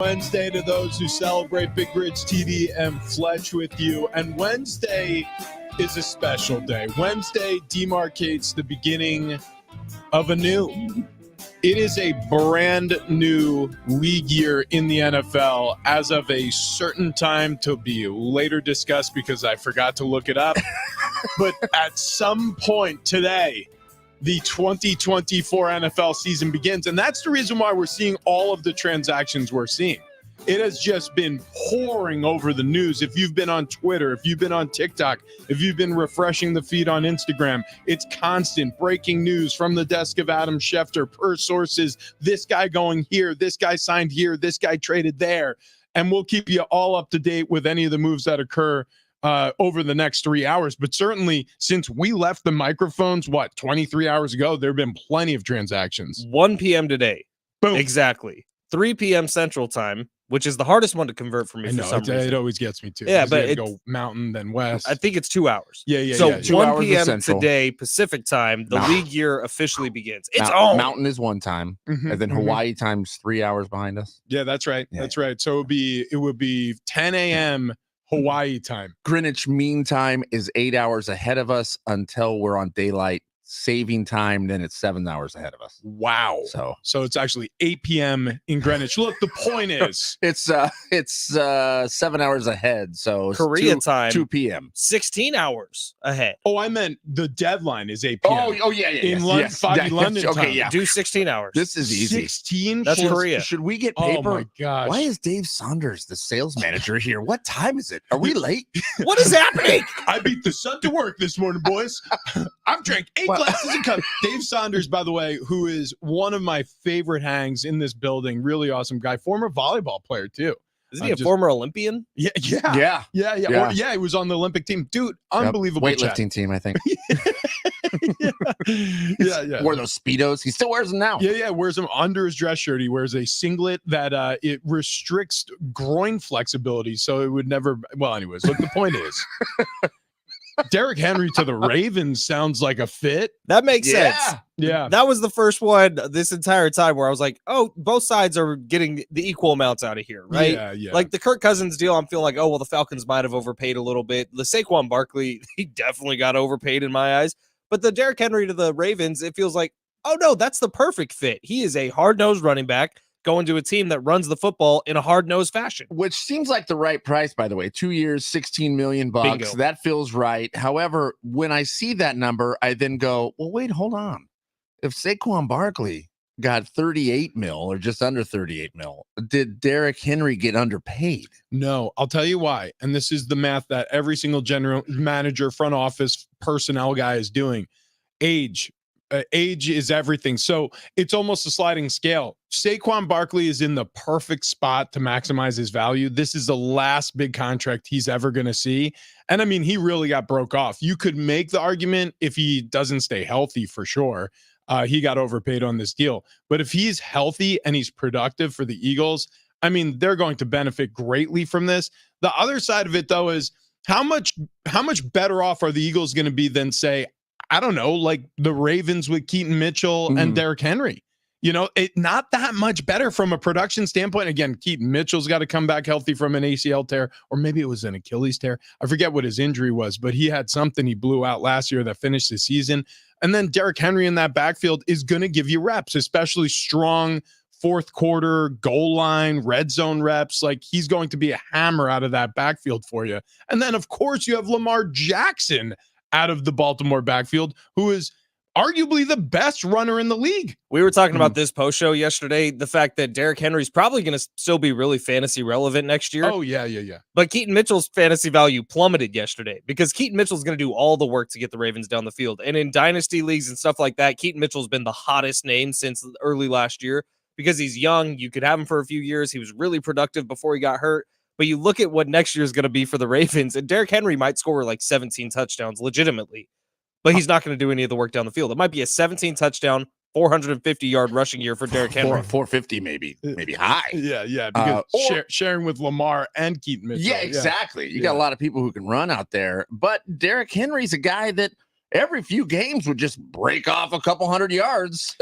Wednesday to those who celebrate. Big Rich, TD, and Fletch with you. And Wednesday is a special day. Wednesday demarcates the beginning of a new. It is a brand new league year in the NFL as of a certain time to be later discussed because I forgot to look it up. But at some point today, the 2024 NFL season begins. And that's the reason why we're seeing all of the transactions we're seeing. It has just been pouring over the news. If you've been on Twitter, if you've been on TikTok, if you've been refreshing the feed on Instagram, it's constant breaking news from the desk of Adam Schefter per sources. This guy going here, this guy signed here, this guy traded there. And we'll keep you all up to date with any of the moves that occur over the next 3 hours. But certainly since we left the microphones, 23 hours ago, there have been plenty of transactions. 1 p.m. today. Boom. Exactly. 3 p.m. Central Time, which is the hardest one to convert for me for some reason. It always gets me too. Yeah, but go mountain then west. I think it's 2 hours. Yeah. So 2 1 hours p.m. Central. today, Pacific Time, the Mountain. league year officially begins. It's on. Mountain is one time, and then Hawaii time's 3 hours behind us. Yeah, that's right. Yeah. That's right. So it would be 10 a.m. Hawaii time. Greenwich Mean Time is 8 hours ahead of us until we're on daylight saving time. Then it's 7 hours ahead of us. Wow. So it's actually 8 p.m. in Greenwich. Look, the point is It's 7 hours ahead. So it's Korea time. 2 p.m. 16 hours ahead. Oh, I meant the deadline is 8 p.m. Oh yeah. In London, foggy London time. Okay, yeah. Do 16 hours. This is easy. 16? That's Korea. Should we get Oh paper? my gosh. Why is Dave Saunders the sales manager here? What time is it? Are we late? What is happening? I beat the sun to work this morning, boys. I've drank 8 glasses of cup. Dave Saunders, by the way, who is one of my favorite hangs in this building. Really awesome guy. Former volleyball player, too. Isn't he a former Olympian? Yeah. Yeah. He was on the Olympic team. Dude, unbelievable. Weightlifting team, I think. Yeah. Wore those Speedos. He still wears them now. Yeah. Wears them under his dress shirt. He wears a singlet that it restricts groin flexibility, so it would never. Well, anyways, look, the point is, Derrick Henry to the Ravens sounds like a fit. That makes sense. Yeah. That was the first one this entire time where I was like, oh, both sides are getting the equal amounts out of here, right? Yeah. Like the Kirk Cousins deal, I'm feeling like, oh, well, the Falcons might have overpaid a little bit. The Saquon Barkley, he definitely got overpaid in my eyes. But the Derrick Henry to the Ravens, it feels like, oh, no, that's the perfect fit. He is a hard-nosed running back going to a team that runs the football in a hard-nosed fashion. Which seems like the right price, by the way. 2 years, $16 million. Bingo. That feels right. However, when I see that number, I then go, well, wait, hold on. If Saquon Barkley got 38 mil or just under 38 mil, did Derrick Henry get underpaid? No, I'll tell you why. And this is the math that every single general manager, front office, personnel guy is doing. Age is everything. So it's almost a sliding scale. Saquon Barkley is in the perfect spot to maximize his value. This is the last big contract he's ever going to see. And I mean, he really got broke off. You could make the argument if he doesn't stay healthy for sure. He got overpaid on this deal. But if he's healthy and he's productive for the Eagles, I mean, they're going to benefit greatly from this. The other side of it, though, is how much better off are the Eagles going to be than, say, I don't know, like the Ravens with Keaton Mitchell and Derrick Henry? You know, not that much better from a production standpoint. Again, Keaton Mitchell's got to come back healthy from an ACL tear, or maybe it was an Achilles tear. I forget what his injury was, but he had something he blew out last year that finished the season. And then Derrick Henry in that backfield is going to give you reps, especially strong fourth quarter, goal line, red zone reps. Like, he's going to be a hammer out of that backfield for you. And then, of course, you have Lamar Jackson out of the Baltimore backfield, who is arguably the best runner in the league. We were talking about this post show yesterday, the fact that Derrick Henry's probably going to still be really fantasy relevant next year. Oh, yeah. But Keaton Mitchell's fantasy value plummeted yesterday because Keaton Mitchell's going to do all the work to get the Ravens down the field. And in dynasty leagues and stuff like that, Keaton Mitchell's been the hottest name since early last year because he's young. You could have him for a few years. He was really productive before he got hurt. But you look at what next year is going to be for the Ravens, and Derrick Henry might score like 17 touchdowns legitimately, but he's not going to do any of the work down the field. It might be a 17 touchdown, 450-yard rushing year for Derrick Henry. 450 maybe high. Yeah. Because sharing with Lamar and Keaton Mitchell. Yeah, exactly. You got a lot of people who can run out there, but Derrick Henry's a guy that every few games would just break off a couple 100 yards,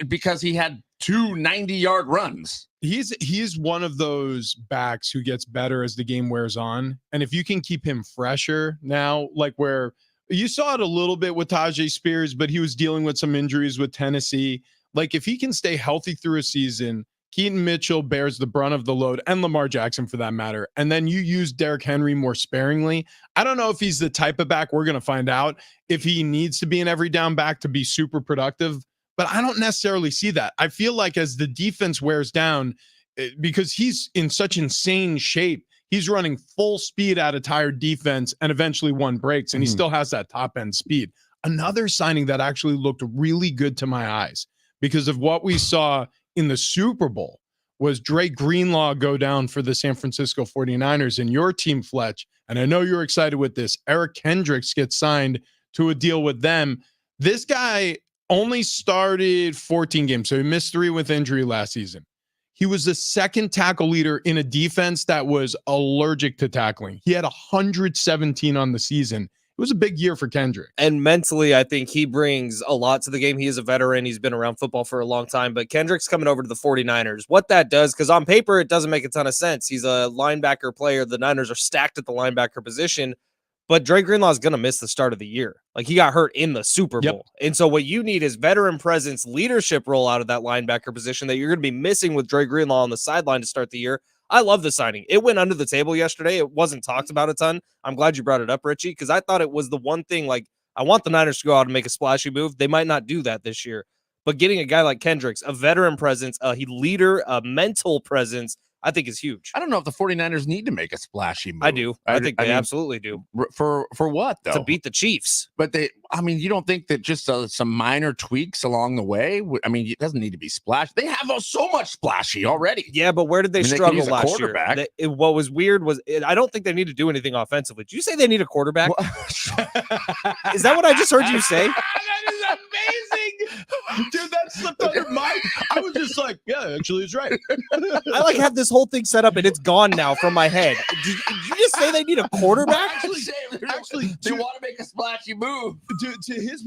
because he had 2 90-yard runs. He's one of those backs who gets better as the game wears on. And if you can keep him fresher now, like where you saw it a little bit with Tajay Spears, but he was dealing with some injuries with Tennessee. Like if he can stay healthy through a season, Keaton Mitchell bears the brunt of the load, and Lamar Jackson for that matter. And then you use Derrick Henry more sparingly. I don't know if he's the type of back, we're going to find out if he needs to be an every down back to be super productive, but I don't necessarily see that. I feel like as the defense wears down, because he's in such insane shape, he's running full speed at a tired defense, and eventually one breaks, and he still has that top end speed. Another signing that actually looked really good to my eyes because of what we saw in the Super Bowl was Dre Greenlaw go down for the San Francisco 49ers, and your team, Fletch, and I know you're excited with this, Eric Kendricks gets signed to a deal with them. This guy only started 14 games, so he missed 3 with injury last season. He was the second tackle leader in a defense that was allergic to tackling. He had 117 on the season. It was a big year for Kendrick. And mentally, I think he brings a lot to the game. He is a veteran. He's been around football for a long time. But Kendrick's coming over to the 49ers. What that does, because on paper, it doesn't make a ton of sense. He's a linebacker player. The Niners are stacked at the linebacker position. But Dre Greenlaw is going to miss the start of the year. Like, he got hurt in the Super Bowl. And so what you need is veteran presence, leadership role out of that linebacker position that you're going to be missing with Dre Greenlaw on the sideline to start the year. I love the signing. It went under the table yesterday. It wasn't talked about a ton. I'm glad you brought it up, Richie, because I thought it was the one thing, like, I want the Niners to go out and make a splashy move. They might not do that this year. But getting a guy like Kendricks, a veteran presence, a leader, a mental presence, I think is huge. I don't know if the 49ers need to make a splashy move. I do. I think they absolutely do. For what, though? To beat the Chiefs. But you don't think that just some minor tweaks along the way? I mean, it doesn't need to be splashy. They have so much splashy already. Yeah, but where did they struggle last year? What was weird was I don't think they need to do anything offensively. Did you say they need a quarterback? Is that what I just heard you say? That is amazing. Dude, that slipped under my... I was just like, yeah, actually, it's right. I have this whole thing set up and it's gone now from my head. Did you just say they need a quarterback? Actually, they want to make a splashy move. To his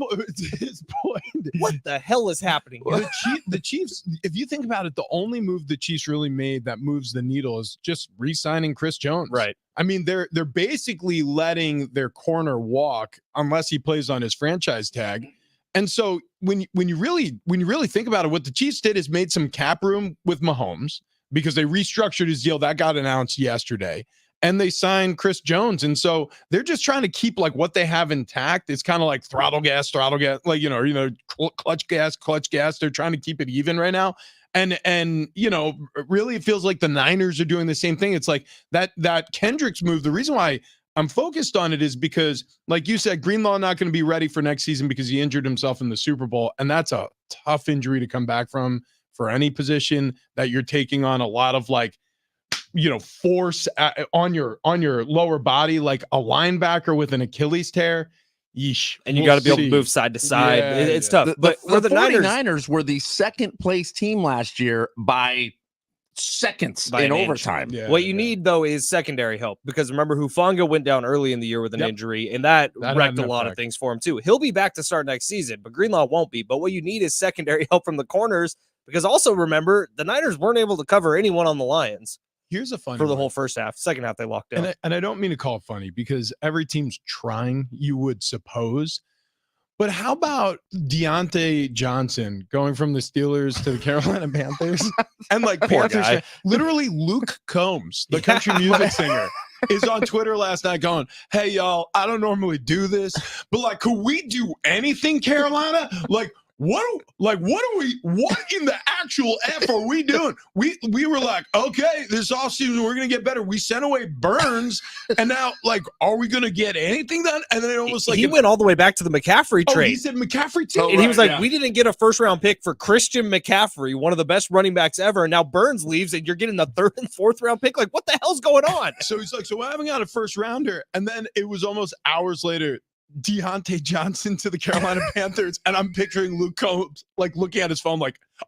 point, what the hell is happening? The Chiefs, if you think about it, the only move the Chiefs really made that moves the needle is just re-signing Chris Jones. Right. I mean, they're basically letting their corner walk unless he plays on his franchise tag. And so when you really think about it, what the Chiefs did is made some cap room with Mahomes because they restructured his deal. That got announced yesterday. And they signed Chris Jones. And so they're just trying to keep what they have intact. It's kind of like throttle gas, clutch gas. They're trying to keep it even right now. And really it feels like the Niners are doing the same thing. It's like that Kendricks move. The reason why I'm focused on it is because, like you said, Greenlaw not going to be ready for next season because he injured himself in the Super Bowl. And that's a tough injury to come back from for any position that you're taking on a lot of force on your lower body, like a linebacker with an Achilles tear. Yeesh. And you got to be able to move side to side. Yeah, it's tough. But the 49ers Niners were the second place team last year by seconds in overtime. Yeah, what you need, though, is secondary help, because remember, Hufanga went down early in the year with an injury, and that wrecked a lot of things for him, too. He'll be back to start next season, but Greenlaw won't be. But what you need is secondary help from the corners, because also remember, the Niners weren't able to cover anyone on the Lions. Here's a funny for the whole first half. Second half, they locked down. And I don't mean to call it funny because every team's trying, you would suppose. But how about Deontay Johnson going from the Steelers to the Carolina Panthers? And Panthers, literally Luke Combs, the country music singer, is on Twitter last night going, hey, y'all, I don't normally do this, but could we do anything, Carolina? What in the actual F are we doing? We were like, okay, this offseason we're gonna get better. We sent away Burns, and now are we gonna get anything done? And then it almost he went all the way back to the McCaffrey trade. He said McCaffrey too. And he was like, we didn't get a first round pick for Christian McCaffrey, one of the best running backs ever. And now Burns leaves and you're getting the third and fourth round pick. What the hell's going on? So he's like, so I haven't got a first rounder. And then it was almost hours later, Deontay Johnson to the Carolina Panthers, and I'm picturing Luke Combs looking at his phone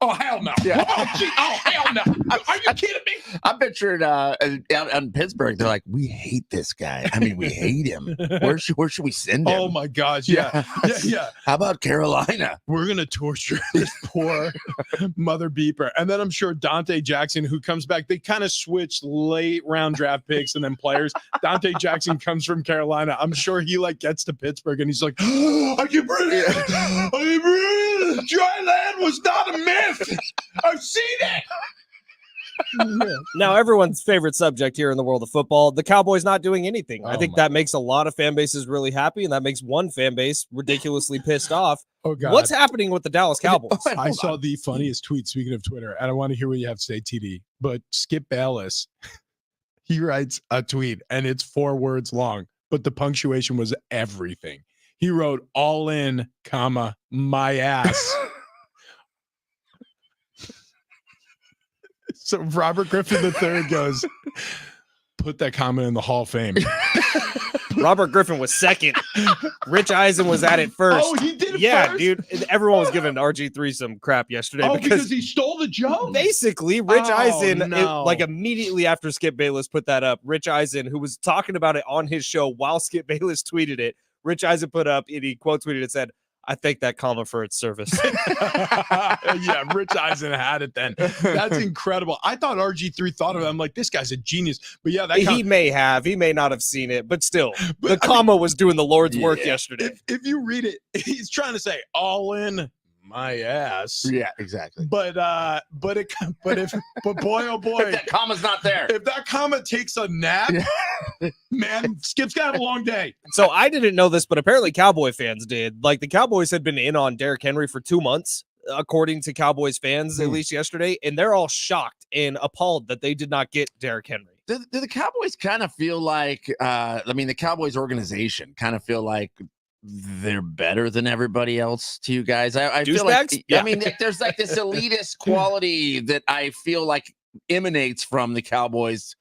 Oh, hell no. Yeah. Oh, hell no. Are you kidding me? I'm picturing out in Pittsburgh. They're like, we hate this guy. I mean, we hate him. Where should we send him? Oh, my gosh. Yeah. Yeah. How about Carolina? We're going to torture this poor mother beeper. And then I'm sure Dante Jackson, who comes back, they kind of switched late round draft picks and then players. Dante Jackson comes from Carolina. I'm sure he gets to Pittsburgh and he's like, I can breathe. I can breathe. Dry land was not a myth. I've seen it. Now, everyone's favorite subject here in the world of football, the Cowboys not doing anything. I think that makes a lot of fan bases really happy, and that makes one fan base ridiculously pissed off. Oh, God. What's happening with the Dallas Cowboys? I saw the funniest tweet, speaking of Twitter, and I want to hear what you have to say, TD. But Skip Bayless, he writes a tweet, and it's 4 words long, but the punctuation was everything. He wrote, all in, comma, my ass. So Robert Griffin III goes, put that comment in the Hall of Fame. Robert Griffin was second. Rich Eisen was at it first. Oh, he did it Yeah, first? dude. Everyone was giving RG3 some crap yesterday because he stole the joke. basically Rich Eisen, no. immediately after Skip Bayless put that up, Rich Eisen, who was talking about it on his show while Skip Bayless tweeted it, Rich Eisen put up, and he quote tweeted it, said, I thank that comma for its service. Yeah, Rich Eisen had it then. That's incredible. I thought RG3 thought of it. I'm like, this guy's a genius. But yeah, He may not have seen it, but still, the comma was doing the Lord's work yesterday. If you read it, he's trying to say all in my ass. Yeah, exactly. But boy, oh boy, If that comma's not there. if that comma takes a nap, man, Skip's gonna have a long day. So I didn't know this, but apparently Cowboy fans did. Like, the Cowboys had been in on Derrick Henry for 2 months, according to Cowboys fans, at least yesterday, and they're all shocked and appalled that they did not get Derrick Henry. Do the Cowboys kind of feel like, the Cowboys organization kind of feel like they're better than everybody else to you guys? I feel like, Douchebags? Yeah. There's like this elitist quality that I feel like emanates from the Cowboys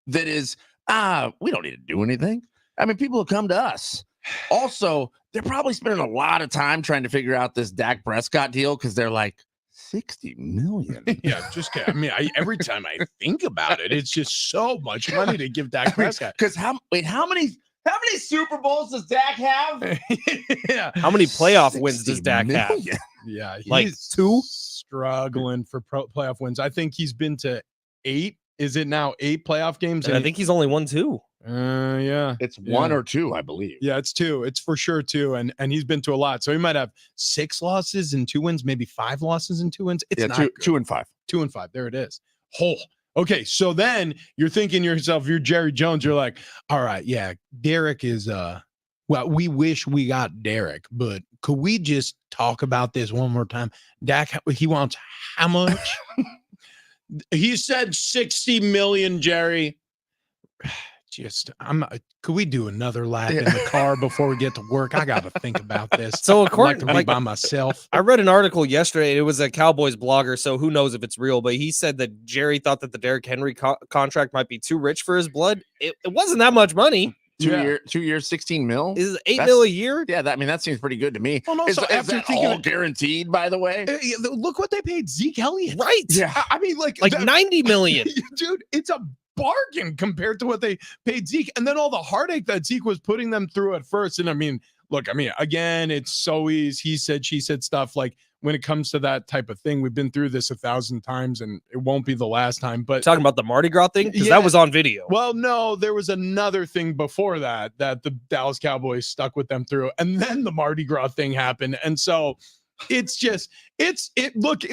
that is, we don't need to do anything. I mean, people will come to us. Also, they're probably spending a lot of time trying to figure out this Dak Prescott deal because they're like, 60 million. Yeah, every time I think about it, it's just so much money to give Dak Prescott. Because how many Super Bowls does Dak have? Yeah. How many playoff wins does 60 Dak have? million. Yeah, he's Like 2? struggling for playoff wins. I think he's been to 8. Is it now 8 playoff games? And I think he's only won 2. Yeah. It's 1 or 2, I believe. Yeah, it's 2. It's for sure 2. And he's been to a lot. So he might have 6 losses and 2 wins, maybe 5 losses and 2 wins. It's not 2 and 5. 2 and 5. There it is. Okay, so then you're thinking to yourself, you're Jerry Jones, you're like, all right, yeah, Derek is well, we wish we got Derek, but could we just talk about this one more time? Dak, he wants how much? He said 60 million, Jerry. Could we do another lap in the car before we get to work? I got to think about this. So according to by myself. I read an article yesterday. It was a Cowboys blogger, so who knows if it's real, but he said that Jerry thought that the Derrick Henry contract might be too rich for his blood. It wasn't that much money. 2 years, 16 mil. Is $8 mil a year? Yeah, that seems pretty good to me. Well, no, is so after that thinking all guaranteed, by the way? Look what they paid Zeke Elliott. Right. Yeah. I mean, like 90 million. Dude, it's a bargain compared to what they paid Zeke. And then all the heartache that Zeke was putting them through at first. And again, it's so easy. He said, she said stuff. Like, when it comes to that type of thing, we've been through this 1,000 times and it won't be the last time. But talking about the Mardi Gras thing, because that was on video. Well, no, there was another thing before that the Dallas Cowboys stuck with them through, and then the Mardi Gras thing happened. And so it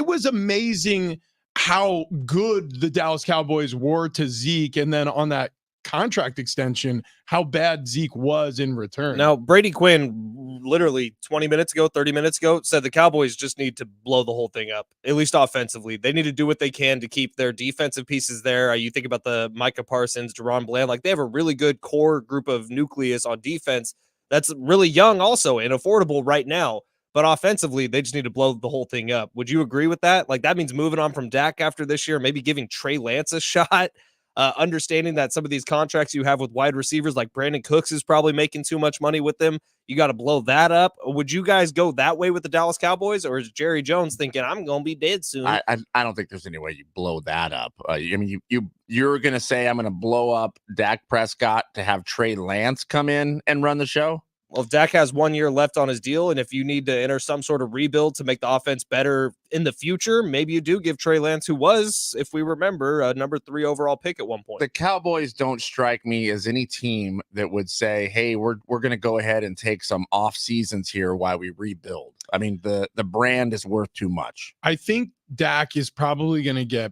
was amazing how good the Dallas Cowboys were to Zeke, and then on that contract extension, how bad Zeke was in return. Now, Brady Quinn, literally 30 minutes ago, said the Cowboys just need to blow the whole thing up, at least offensively. They need to do what they can to keep their defensive pieces there. You think about the Micah Parsons, Deron Bland, like they have a really good core group of nucleus on defense that's really young also and affordable right now. But offensively, they just need to blow the whole thing up. Would you agree with that? Like, that means moving on from Dak after this year, maybe giving Trey Lance a shot. understanding that some of these contracts you have with wide receivers like Brandon Cooks is probably making too much money with them. You got to blow that up. Would you guys go that way with the Dallas Cowboys, or is Jerry Jones thinking I'm going to be dead soon? I don't think there's any way you blow that up. I mean, you're going to say I'm going to blow up Dak Prescott to have Trey Lance come in and run the show? Well, if Dak has 1 year left on his deal, and if you need to enter some sort of rebuild to make the offense better in the future, maybe you do give Trey Lance, who was, if we remember, a number 3 overall pick at one point. The Cowboys don't strike me as any team that would say, hey, we're going to go ahead and take some off seasons here while we rebuild. I mean, the brand is worth too much. I think Dak is probably going to get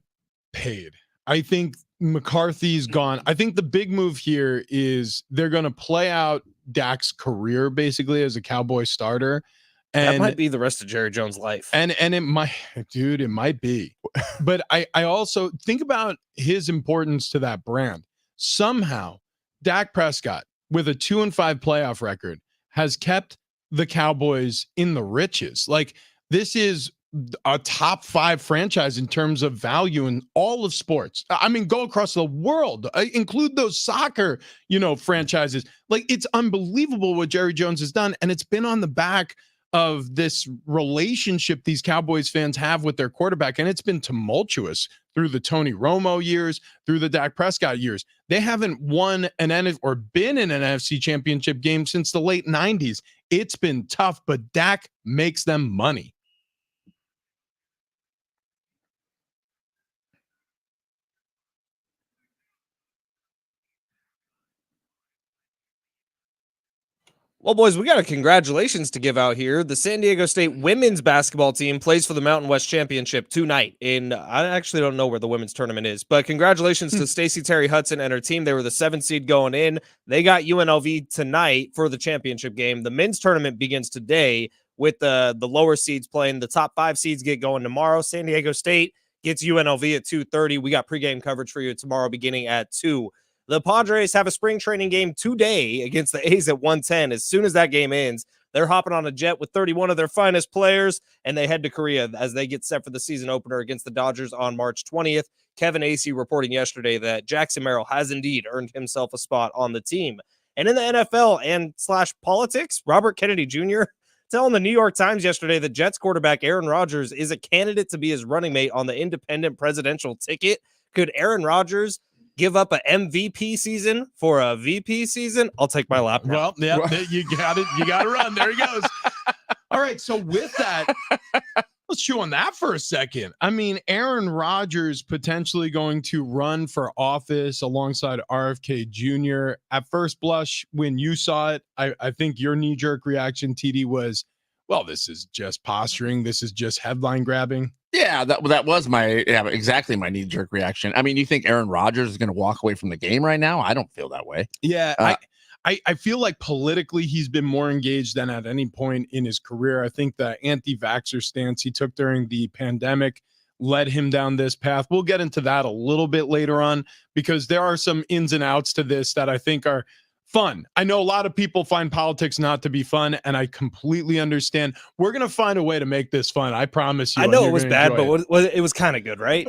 paid. I think McCarthy's gone. I think the big move here is they're going to play out Dak's career basically as a Cowboy starter. And that might be the rest of Jerry Jones' life. And it might, dude, it might be. But I also think about his importance to that brand. Somehow, Dak Prescott, with a 2-5 playoff record, has kept the Cowboys in the riches. Like, this is a top 5 franchise in terms of value in all of sports. I mean, go across the world, include those soccer, franchises. Like, it's unbelievable what Jerry Jones has done. And it's been on the back of this relationship these Cowboys fans have with their quarterback. And it's been tumultuous through the Tony Romo years, through the Dak Prescott years. They haven't won or been in an NFC championship game since the late 90s. It's been tough, but Dak makes them money. Well, boys, we got a congratulations to give out here. The San Diego State women's basketball team plays for the Mountain West Championship tonight. I actually don't know where the women's tournament is, but congratulations to Stacey Terry Hudson and her team. They were the 7th seed going in. They got UNLV tonight for the championship game. The men's tournament begins today with the lower seeds playing. The top 5 seeds get going tomorrow. San Diego State gets UNLV at 2:30. We got pregame coverage for you tomorrow beginning at 2. The Padres have a spring training game today against the A's at 1:10. As soon as that game ends, they're hopping on a jet with 31 of their finest players, and they head to Korea as they get set for the season opener against the Dodgers on March 20th. Kevin Acee reporting yesterday that Jackson Merrill has indeed earned himself a spot on the team. And in the NFL and / politics, Robert Kennedy Jr. telling the New York Times yesterday that Jets quarterback Aaron Rodgers is a candidate to be his running mate on the independent presidential ticket. Could Aaron Rodgers give up an MVP season for a VP season? I'll take my lap now. Well, yeah, you got it. You got to run. There he goes. All right. So with that, let's chew on that for a second. I mean, Aaron Rodgers potentially going to run for office alongside RFK Jr. At first blush, when you saw it, I think your knee-jerk reaction, TD, was, well, this is just posturing. This is just headline grabbing. Yeah, that was exactly my knee-jerk reaction. I mean, you think Aaron Rodgers is going to walk away from the game right now? I don't feel that way. Yeah, I feel like politically he's been more engaged than at any point in his career. I think the anti-vaxxer stance he took during the pandemic led him down this path. We'll get into that a little bit later on because there are some ins and outs to this that I think are fun. I know a lot of people find politics not to be fun, and I completely understand. We're going to find a way to make this fun. I promise you. I know it was bad, but it was kind of good, right?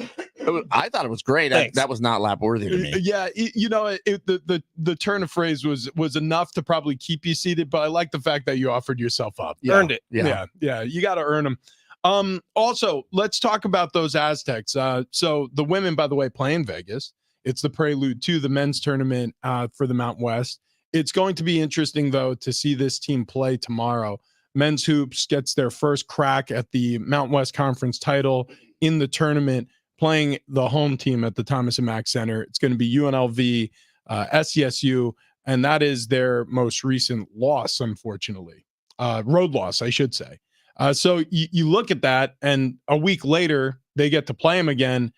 I thought it was great. That was not lap worthy to me. Yeah, the turn of phrase was enough to probably keep you seated, but I like the fact that you offered yourself up. Yeah. Earned it. Yeah. You got to earn them. Also, let's talk about those Aztecs. So the women, by the way, play in Vegas. It's the prelude to the men's tournament for the Mountain West. It's going to be interesting, though, to see this team play tomorrow. Men's Hoops gets their first crack at the Mountain West Conference title in the tournament, playing the home team at the Thomas and Mack Center. It's going to be UNLV, SCSU, and that is their most recent loss, unfortunately. Road loss, I should say. So you look at that, and a week later, they get to play them again.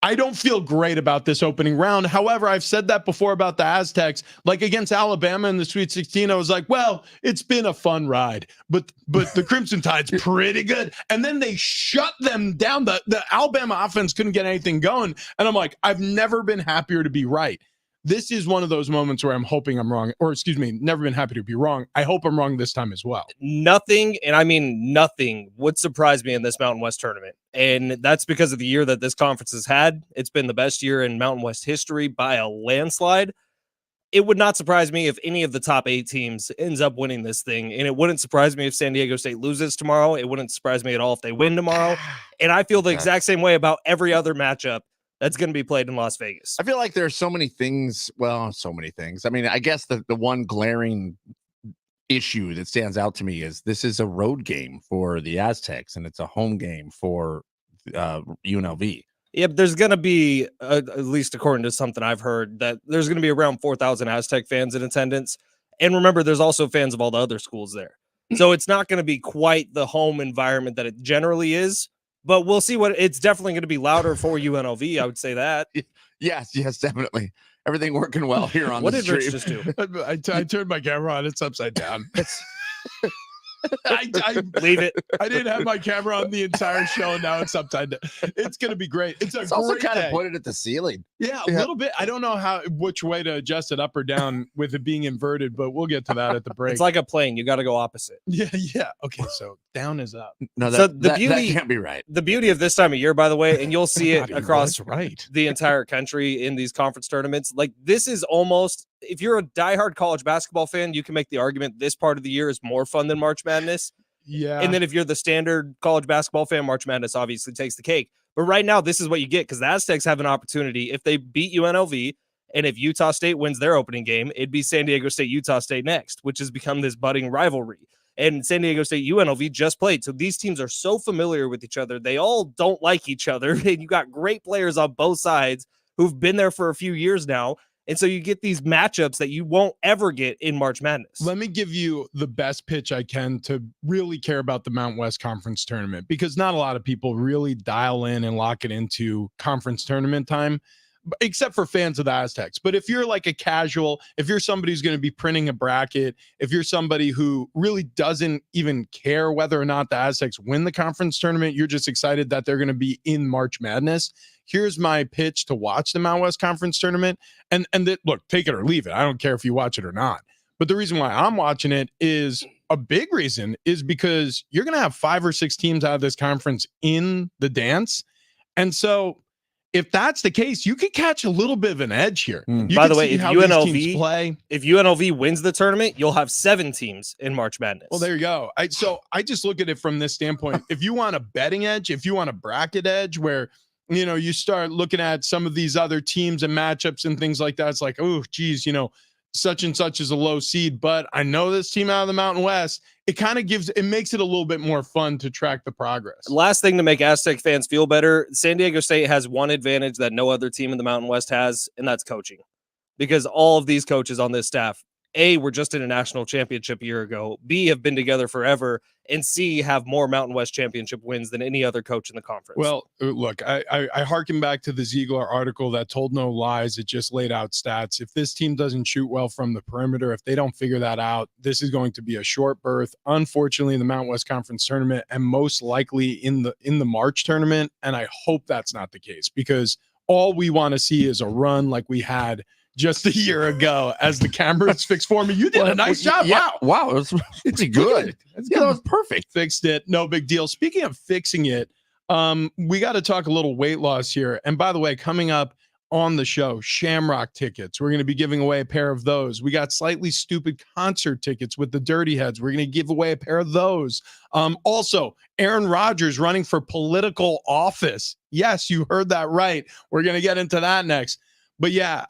I don't feel great about this opening round. However, I've said that before about the Aztecs. Like against Alabama in the Sweet 16, I was like, well, it's been a fun ride. But the Crimson Tide's pretty good. And then they shut them down. The Alabama offense couldn't get anything going. And I'm like, I've never been happier to be right. this is one of those moments where I'm hoping I'm wrong, or excuse me, never been happy to be wrong. I hope I'm wrong this time as well. Nothing, and I mean nothing, would surprise me in this Mountain West tournament. And that's because of the year that this conference has had. It's been the best year in Mountain West history by a landslide. It would not surprise me if any of the top 8 teams ends up winning this thing. And it wouldn't surprise me if San Diego State loses tomorrow. It wouldn't surprise me at all if they win tomorrow. And I feel the exact same way about every other matchup that's going to be played in Las Vegas. I feel like there's so many things. Well, so many things. I mean, I guess the one glaring issue that stands out to me is this is a road game for the Aztecs and it's a home game for UNLV. Yeah, but there's going to be, at least according to something I've heard, that there's going to be around 4,000 Aztec fans in attendance. And remember, there's also fans of all the other schools there. So it's not going to be quite the home environment that it generally is. But we'll see what it's definitely going to be louder for UNLV. I would say that. Yes, definitely. Everything working well here on what the did stream. Rich just do? I turned my camera on. It's upside down. I Leave it. I didn't have my camera on the entire show, and now it's upside down. It's going to be great. It's also great kind day. of put it at the ceiling. Yeah, a little bit. I don't know which way to adjust it up or down with it being inverted, but we'll get to that at the break. It's like a plane. You got to go opposite. Yeah. Okay, so down is up. No, So that can't be right. The beauty of this time of year, by the way, and you'll see it across right. the entire country in these conference tournaments. Like this is almost, if you're a diehard college basketball fan, you can make the argument this part of the year is more fun than March Madness. Yeah. And then if you're the standard college basketball fan, March Madness obviously takes the cake. But right now, this is what you get because the Aztecs have an opportunity. If they beat UNLV and if Utah State wins their opening game, it'd be San Diego State, Utah State next, which has become this budding rivalry. And San Diego State, UNLV just played. So these teams are so familiar with each other. They all don't like each other. And you got great players on both sides who've been there for a few years now. And so you get these matchups that you won't ever get in March Madness. Let me give you the best pitch I can to really care about the Mountain West Conference Tournament, because not a lot of people really dial in and lock it into conference tournament time, except for fans of the Aztecs. But if you're like a casual, if you're somebody who's going to be printing a bracket, if you're somebody who really doesn't even care whether or not the Aztecs win the conference tournament, you're just excited that they're going to be in March Madness. Here's my pitch to watch the Mountain West Conference Tournament. And look, take it or leave it. I don't care if you watch it or not. But the reason why I'm watching it is a big reason is because you're going to have 5 or 6 teams out of this conference in the dance. And so if that's the case, you could catch a little bit of an edge here. By the way, if if UNLV wins the tournament, you'll have 7 teams in March Madness. Well, there you go. I just look at it from this standpoint. If you want a betting edge, if you want a bracket edge where, you start looking at some of these other teams and matchups and things like that, it's like, oh, geez, such and such is a low seed, but I know this team out of the Mountain West. It makes it a little bit more fun to track the progress. Last thing to make Aztec fans feel better, San Diego State has one advantage that no other team in the Mountain West has, and that's coaching. Because all of these coaches on this staff, A, were just in a national championship a year ago, B, have been together forever, and C, have more Mountain West championship wins than any other coach in the conference. Well, look, I harken back to the Ziegler article that told no lies. It just laid out stats. If this team doesn't shoot well from the perimeter, if they don't figure that out, this is going to be a short berth, unfortunately, in the Mountain West Conference tournament, and most likely in the March tournament. And I hope that's not the case, because all we want to see is a run like we had just a year ago as the cameras fixed for me. You did a nice job. Yeah, wow. It was pretty good. That was perfect. Fixed it. No big deal. Speaking of fixing it, we got to talk a little weight loss here. And by the way, coming up on the show, Shamrock tickets. We're going to be giving away a pair of those. We got Slightly Stupid concert tickets with the Dirty Heads. We're going to give away a pair of those. Also, Aaron Rodgers running for political office. Yes, you heard that right. We're going to get into that next. But yeah,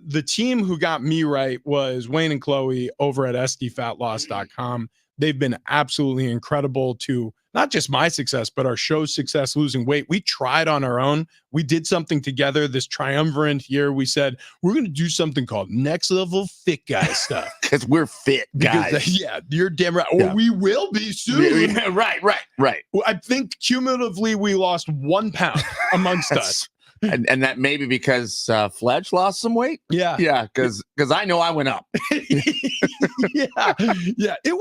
the team who got me right was Wayne and Chloe over at sdfatloss.com. They've been absolutely incredible to not just my success, but our show's success losing weight. We tried on our own. We did something together, this triumvirate year. We said, we're going to do something called next level fit guy stuff. Because we're fit guys. Yeah, you're damn right. Or we will be soon. Right. I think cumulatively we lost 1 pound amongst us. and that maybe because Fletch lost some weight. Yeah. Yeah, because I know I went up. yeah. It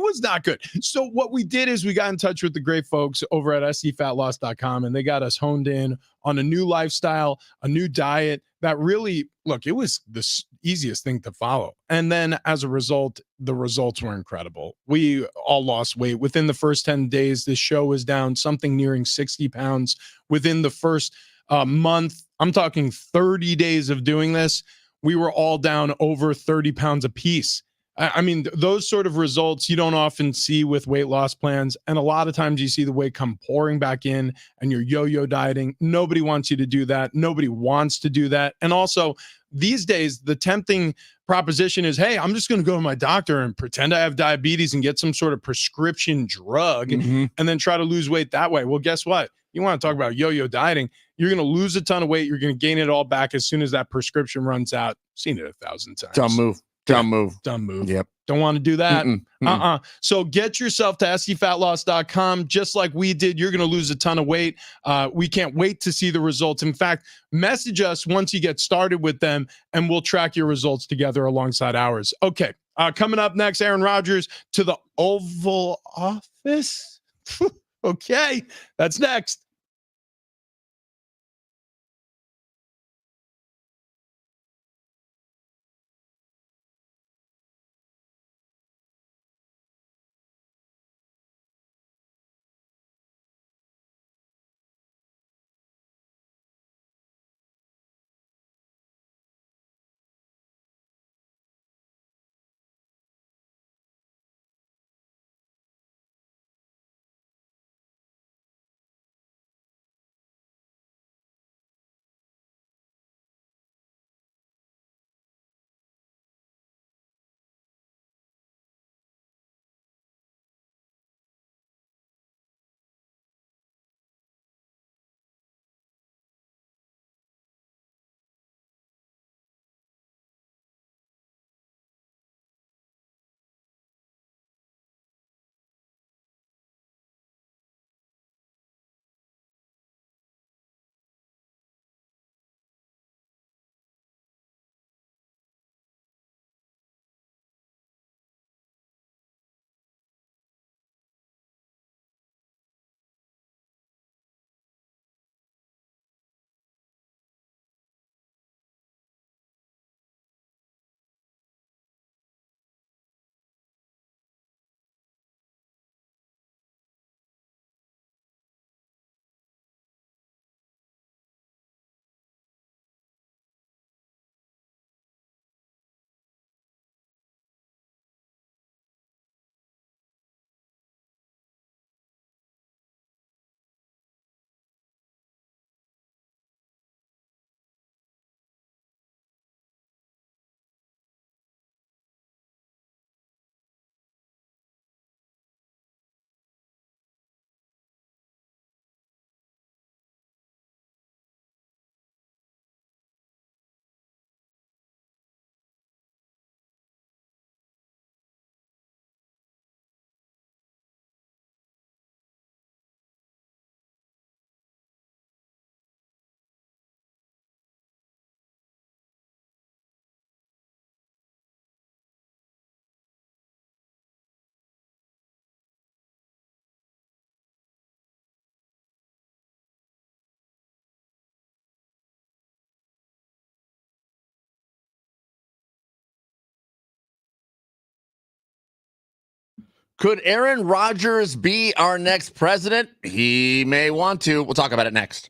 was not good. So what we did is we got in touch with the great folks over at scfatloss.com, and they got us honed in on a new lifestyle, a new diet that really, look, it was the easiest thing to follow. And then as a result, the results were incredible. We all lost weight within the first 10 days. This show was down something nearing 60 pounds within the first month. I'm talking 30 days of doing this. We were all down over 30 pounds apiece. I mean, those sort of results you don't often see with weight loss plans. And a lot of times you see the weight come pouring back in and you're yo-yo dieting. Nobody wants you to do that. Nobody wants to do that. And also these days, the tempting proposition is, hey, I'm just going to go to my doctor and pretend I have diabetes and get some sort of prescription drug and then try to lose weight that way. Well, guess what? You want to talk about yo-yo dieting. You're going to lose a ton of weight. You're going to gain it all back as soon as that prescription runs out. Seen it 1,000 times. Dumb move. Yep. Don't want to do that. So get yourself to scfatloss.com. Just like we did, you're going to lose a ton of weight. We can't wait to see the results. In fact, message us once you get started with them, and we'll track your results together alongside ours. Okay. Coming up next, Aaron Rodgers to the Oval Office. Okay. That's next. Could Aaron Rodgers be our next president? He may want to. We'll talk about it next.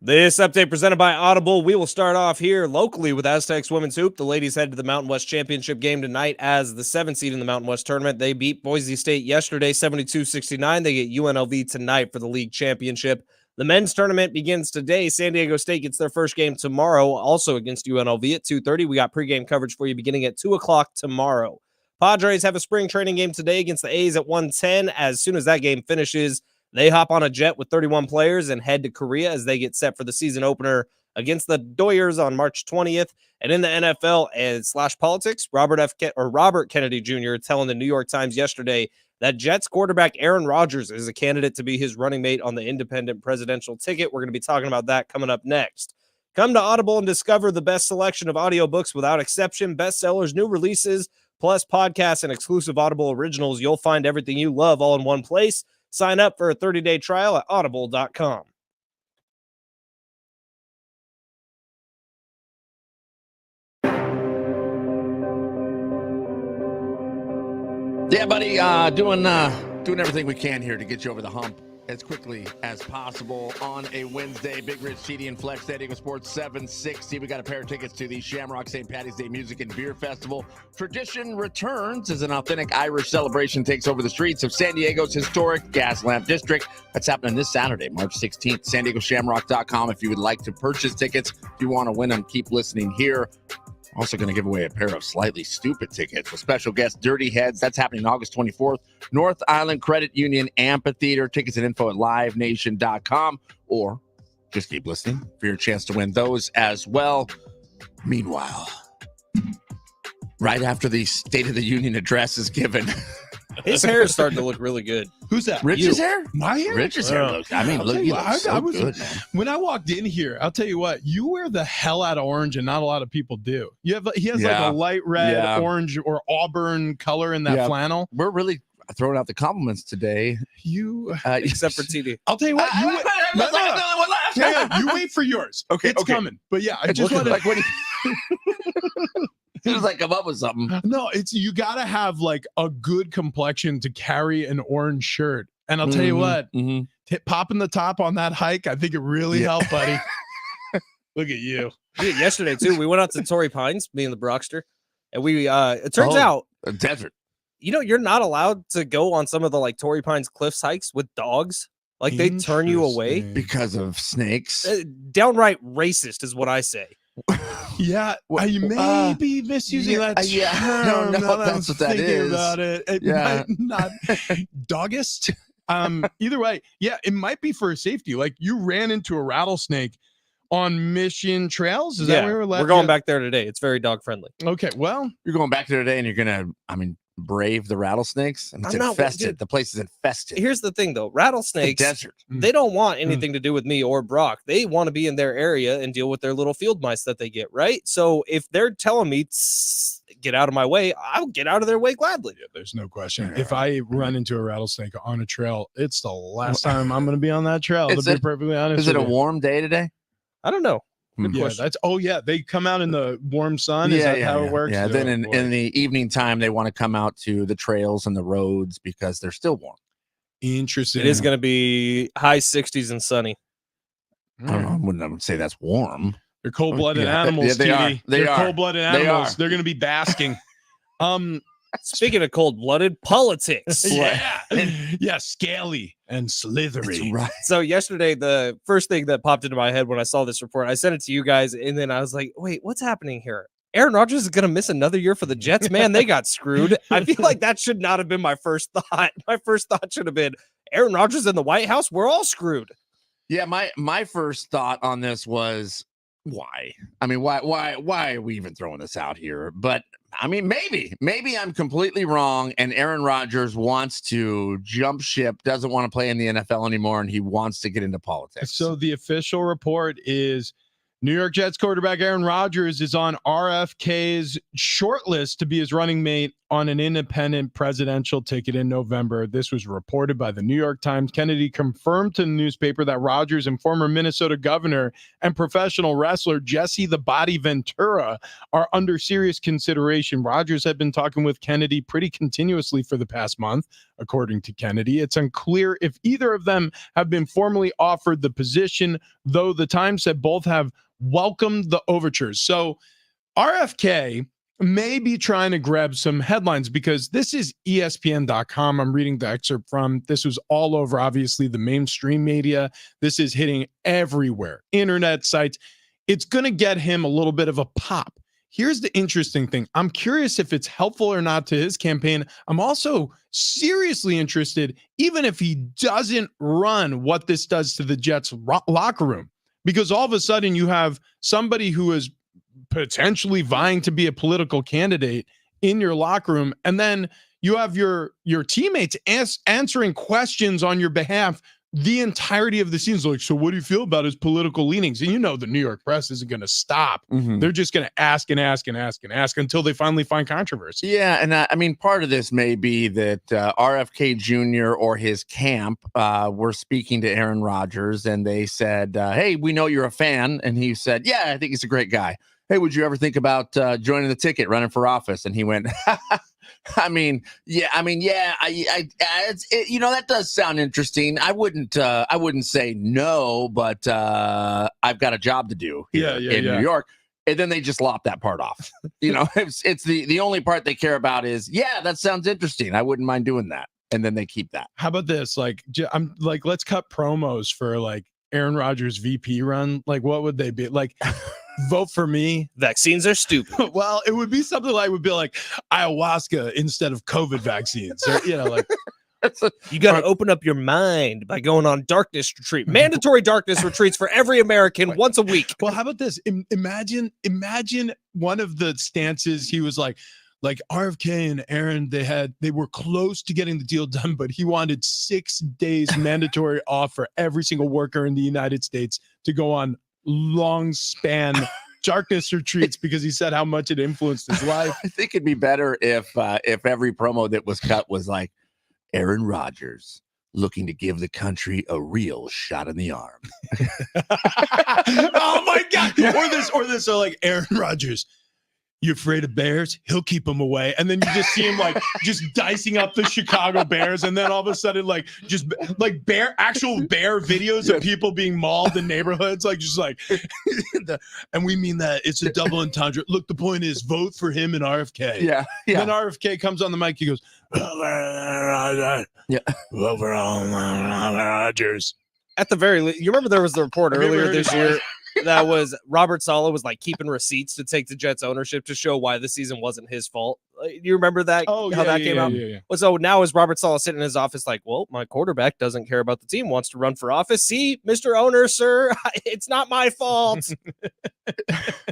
This update presented by Audible. We will start off here locally with Aztecs women's hoop. The ladies head to the Mountain West Championship game tonight as the 7th seed in the Mountain West tournament. They beat Boise State yesterday, 72-69. They get UNLV tonight for the league championship. The men's tournament begins today. San Diego State gets their first game tomorrow, also against UNLV at 2:30. We got pregame coverage for you beginning at 2 o'clock tomorrow. Padres have a spring training game today against the A's at 1:10. As soon as that game finishes, they hop on a jet with 31 players and head to Korea as they get set for the season opener against the Doyers on March 20th. And in the NFL and /politics, Robert Kennedy Jr. telling the New York Times yesterday that Jets quarterback Aaron Rodgers is a candidate to be his running mate on the independent presidential ticket. We're going to be talking about that coming up next. Come to Audible and discover the best selection of audiobooks without exception, bestsellers, new releases, plus podcasts and exclusive Audible originals. You'll find everything you love all in one place. Sign up for a 30-day trial at audible.com. Yeah, buddy, doing everything we can here to get you over the hump as quickly as possible on a Wednesday. Big Rich, TD, and Flex, San Diego Sports 760. We got a pair of tickets to the Shamrock St. Patty's Day Music and Beer Festival. Tradition returns as an authentic Irish celebration takes over the streets of San Diego's historic Gaslamp District. That's happening this Saturday, March 16th. SanDiegoShamrock.com if you would like to purchase tickets. If you want to win them, keep listening here. Also going to give away a pair of Slightly Stupid tickets with special guest Dirty Heads. That's happening August 24th. North Island Credit Union Amphitheater. Tickets and info at livenation.com. Or just keep listening for your chance to win those as well. Meanwhile, right after the State of the Union address is given. His hair is starting to look really good. Who's that? Rich's hair? My hair? Rich's hair looks, I mean, look, you look so good, man. When I walked in here, I'll tell you what, you wear the hell out of orange, and not a lot of people do. He has like a light red, orange, or auburn color in that flannel. We're really throwing out the compliments today. You, except for TD. I'll tell you what, you wait for yours. Okay, it's coming. But yeah, I just like when as soon as I come up with something. No, you got to have like a good complexion to carry an orange shirt. And I'll tell you what, popping the top on that hike, I think it really helped, buddy. Look at you. Yesterday, too, we went out to Torrey Pines, me and the Brockster, and we, it turns out, a desert. You know, you're not allowed to go on some of the like Torrey Pines cliffs hikes with dogs. Like they turn you away because of snakes. Downright racist is what I say. Yeah, you may be misusing that term. Yeah, no, that's what that is. About it. It might not doggist. Either way, yeah, it might be for safety. Like you ran into a rattlesnake on Mission Trails. Is that where we're going back there today? It's very dog friendly. Okay, well, you're going back there today, and you're gonna, brave the rattlesnakes. And it's infested. The place is infested. Here's the thing, though: rattlesnakes, desert. They don't want anything to do with me or Brock. They want to be in their area and deal with their little field mice that they get. Right. So if they're telling me get out of my way, I'll get out of their way gladly. Yeah, there's no question. If I run into a rattlesnake on a trail, it's the last time I'm going to be on that trail. To be perfectly honest, is it a warm day today? I don't know. They come out in the warm sun. Is that how it works? Yeah. Then in the evening time, they want to come out to the trails and the roads because they're still warm. Interesting. It is going to be high 60s and sunny. I don't know. I wouldn't say that's warm. They're cold-blooded animals. Yeah, they are. They're cold-blooded animals. They're going to be basking. Speaking of cold-blooded, politics. Yeah, scaly and slithery. Right. So yesterday, the first thing that popped into my head when I saw this report, I sent it to you guys, and then I was like, wait, what's happening here? Aaron Rodgers is going to miss another year for the Jets? Man, they got screwed. I feel like that should not have been my first thought. My first thought should have been, Aaron Rodgers in the White House? We're all screwed. Yeah, my first thought on this was, why? Why are we even throwing this out here? But maybe I'm completely wrong, and Aaron Rodgers wants to jump ship, doesn't want to play in the NFL anymore, and he wants to get into politics. So the official report is New York Jets quarterback Aaron Rodgers is on RFK's short list to be his running mate on an independent presidential ticket in November. This was reported by the New York Times. Kennedy confirmed to the newspaper that Rogers and former Minnesota governor and professional wrestler Jesse the Body Ventura are under serious consideration. Rogers had been talking with Kennedy pretty continuously for the past month, according to Kennedy. It's unclear if either of them have been formally offered the position, though the Times said both have welcomed the overtures. So RFK may be trying to grab some headlines because this is ESPN.com. I'm reading the excerpt from. This was all over, obviously, the mainstream media. This is hitting everywhere, internet sites. It's going to get him a little bit of a pop. Here's the interesting thing. I'm curious if it's helpful or not to his campaign. I'm also seriously interested, even if he doesn't run, what this does to the Jets locker room. Because all of a sudden you have somebody who is potentially vying to be a political candidate in your locker room, and then you have your teammates answering questions on your behalf the entirety of the season. Like, so what do you feel about his political leanings? And the New York press isn't going to stop. They're just going to ask and ask and ask and ask until they finally find controversy. Yeah, and I mean, part of this may be that RFK Jr. or his camp were speaking to Aaron Rodgers, and they said, hey, we know you're a fan. And he said, yeah, I think he's a great guy. Hey, would you ever think about joining the ticket, running for office? And he went, yeah, that does sound interesting. I wouldn't say no, but I've got a job to do here in New York. And then they just lop that part off. It's the only part they care about is, yeah, that sounds interesting. I wouldn't mind doing that. And then they keep that. How about this? Like, I'm like, let's cut promos for like Aaron Rodgers VP run. Like, what would they be like? Vote for me. Vaccines are stupid. Well, it would be something like ayahuasca instead of COVID vaccines. Or, like you got to open up your mind by going on darkness retreat. Mandatory darkness retreats for every American once a week. Well, how about this? Imagine one of the stances. He was like RFK and Aaron, they were close to getting the deal done, but he wanted 6 days mandatory off for every single worker in the United States to go on long span darkness retreats because he said how much it influenced his life. I think it'd be better if every promo that was cut was like Aaron Rodgers looking to give the country a real shot in the arm. Oh my God. Or this, or like Aaron Rodgers. You afraid of bears? He'll keep them away. And then you just see him like just dicing up the Chicago Bears. And then all of a sudden, like just like actual bear videos of people being mauled in neighborhoods. Like just like, and we mean that it's a double entendre. Look, the point is vote for him and RFK. Yeah. Then RFK comes on the mic. He goes, yeah, vote for Rodgers. At the very least, you remember there was the report earlier this year that was Robert Saleh was like keeping receipts to take the Jets ownership to show why the season wasn't his fault. You remember that? How that came out? Yeah. Well, so now is Robert Saleh sitting in his office like, well, my quarterback doesn't care about the team, wants to run for office. See, Mr. Owner, sir, it's not my fault.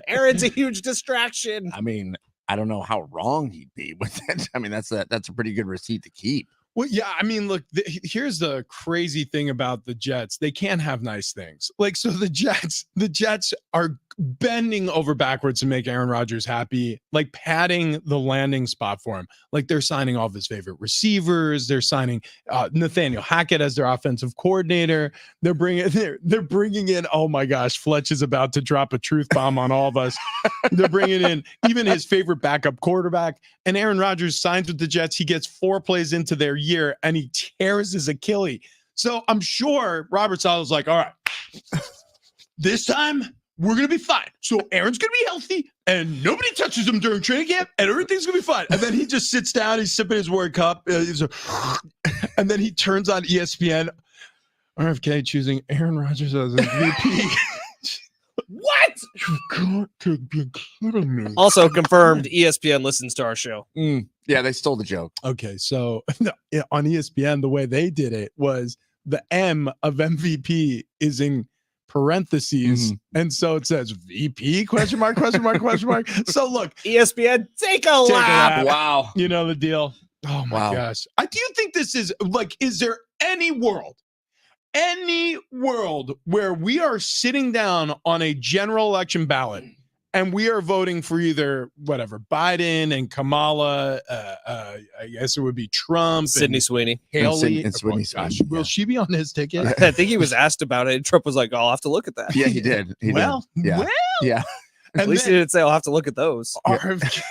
Aaron's a huge distraction. I mean, I don't know how wrong he'd be with it. I mean, that's a pretty good receipt to keep. Well, yeah, I mean, look, here's the crazy thing about the Jets. They can't have nice things. Like, so the Jets are bending over backwards to make Aaron Rodgers happy, like padding the landing spot for him. Like they're signing all of his favorite receivers. They're signing Nathaniel Hackett as their offensive coordinator. They're bringing in, oh my gosh, Fletch is about to drop a truth bomb on all of us. They're bringing in even his favorite backup quarterback. And Aaron Rodgers signs with the Jets. He gets 4 plays into their year and he tears his Achilles. So I'm sure Robert Saleh was like, all right, this time we're going to be fine. So Aaron's going to be healthy and nobody touches him during training camp and everything's going to be fine. And then he just sits down, he's sipping his World Cup. And then he turns on ESPN. RFK choosing Aaron Rodgers as his VP. What? You got to be kidding me. Also confirmed, ESPN listens to our show. Yeah, they stole the joke. Okay, so on ESPN, the way they did it was the M of MVP is in parentheses, and so it says VP ? So look, Take a lap. Wow. You know the deal. Oh my gosh. Do you think this is like, is there any world where we are sitting down on a general election ballot And we are voting for either whatever Biden and Kamala. I guess it would be Trump, Sydney and Sweeney. Haley. And Sydney Gosh, Sweeney, will yeah. she be on his ticket? I think he was asked about it, and Trump was like, "I'll have to look at that." Yeah, he did. He well, did. Yeah. well, Yeah. At and least he then didn't say, "I'll have to look at those." RFK,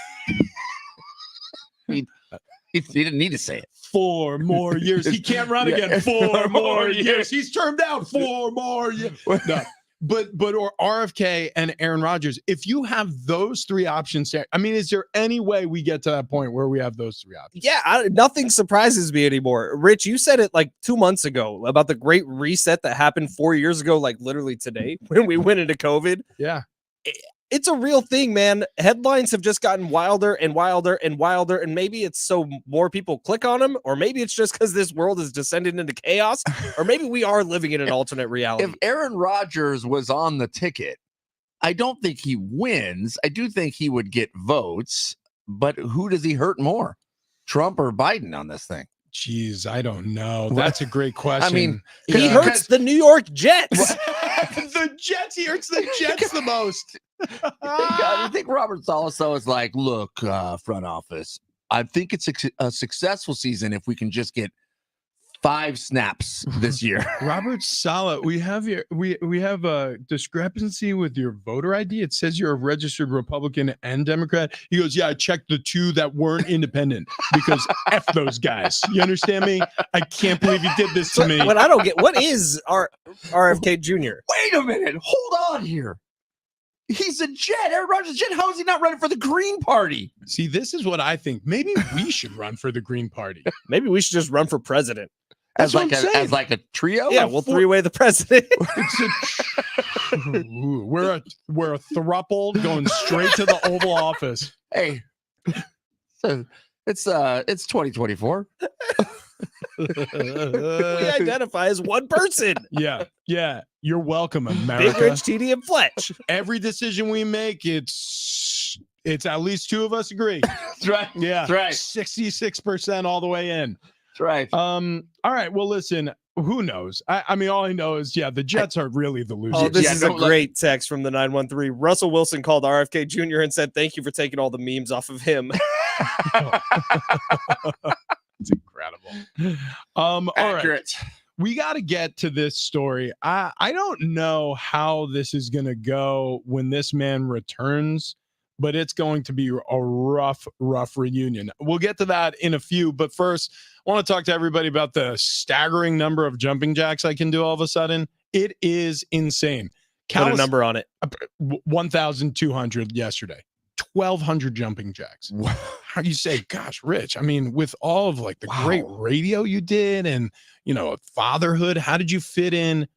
He didn't need to say it. 4 more years. He can't run Yeah. again. 4 more 4 more years. years. He's termed out 4 more years. No. But or RFK and Aaron Rodgers, if you have those 3 options, I mean, is there any way we get to that point where we have those 3 options? Yeah, nothing surprises me anymore. Rich, you said it like 2 months ago about the great reset that happened 4 years ago, like literally today when we went into COVID. Yeah. It's a real thing, man. Headlines have just gotten wilder and wilder and wilder, and maybe it's so more people click on them, or maybe it's just because this world is descending into chaos, or maybe we are living in an alternate reality. If Aaron Rodgers was on the ticket, I don't think he wins. I do think he would get votes, but who does he hurt more, Trump or Biden on this thing? Jeez, I don't know. That's a great question. I mean, He Yeah. hurts the New York Jets. The Jets, he hurts the Jets the most. I think Robert Soloso is like, look, front office, I think it's a successful season if we can just get 5 snaps this year. Robert Sala, we have a discrepancy with your voter ID. It says you're a registered Republican and Democrat. He goes, yeah, I checked the 2 that weren't independent because F those guys. You understand me? I can't believe you did this to me. What I don't get, what is our RFK Jr.? Wait a minute. Hold on here. He's a Jet. Aaron Rodgers is a Jet. How is he not running for the Green Party? See, this is what I think. Maybe we should run for the Green Party. Maybe we should just run for president. That's what I'm saying. As like a trio? Yeah, we'll 3-way the president. Ooh, we're a thruple going straight to the Oval Office. Hey. So it's 2024. We identify as one person. Yeah. You're welcome, Big America. Rich, TD, and Fletch. Every decision we make, it's at least 2 of us agree. That's right. Yeah. That's right. 66% all the way in. That's right. All right. Well, listen, who knows? I mean, all I know is, the Jets are really the losers. Oh, this Yeah, is a don't let- great text from the 913. Russell Wilson called RFK Jr. and said, "Thank you for taking all the memes off of him." It's incredible. All right. Accurate. We got to get to this story. I don't know how this is going to go when this man returns, but it's going to be a rough reunion. We'll get to that in a few, but first, I want to talk to everybody about the staggering number of jumping jacks I can do all of a sudden. It is insane. Put a number on it. 1,200 yesterday. 1,200 jumping jacks. How you say, gosh, Rich, I mean, with all of like the great radio you did and, fatherhood, how did you fit in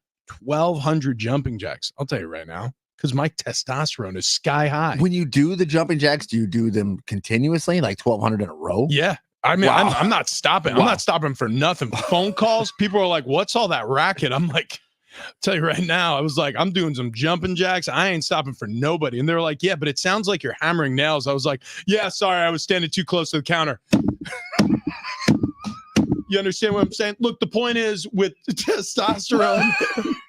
1,200 jumping jacks? I'll tell you right now, because my testosterone is sky high. When you do the jumping jacks, do you do them continuously, like 1,200 in a row? Yeah. I mean, Wow. I'm not stopping. Wow. I'm not stopping for nothing. Phone calls, people are like, what's all that racket? I'm like, tell you right now, I was like, I'm doing some jumping jacks. I ain't stopping for nobody. And they're like, yeah, but it sounds like you're hammering nails. I was like, yeah, sorry, I was standing too close to the counter. You understand what I'm saying? Look, the point is with testosterone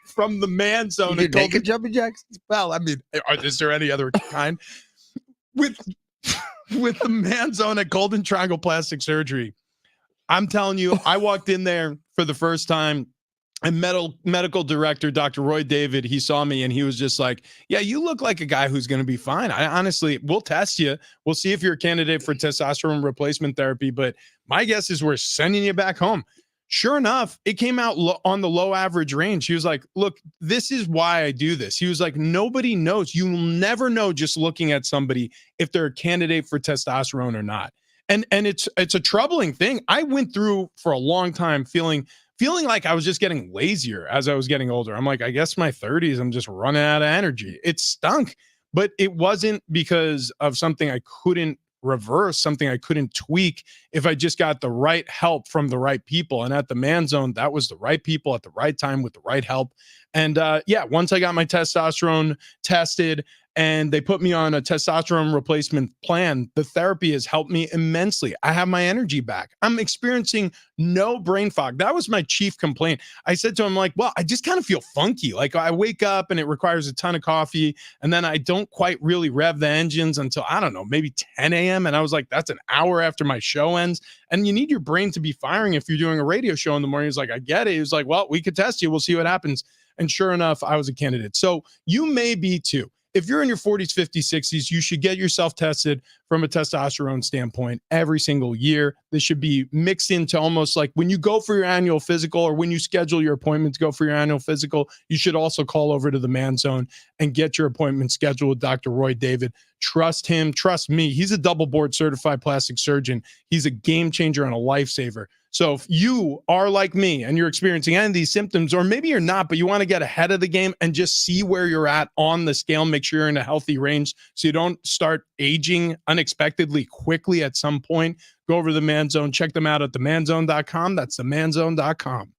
from the man zone. You naked jumping jacks? Well, I mean, is there any other kind? With the man zone at Golden Triangle Plastic Surgery, I'm telling you, I walked in there for the first time, and medical director, Dr. Roy David, he saw me and he was just like, yeah, you look like a guy who's going to be fine. I honestly, we'll test you. We'll see if you're a candidate for testosterone replacement therapy, but my guess is we're sending you back home. Sure enough, it came out on the low average range. He was like, look, this is why I do this. He was like, nobody knows. You'll never know just looking at somebody if they're a candidate for testosterone or not. And it's a troubling thing. I went through for a long time feeling like I was just getting lazier as I was getting older. I'm like, I guess my 30s, I'm just running out of energy. It stunk, but it wasn't because of something I couldn't reverse, something I couldn't tweak if I just got the right help from the right people. And at the Man Zone, that was the right people at the right time with the right help. And once I got my testosterone tested and they put me on a testosterone replacement plan. The therapy has helped me immensely. I have my energy back. I'm experiencing no brain fog. That was my chief complaint. I said to him, like, well, I just kind of feel funky. Like I wake up and it requires a ton of coffee, and then I don't quite really rev the engines until, I don't know, maybe 10 a.m. And I was like, that's an hour after my show ends. And you need your brain to be firing if you're doing a radio show in the morning. He's like, I get it. He was like, well, we could test you. We'll see what happens. And sure enough, I was a candidate. So you may be too. If you're in your 40s, 50s, 60s, you should get yourself tested from a testosterone standpoint every single year. This should be mixed into almost like when you go for your annual physical, or when you schedule your appointment to go for your annual physical, you should also call over to the Man Zone and get your appointment scheduled with Dr. Roy David. Trust him. Trust me. He's a double board certified plastic surgeon. He's a game changer and a lifesaver. So if you are like me and you're experiencing any of these symptoms, or maybe you're not, but you want to get ahead of the game and just see where you're at on the scale, make sure you're in a healthy range so you don't start aging unexpectedly quickly at some point, go over to the Man Zone. Check them out at themanzone.com. That's themanzone.com.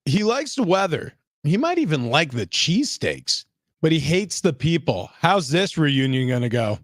He likes the weather. He might even like the cheesesteaks, but he hates the people. How's this reunion going to go?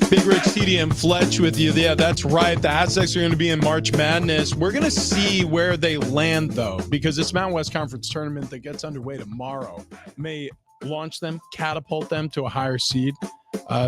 Big Rich, TD, and Fletch with you. Yeah, that's right. The Aztecs are going to be in March Madness. We're going to see where they land, though, because this Mountain West Conference tournament that gets underway tomorrow may launch them, catapult them to a higher seed.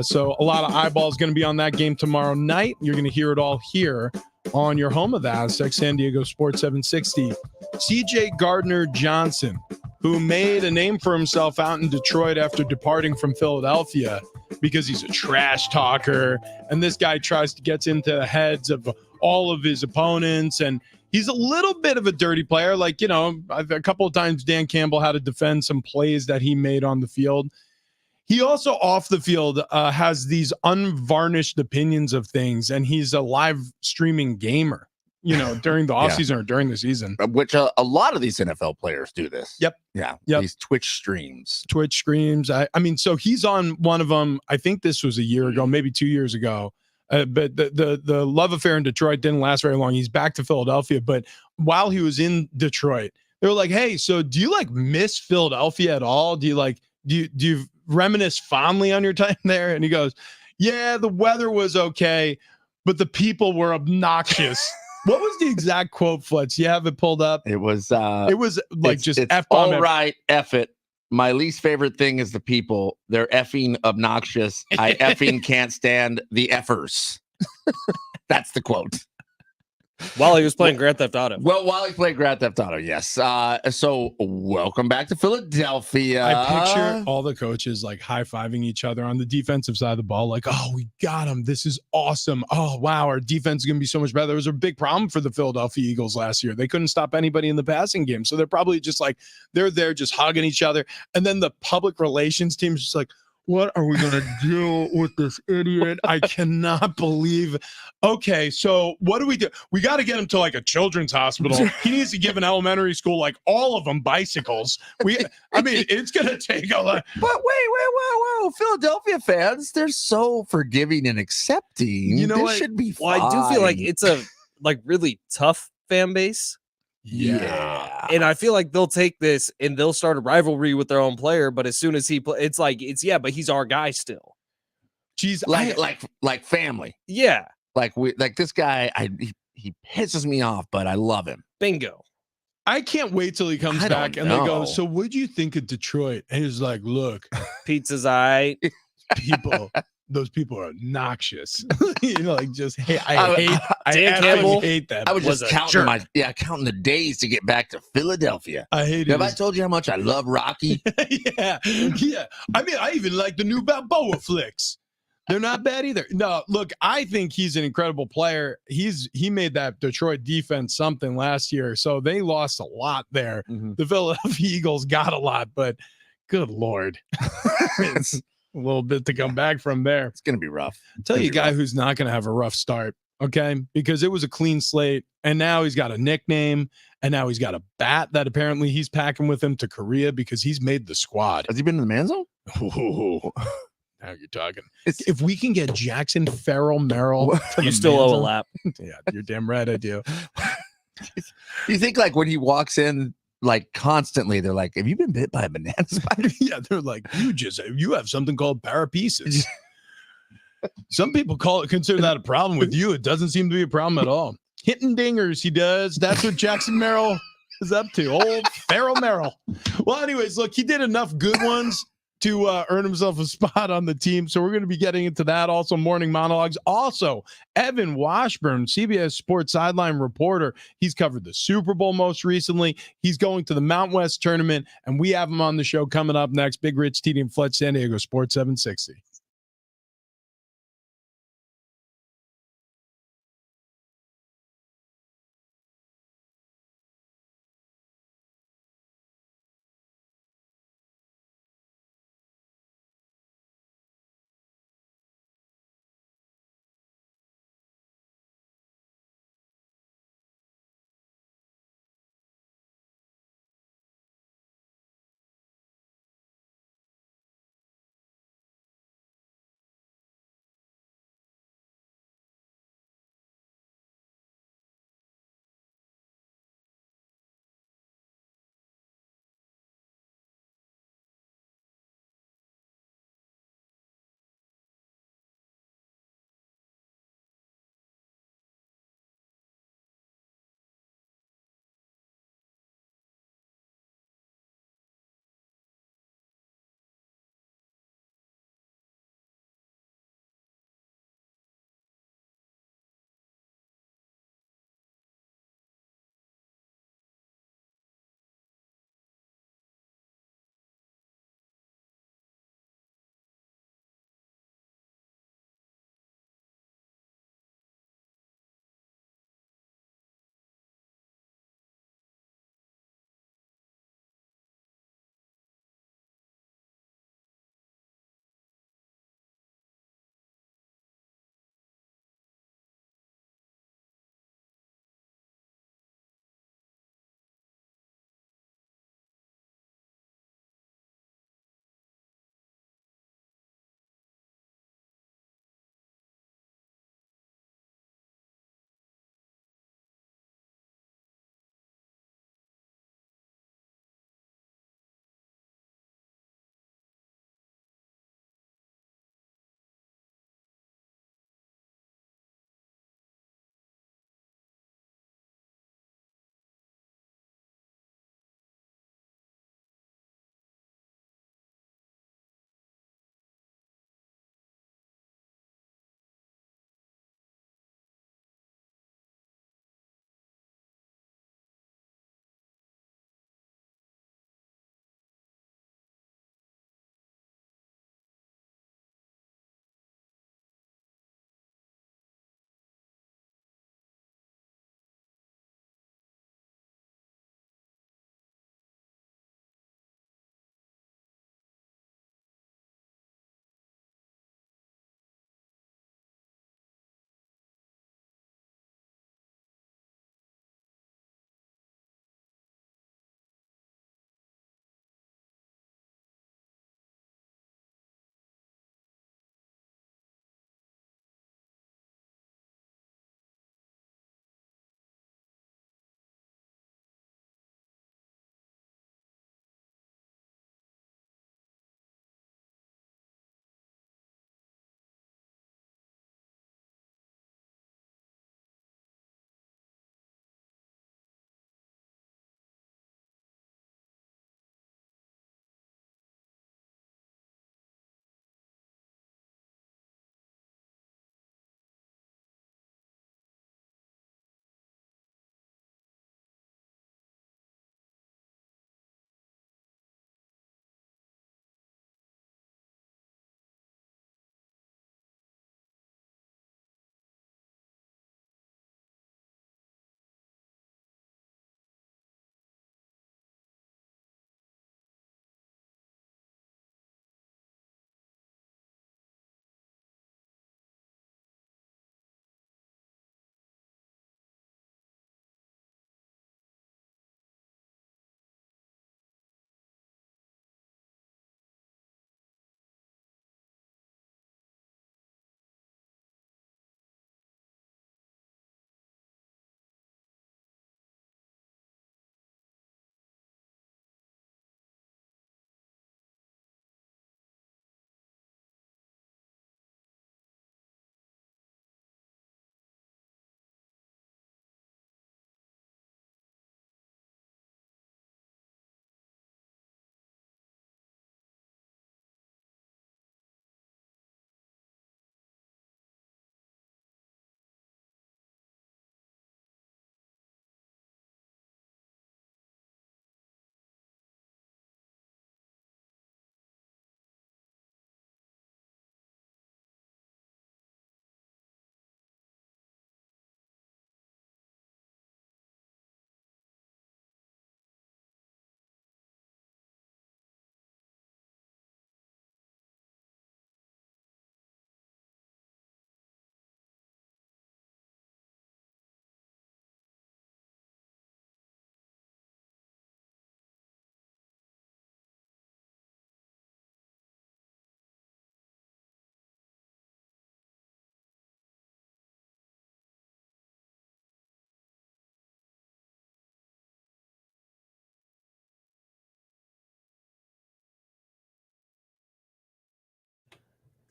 So a lot of eyeballs going to be on that game tomorrow night. You're going to hear it all here on your home of the Aztecs, San Diego Sports 760. CJ Gardner-Johnson, who made a name for himself out in Detroit after departing from Philadelphia because he's a trash talker. And this guy tries to get into the heads of all of his opponents. And he's a little bit of a dirty player. Like, a couple of times Dan Campbell had to defend some plays that he made on the field. He also off the field has these unvarnished opinions of things, and he's a live streaming gamer, during the offseason or during the season. Which a lot of these NFL players do this. Yep. Yeah. Yep. These Twitch streams. I mean, so he's on one of them. I think this was a year ago, maybe 2 years ago. But the love affair in Detroit didn't last very long. He's back to Philadelphia. But while he was in Detroit, they were like, hey, so do you miss Philadelphia at all? Do you reminisce fondly on your time there? And he goes, yeah, the weather was okay, but the people were obnoxious. What was the exact quote, Fletch? You have it pulled up? It was just F-bomb. All right, F it. My least favorite thing is the people. They're effing obnoxious. I effing can't stand the effers. That's the quote. While he was playing Grand Theft Auto. Well, while he played Grand Theft Auto, yes. So welcome back to Philadelphia. I picture all the coaches high-fiving each other on the defensive side of the ball. Like, oh, we got him. This is awesome. Oh, wow. Our defense is going to be so much better. There was a big problem for the Philadelphia Eagles last year. They couldn't stop anybody in the passing game. So they're probably just they're there just hugging each other. And then the public relations team is just like, what are we going to do with this idiot? I cannot believe. Okay, so what do we do? We got to get him to a children's hospital. He needs to give an elementary school all of them bicycles. It's going to take a lot. But wait. Philadelphia fans, they're so forgiving and accepting. This should be fine. Well, I do feel like it's a really tough fan base. Yeah. And I feel like they'll take this and they'll start a rivalry with their own player. But as soon as he plays, but he's our guy still. Jeez, like family. Yeah. This guy, he pisses me off, but I love him. Bingo. I can't wait till he comes back and they go, so what do you think of Detroit? And he's like, look, pizza's eye. Those people are obnoxious. I hate them. I was just counting the days to get back to Philadelphia. I hate it. Have I told you how much I love Rocky? Yeah. I even like the new Balboa flicks. They're not bad either. No, look, I think he's an incredible player. He made that Detroit defense something last year, so they lost a lot there. Mm-hmm. The Philadelphia Eagles got a lot, but good Lord. It's a little bit to come back from there. It's going to be rough. I'll tell you a guy who's not going to have a rough start, okay? Because it was a clean slate, and now he's got a nickname, and now he's got a bat that apparently he's packing with him to Korea because he's made the squad. Has he been in the man zone? Ooh. Now you're talking. If we can get Jackson Farrell Merrill, you still owe a lap. Yeah, you're damn right I do. You think when he walks in, constantly, they're like, have you been bit by a banana spider? Yeah, they're like, you have something called parapesis. Some people consider that a problem. With you, it doesn't seem to be a problem at all. Hitting dingers, he does. That's what Jackson Merrill is up to. Old Farrell Merrill. Well, anyways, look, he did enough good ones to earn himself a spot on the team. So we're going to be getting into that. Also, morning monologues. Also, Evan Washburn, CBS Sports sideline reporter. He's covered the Super Bowl most recently. He's going to the Mountain West tournament, and we have him on the show coming up next. Big Rich, TD, and Fletch, San Diego Sports 760.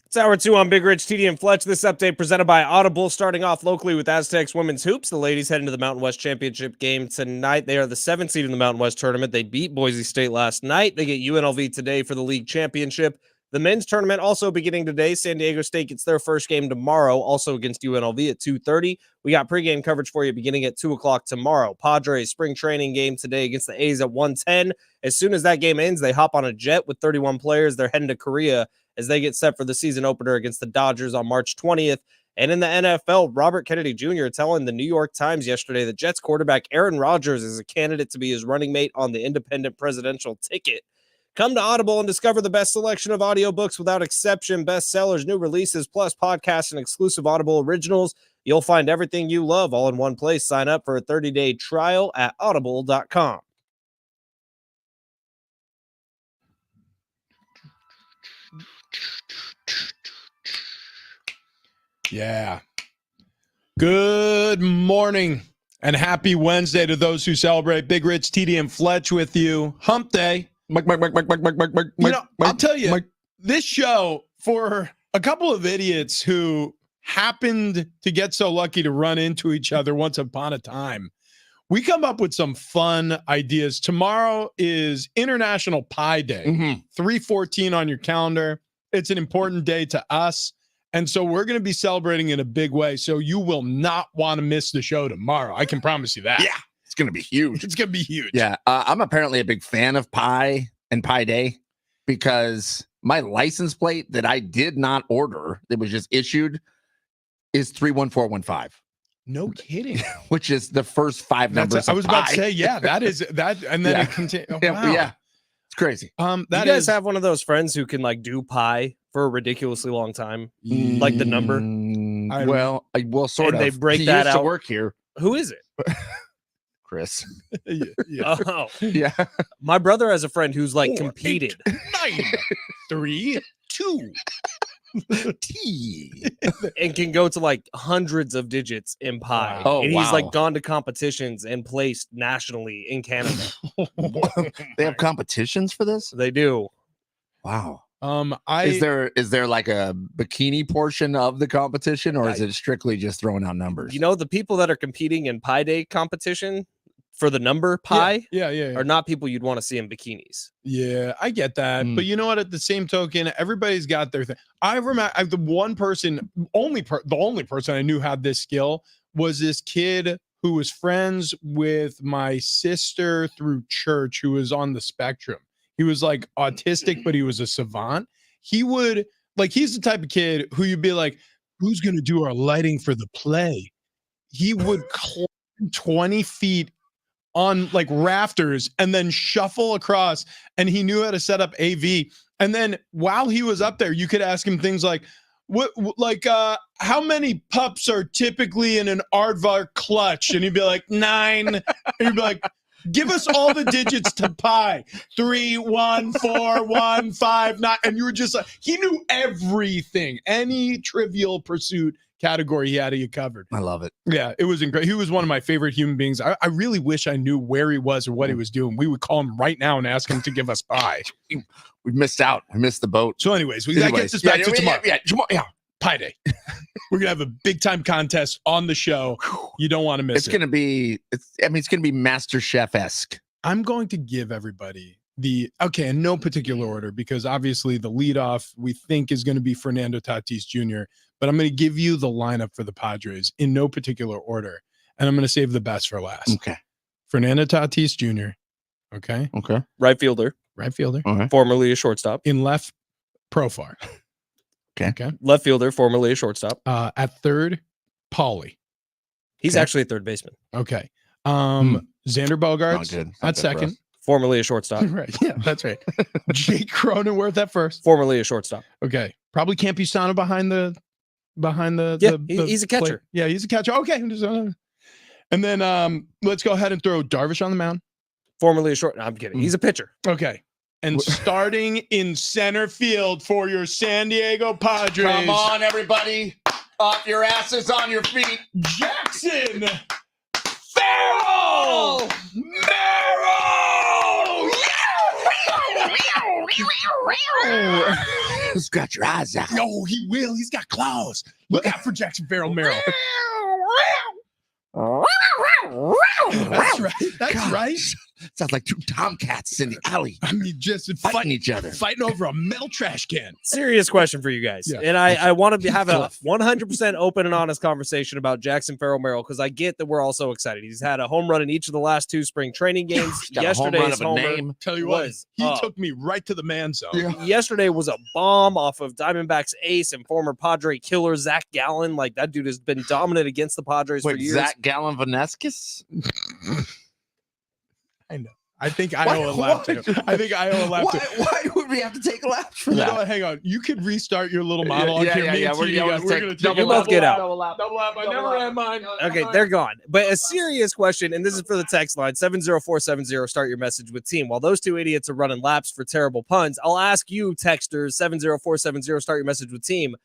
It's hour 2 on Big Rich, TD, and Fletch. This update presented by Audible, starting off locally with Aztecs women's hoops. The ladies head into the Mountain West Championship game tonight. They are the 7th seed in the Mountain West tournament. They beat Boise State last night. They get UNLV today for the league championship. The men's tournament also beginning today. San Diego State gets their first game tomorrow, also against UNLV at 2:30. We got pregame coverage for you beginning at 2 o'clock tomorrow. Padres spring training game today against the A's at 1:10. As soon as that game ends, they hop on a jet with 31 players. They're heading to Korea as they get set for the season opener against the Dodgers on March 20th. And in the NFL, Robert Kennedy Jr. telling the New York Times yesterday that Jets quarterback Aaron Rodgers is a candidate to be his running mate on the independent presidential ticket. Come to Audible and discover the best selection of audiobooks without exception, bestsellers, new releases, plus podcasts and exclusive Audible originals. You'll find everything you love all in one place. Sign up for a 30-day trial at audible.com. Yeah. Good morning and happy Wednesday to those who celebrate. Big Rich, TD, and Fletch with you. Hump Day. I'll tell you, this show, for a couple of idiots who happened to get so lucky to run into each other once upon a time, we come up with some fun ideas. Tomorrow is International Pie Day, 3/14 on your calendar. It's an important day to us. And so we're going to be celebrating in a big way. So you will not want to miss the show tomorrow. I can promise you that. Yeah, it's going to be huge. It's going to be huge. Yeah, I'm apparently a big fan of pie and Pie Day because my license plate that I did not order, that was just issued, is 31415. No kidding. Which is the first 5 numbers. I was about to say, yeah, that is that. And then it continues. Oh, wow. Yeah, it's crazy. You guys have one of those friends who can like do pie for a ridiculously long time, like the number. Sort of. They break he that used out. to work here, Who is it? Chris. Yeah. Oh, Yeah. my brother has a friend who's like competed. 9, 3, 2. T. And can go to like hundreds of digits in pie. Oh, and he's wow. like gone to competitions and placed nationally in Canada. They have competitions for this? They do. Wow. Is Is there like a bikini portion of the competition, or is it strictly just throwing out numbers? You know, the people that are competing in Pie Day competition for the number pie yeah. are not people you'd want to see in bikinis. Yeah, I get that. But you know what? At the same token, everybody's got their thing. I remember the only person I knew had this skill was this kid who was friends with my sister through church, who was on the spectrum. He was like autistic, but he was a savant. He would he's the type of kid who you'd be like, who's going to do our lighting for the play? He would climb 20 feet on like rafters and then shuffle across, and he knew how to set up AV. And then while he was up there, you could ask him things like, how many pups are typically in an aardvark clutch? And he'd be like, 9. And he'd be like, give us all the digits to pi. 3, 1, 4, 1, 5, 9. And you were just like, he knew everything. Any trivial pursuit category he had you covered. I love it. Yeah, it was incredible. He was one of my favorite human beings. I really wish I knew where he was or what he was doing. We would call him right now and ask him to give us pie. We missed out. We missed the boat. So anyways, we got to get this back to tomorrow. Yeah. Pie Day. We're going to have a big time contest on the show. You don't want to miss it. It's going to be Master Chef-esque. I'm going to give everybody in no particular order, because obviously the leadoff we think is going to be Fernando Tatis Jr., but I'm going to give you the lineup for the Padres in no particular order, and I'm going to save the best for last. Okay. Fernando Tatis Jr. Okay. Right fielder. Okay. Formerly a shortstop. In left, Profar. Okay. Left fielder, formerly a shortstop. At third, Pauly. He's actually a third baseman. Okay. Xander Bogaerts Good. at second. Formerly a shortstop. Right. Yeah, that's right. Jake Cronenworth at first. Formerly a shortstop. Okay. Probably Campusano behind the he's a catcher. plate. Yeah, he's a catcher. Okay. And then let's go ahead and throw Darvish on the mound. Formerly a short. No, I'm kidding. He's a pitcher. Okay. And starting in center field for your San Diego Padres. Come on, everybody. Off your asses, on your feet. Jackson Farrell! Who's got your eyes out? No, he will. He's got claws. Look out for Jackson Farrell Merrill. That's right. That's Gosh. right. Sounds like two tomcats in the alley I mean, just fighting each other. fighting over a metal trash can. Serious question for you guys. Yeah. And I want to have a Tough. 100% open and honest conversation about Jackson Farrell Merrill because I get that we're all so excited. He's had a home run in each of the last 2 spring training games. Got a home run Yesterday's of a homer name. Tell you what, was he up. took me right to the man zone. Yeah. Yesterday was a bomb off of Diamondbacks ace and former Padre killer Zach Gallen. Like that dude has been dominant against the Padres for Wait, years. Zach Gallen-Vaneskis? I know. I think I Why- owe a lap to him. I think I owe a lap to him. Why would we have to take laps for You know that? what? Hang on. You could restart your little monologue yeah, here. yeah, Me yeah. and We're TD gonna guys, take we're gonna double take a You both double get lap. out. Double lap. I never had mine. Okay, they're gone. But a serious question, and this is for the text line 70470. Start your message with team. While those two idiots are running laps for terrible puns, I'll ask you, texters 70470. Start your message with team.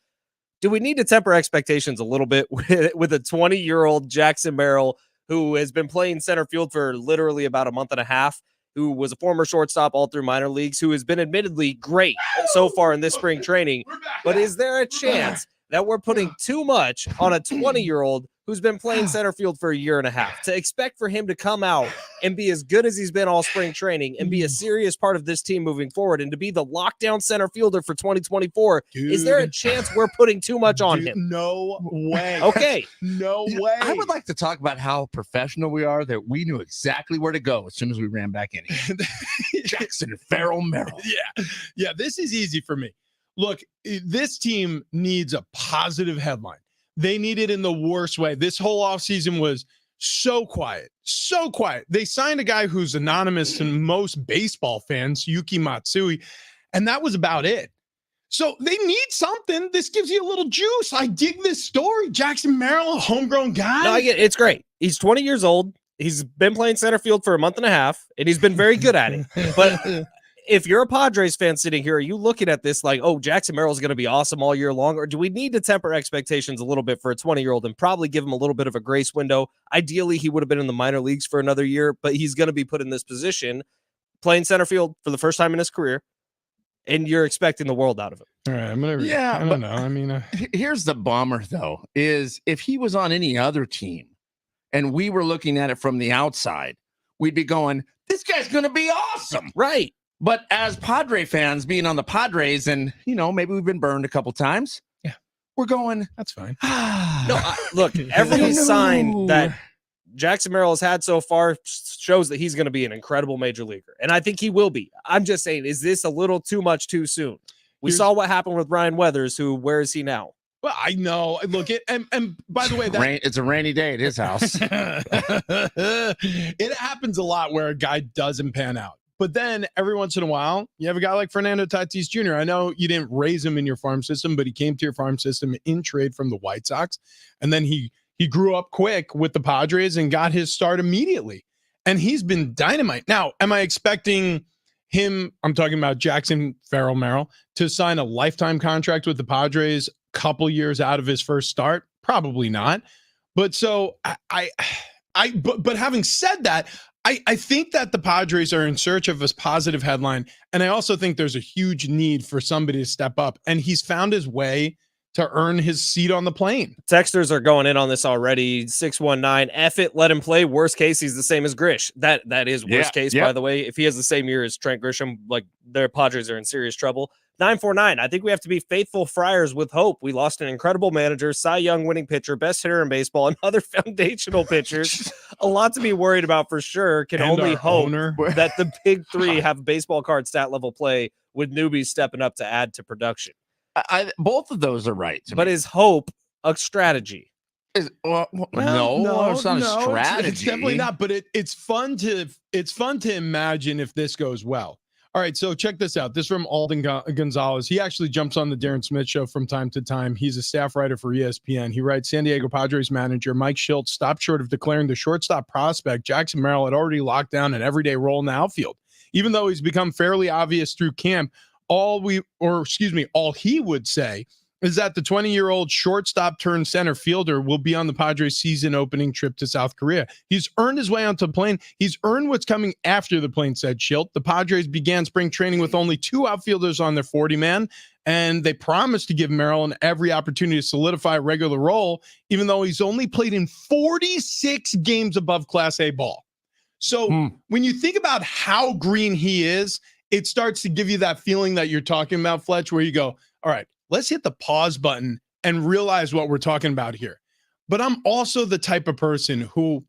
Do we need to temper expectations a little bit with a 20-year-old Jackson Merrill who has been playing center field for literally about a month and a half, who was a former shortstop all through minor leagues, who has been admittedly great so far in this spring training? But is there a chance that we're putting too much on a 20-year-old who's been playing center field for a year and a half to expect for him to come out and be as good as he's been all spring training and be a serious part of this team moving forward and to be the lockdown center fielder for 2024? Is there a chance we're putting too much on Dude, him? No way. Okay. No You know, way. I would like to talk about how professional we are that we knew exactly where to go as soon as we ran back in here. Jackson Farrell Merrill. Yeah. This is easy for me. Look, this team needs a positive headline. They need it in the worst way. This whole offseason was so quiet. They signed a guy who's anonymous to most baseball fans, Yuki Matsui, and that was about it. So they need something. This gives you a little juice. I dig this story. Jackson Merrill, a homegrown guy. No, I get it. It's great. He's 20 years old. He's been playing center field for a month and a half, and he's been very good at it. But if you're a Padres fan sitting here, are you looking at this like, oh, Jackson Merrill is going to be awesome all year long? Or do we need to temper expectations a little bit for a 20-year-old and probably give him a little bit of a grace window? Ideally, he would have been in the minor leagues for another year, but he's going to be put in this position playing center field for the first time in his career, and you're expecting the world out of him. All right, I'm gonna. Yeah, I don't know. I mean, Here's the bummer, though, is if he was on any other team and we were looking at it from the outside, we'd be going, this guy's going to be awesome. Right. But as Padre fans, being on the Padres, and, you know, maybe we've been burned a couple times. Yeah. We're going, that's fine. No, look, every sign that Jackson Merrill has had so far shows that he's going to be an incredible major leaguer. And I think he will be. I'm just saying, is this a little too much too soon? We saw what happened with Ryan Weathers, where is he now? Well, I know. Look, and by the way, it's a rainy day at his house. It happens a lot where a guy doesn't pan out. But then every once in a while, you have a guy like Fernando Tatis Jr. I know you didn't raise him in your farm system, but he came to your farm system in trade from the White Sox. And then he grew up quick with the Padres and got his start immediately. And he's been dynamite. Now, am I expecting him, I'm talking about Jackson Farrell Merrill, to sign a lifetime contract with the Padres a couple years out of his first start? Probably not. But so but having said that, I think that the Padres are in search of a positive headline. And I also think there's a huge need for somebody to step up. And he's found his way to earn his seat on the plane. Texters are going in on this already. 619, F it, let him play. Worst case, he's the same as Grish. That is worst case, by the way. If he has the same year as Trent Grisham, like their Padres are in serious trouble. 949, I think we have to be faithful Friars with hope. We lost an incredible manager, Cy Young winning pitcher, best hitter in baseball, and other foundational pitchers. A lot to be worried about for sure. Can And only our hope owner. that the big three have baseball card stat level play with newbies stepping up to add to production. Both of those are right. But is hope a strategy? No, it's not a strategy. It's definitely not. But it's fun to imagine if this goes well. All right, so check this out. This from Alden Gonzalez. He actually jumps on the Darren Smith show from time to time. He's a staff writer for ESPN. He writes, San Diego Padres manager Mike Shildt stopped short of declaring the shortstop prospect Jackson Merrill had already locked down an everyday role in the outfield. Even though he's become fairly obvious through camp, all he would say is that the 20-year-old shortstop turned center fielder will be on the Padres season opening trip to South Korea. He's earned his way onto the plane. He's earned what's coming after the plane, said Shildt. The Padres began spring training with only 2 outfielders on their 40-man, and they promised to give Maryland every opportunity to solidify a regular role, even though he's only played in 46 games above Class A ball. So when you think about how green he is, it starts to give you that feeling that you're talking about, Fletch, where you go, all right, let's hit the pause button and realize what we're talking about here. But I'm also the type of person who,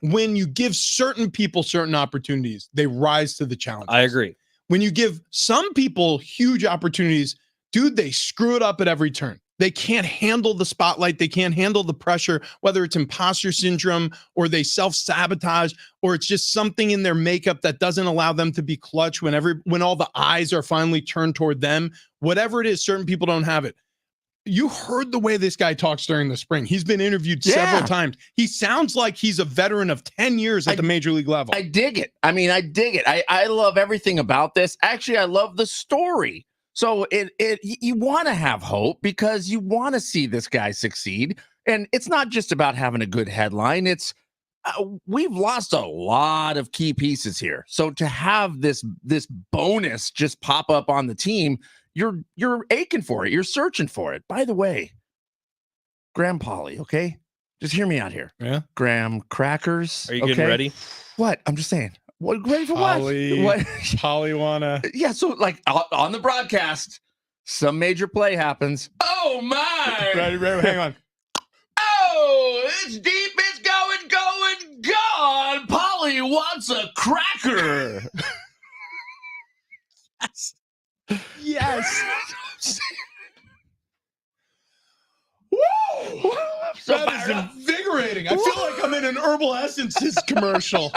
when you give certain people certain opportunities, they rise to the challenge. I agree. When you give some people huge opportunities, dude, they screw it up at every turn. They can't handle the spotlight. They can't handle the pressure, whether it's imposter syndrome or they self-sabotage, or it's just something in their makeup that doesn't allow them to be clutch when all the eyes are finally turned toward them. Whatever it is, certain people don't have it. You heard the way this guy talks during the spring. He's been interviewed several times. He sounds like he's a veteran of 10 years at the major league level. I dig it. I mean, I dig it. I love everything about this. Actually, I love the story. So you want to have hope because you want to see this guy succeed. And it's not just about having a good headline. It's we've lost a lot of key pieces here. So to have this bonus just pop up on the team, you're aching for it. You're searching for it. By the way, Graham Polly, okay? Just hear me out here. Yeah. Graham crackers. Are you getting ready? What? I'm just saying. What, ready for Polly, what? Polly wanna. Yeah, so like on the broadcast, some major play happens. Oh my! Ready, hang on. Oh, it's deep. It's going, gone. Polly wants a cracker. Yes. Woo! That is invigorating. I feel like I'm in an Herbal Essences commercial.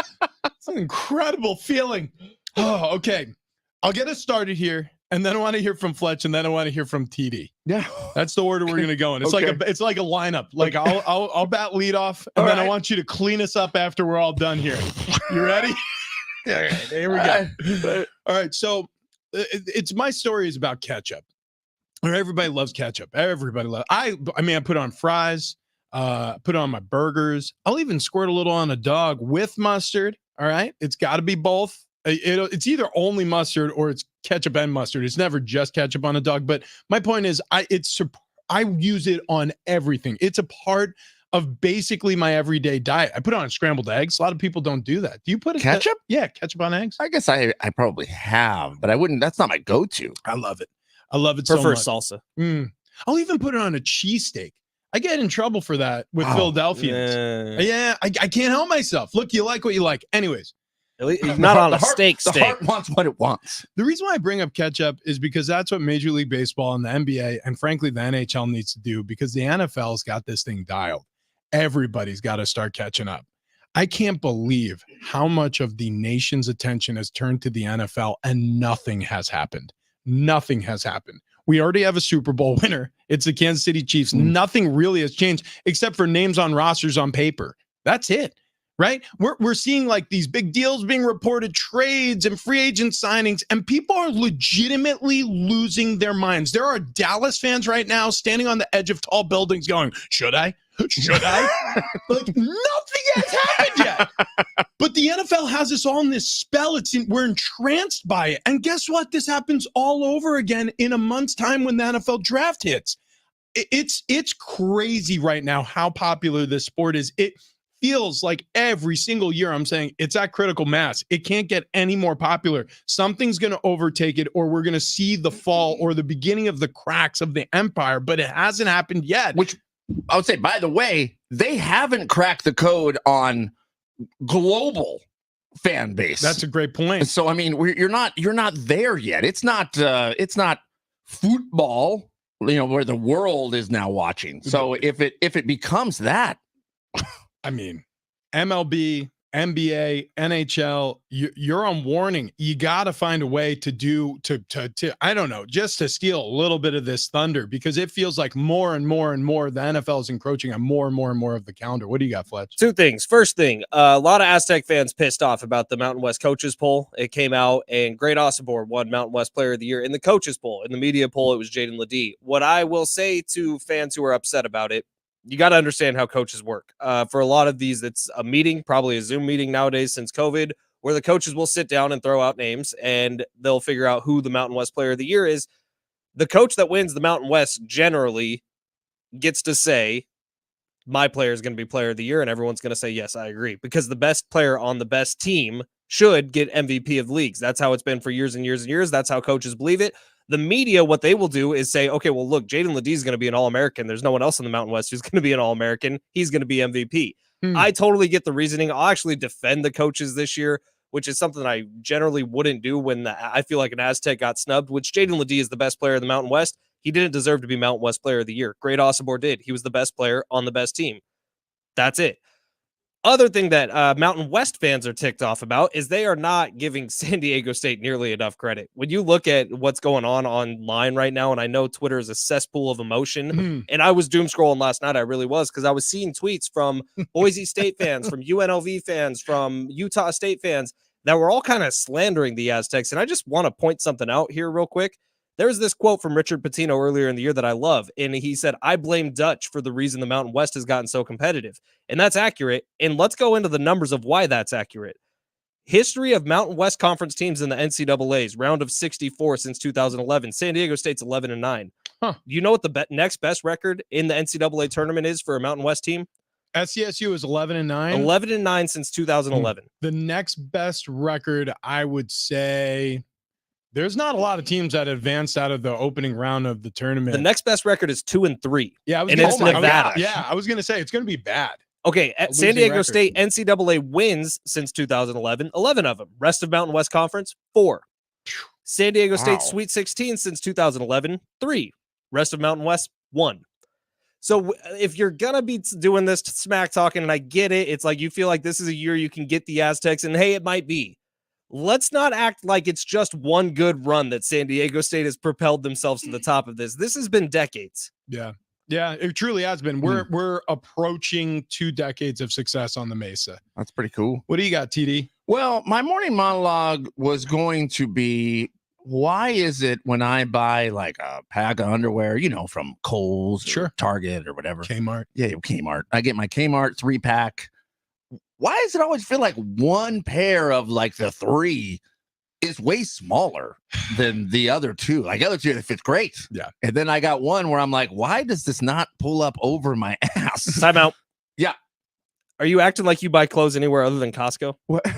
It's an incredible feeling. Oh, okay. I'll get us started here, and then I want to hear from Fletch, and then I want to hear from TD. Yeah, that's the order we're going to go in. It's it's like a lineup. Like I'll bat lead off, and then I want you to clean us up after we're all done here. You ready? All right, here we go. All right, so it's my story is about ketchup. Or everybody loves ketchup. Everybody loves. I mean, I put on fries, put it on my burgers. I'll even squirt a little on a dog with mustard. All right, it's got to be both. It's either only mustard or it's ketchup and mustard. It's never just ketchup on a dog. But my point is, I use it on everything. It's a part of basically my everyday diet. I put it on scrambled eggs. A lot of people don't do that. Do you put ketchup? Yeah, ketchup on eggs. I guess I probably have, but I wouldn't. That's not my go-to. I love it. I love it so much. Prefer salsa. I'll even put it on a cheesesteak. I get in trouble for that with Philadelphians. Yeah, I can't help myself. Look, you like what you like. Anyways. Not on a steak. The heart wants what it wants. The reason why I bring up ketchup is because that's what Major League Baseball and the NBA and frankly the NHL needs to do, because the NFL's got this thing dialed. Everybody's got to start catching up. I can't believe how much of the nation's attention has turned to the NFL and nothing has happened. Nothing has happened. We already have a Super Bowl winner. It's the Kansas City Chiefs. Nothing really has changed except for names on rosters on paper. That's it, right? We're seeing like these big deals being reported, trades and free agent signings, and people are legitimately losing their minds. There are Dallas fans right now standing on the edge of tall buildings going, should I? Should I? Like nothing has happened yet. But the NFL has us all in this spell. We're entranced by it. And guess what? This happens all over again in a month's time when the NFL draft hits. It's crazy right now how popular this sport is. It feels like every single year I'm saying it's at critical mass. It can't get any more popular. Something's going to overtake it, or we're going to see the fall or the beginning of the cracks of the empire, but it hasn't happened yet. Which I would say, by the way, they haven't cracked the code on global fan base. That's a great point. So I mean, you're not there yet. It's not football, where the world is now watching. So if it becomes that, I mean, MLB, NBA, NHL, you're on warning. You got to find a way to I don't know, just to steal a little bit of this thunder, because it feels like more and more and more the NFL is encroaching on more and more and more of the calendar. What do you got, Fletch? Two things. First thing, a lot of Aztec fans pissed off about the Mountain West coaches poll. It came out and Great Osibor won Mountain West Player of the Year in the coaches poll. In the media poll, it was Jaden Ledee. What I will say to fans who are upset about it, you got to understand how coaches work. For a lot of these, it's a meeting, probably a Zoom meeting nowadays since COVID, where the coaches will sit down and throw out names and they'll figure out who the Mountain West Player of the Year is. The coach that wins the Mountain West generally gets to say, my player is going to be player of the year, and everyone's going to say, yes, I agree, because the best player on the best team should get MVP of leagues. That's how it's been for years and years and years. That's how coaches believe it. The media, what they will do is say, okay, well, look, Jaden Ledee is going to be an All-American. There's no one else in the Mountain West who's going to be an All-American. He's going to be MVP. I totally get the reasoning. I'll actually defend the coaches this year, which is something I generally wouldn't do when I feel like an Aztec got snubbed, which Jaden Ledee is the best player in the Mountain West. He didn't deserve to be Mountain West Player of the Year. Great Osibor did. He was the best player on the best team. That's it. Other thing that Mountain West fans are ticked off about is they are not giving San Diego State nearly enough credit. When you look at what's going on online right now, and I know Twitter is a cesspool of emotion, and I was doom scrolling last night, I really was, because I was seeing tweets from Boise State fans, from UNLV fans, from Utah State fans that were all kind of slandering the Aztecs. And I just want to point something out here real quick. There's this quote from Richard Pitino earlier in the year that I love, and he said, I blame Dutch for the reason the Mountain West has gotten so competitive. And that's accurate, and let's go into the numbers of why that's accurate. History of Mountain West Conference teams in the NCAA's, round of 64 since 2011. San Diego State's 11-9. Do you know what the next best record in the NCAA tournament is for a Mountain West team? SCSU is 11-9. 11-9 since 2011. The next best record, I would say... There's not a lot of teams that advanced out of the opening round of the tournament. The next best record is 2-3. Yeah, and it's Nevada. I was going to say it's going to be bad. Okay, at San Diego State, NCAA wins since 2011, 11 of them. Rest of Mountain West Conference, 4. San Diego State Sweet 16 since 2011, 3. Rest of Mountain West, 1. So if you're going to be doing this smack talking, and I get it, it's like you feel like this is a year you can get the Aztecs, and hey, it might be. Let's not act like it's just one good run that San Diego State has propelled themselves to the top of this. This has been decades. Yeah, it truly has been. We're approaching 2 decades of success on the Mesa. That's pretty cool. What do you got, TD? Well, my morning monologue was going to be, why is it when I buy like a pack of underwear, from Kohl's or Target or whatever. Kmart. Yeah, Kmart. I get my Kmart 3-pack. Why does it always feel like one pair of like the 3 is way smaller than the other 2? Like the other 2, it fits great. Yeah. And then I got one where I'm like, why does this not pull up over my ass? Time out. Yeah. Are you acting like you buy clothes anywhere other than Costco? What? Yeah,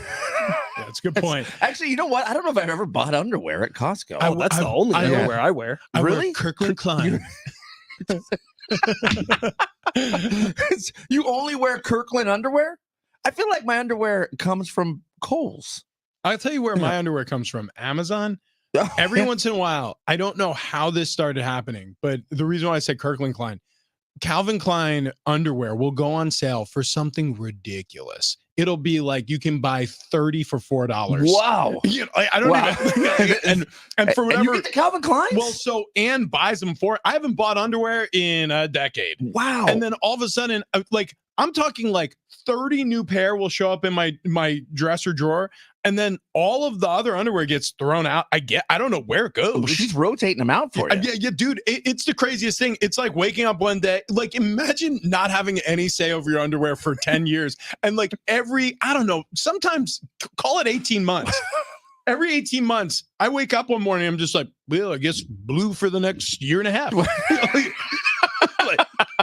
that's a good point. Actually, you know what? I don't know if I've ever bought underwear at Costco. Oh, that's the only underwear I wear. Really? Wear Kirkland Klein. You only wear Kirkland underwear? I feel like my underwear comes from Kohl's. I'll tell you where my underwear comes from. Amazon. Every once in a while, I don't know how this started happening, but the reason why I said Kirkland Klein, Calvin Klein underwear will go on sale for something ridiculous. It'll be like you can buy 30 for $4. Wow. I don't even. And for whatever. And you get the Calvin Kleins? Well, so Ann buys them for it. I haven't bought underwear in a decade. Wow. And then all of a sudden, I'm talking like 30 new pair will show up in my dresser drawer, and then all of the other underwear gets thrown out. I don't know where it goes. Well, she's rotating them out for you. Yeah, dude. It's the craziest thing. It's like waking up one day. Like, imagine not having any say over your underwear for 10 years, and like I don't know. Sometimes call it 18 months. Every 18 months, I wake up one morning. I'm just like, well, I guess blue for the next year and a half.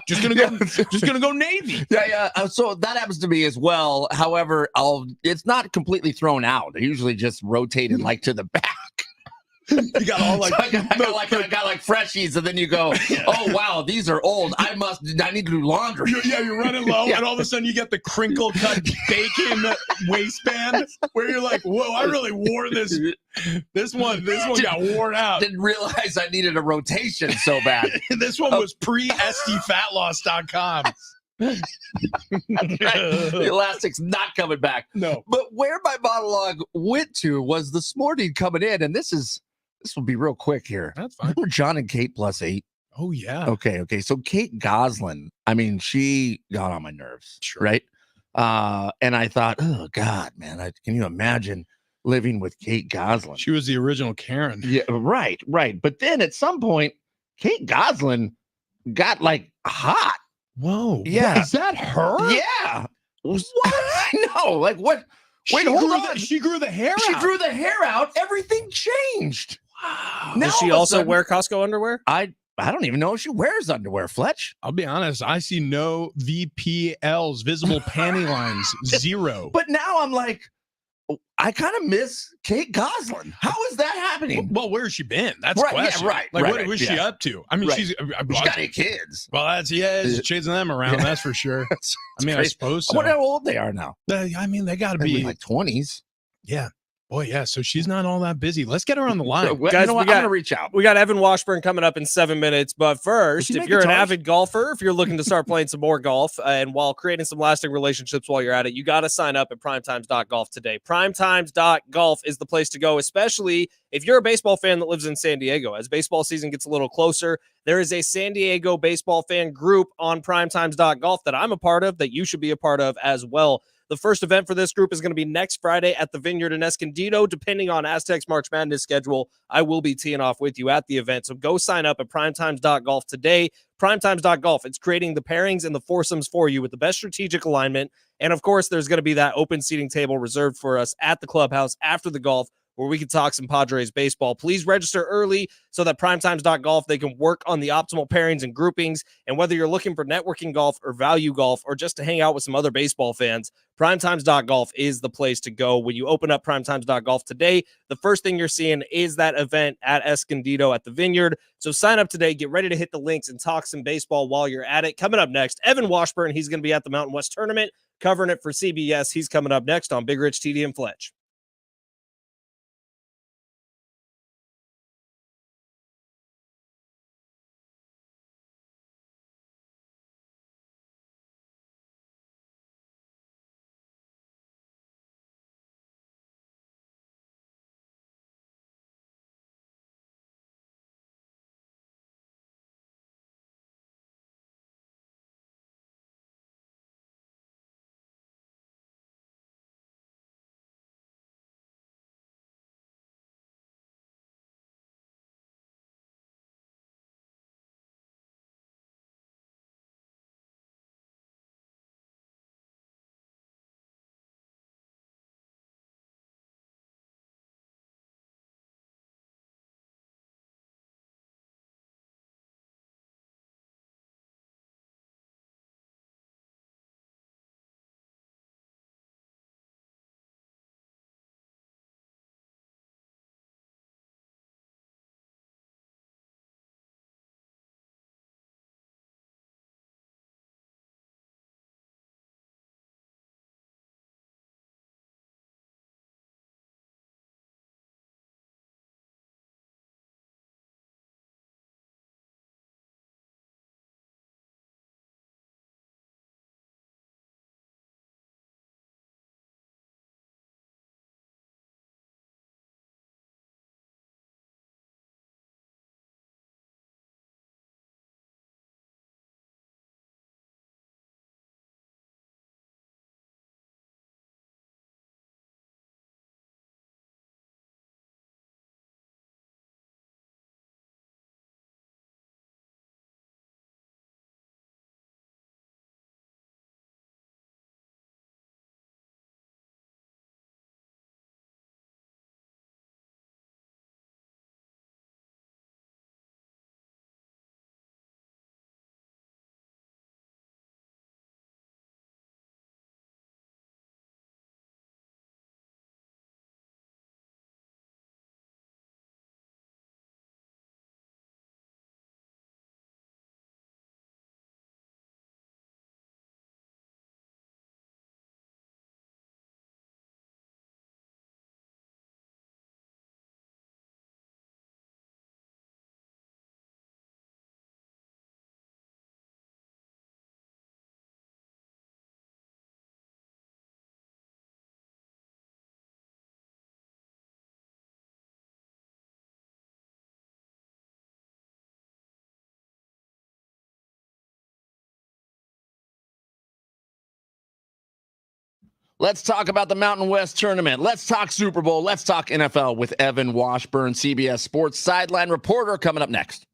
Just gonna go navy. Yeah. So that happens to me as well. However, it's not completely thrown out. I usually just rotated like to the back. You got all like, so I got like freshies, and then you go, oh wow, these are old. I need to do laundry. You're running low, and all of a sudden you get the crinkle cut bacon waistband where you're like, whoa, I really wore this. This one got worn out. Didn't realize I needed a rotation so bad. This one was pre-SDFatloss.com. The elastic's not coming back. No. But where my monologue went to was this morning coming in, and this will be real quick here. That's fine. Remember John and Kate +8? Oh, yeah. Okay. So Kate Goslin, I mean, she got on my nerves, sure. Right? And I thought, oh, God, man, can you imagine living with Kate Goslin? She was the original Karen. Yeah, right. But then at some point, Kate Goslin got like hot. Whoa. Yeah. Is that her? Yeah. What? No, like what? Wait, hold on. She grew the hair out. She grew the hair out. Everything changed. Now Does she all of a also sudden- wear Costco underwear? I don't even know if she wears underwear, Fletch. I'll be honest. I see no VPLs, visible panty lines, 0. But now I'm like, I kind of miss Kate Goslin. How is that happening? Well, where's she been? That's Right, the yeah, question. right, Like, right, what was she yeah. up to? I mean, Right. she's She's got 8 kids. well, that's chasing them around. Yeah. That's for sure. It's I mean, crazy. I suppose I so. wonder how old they are now. I mean, they got to Maybe be like 20s. yeah. Boy, yeah. So she's not all that busy. Let's get her on the line. Well, Guys, you know we what? got- I'm gonna reach out. We got Evan Washburn coming up in 7 minutes. But first, he if make you're an guitars? avid golfer, if you're looking to start playing some more golf, and while creating some lasting relationships while you're at it, you got to sign up at primetimes.golf today. Primetimes.golf is the place to go, especially if you're a baseball fan that lives in San Diego. As baseball season gets a little closer, there is a San Diego baseball fan group on primetimes.golf that I'm a part of, that you should be a part of as well. The first event for this group is going to be next Friday at the Vineyard in Escondido. Depending on Aztecs March Madness schedule, I will be teeing off with you at the event. So go sign up at primetimes.golf today. Primetimes.golf. It's creating the pairings and the foursomes for you with the best strategic alignment. And of course, there's going to be that open seating table reserved for us at the clubhouse after the golf, where we can talk some Padres baseball. Please register early so that primetimes.golf, they can work on the optimal pairings and groupings. And whether you're looking for networking golf or value golf or just to hang out with some other baseball fans, primetimes.golf is the place to go. When you open up primetimes.golf today, the first thing you're seeing is that event at Escondido at the Vineyard. So sign up today, get ready to hit the links and talk some baseball while you're at it. Coming up next, Evan Washburn. He's going to be at the Mountain West Tournament covering it for CBS. He's coming up next on Big Rich, TD, and Fletch. Let's talk about the Mountain West Tournament. Let's talk Super Bowl. Let's talk NFL with Evan Washburn, CBS Sports sideline reporter, coming up next.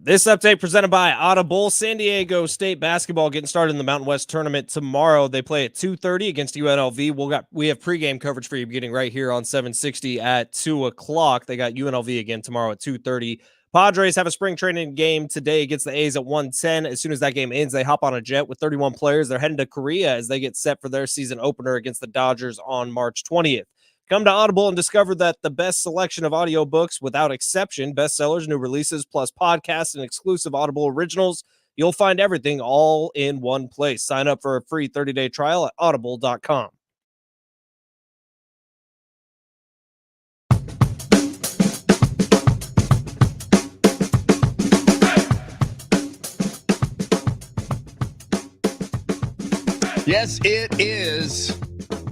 This update presented by Audible. San Diego State basketball getting started in the Mountain West tournament tomorrow. They play at 2:30 against UNLV. We have pregame coverage for you beginning right here on 760 at 2 o'clock. They got UNLV again tomorrow at 2:30. Padres have a spring training game today against the A's at 1:10. As soon as that game ends, they hop on a jet with 31 players. They're heading to Korea as they get set for their season opener against the Dodgers on March 20th. Come to Audible and discover that the best selection of audiobooks without exception, bestsellers, new releases, plus podcasts and exclusive Audible originals. You'll find everything all in one place. Sign up for a free 30-day trial at audible.com. Yes, it is.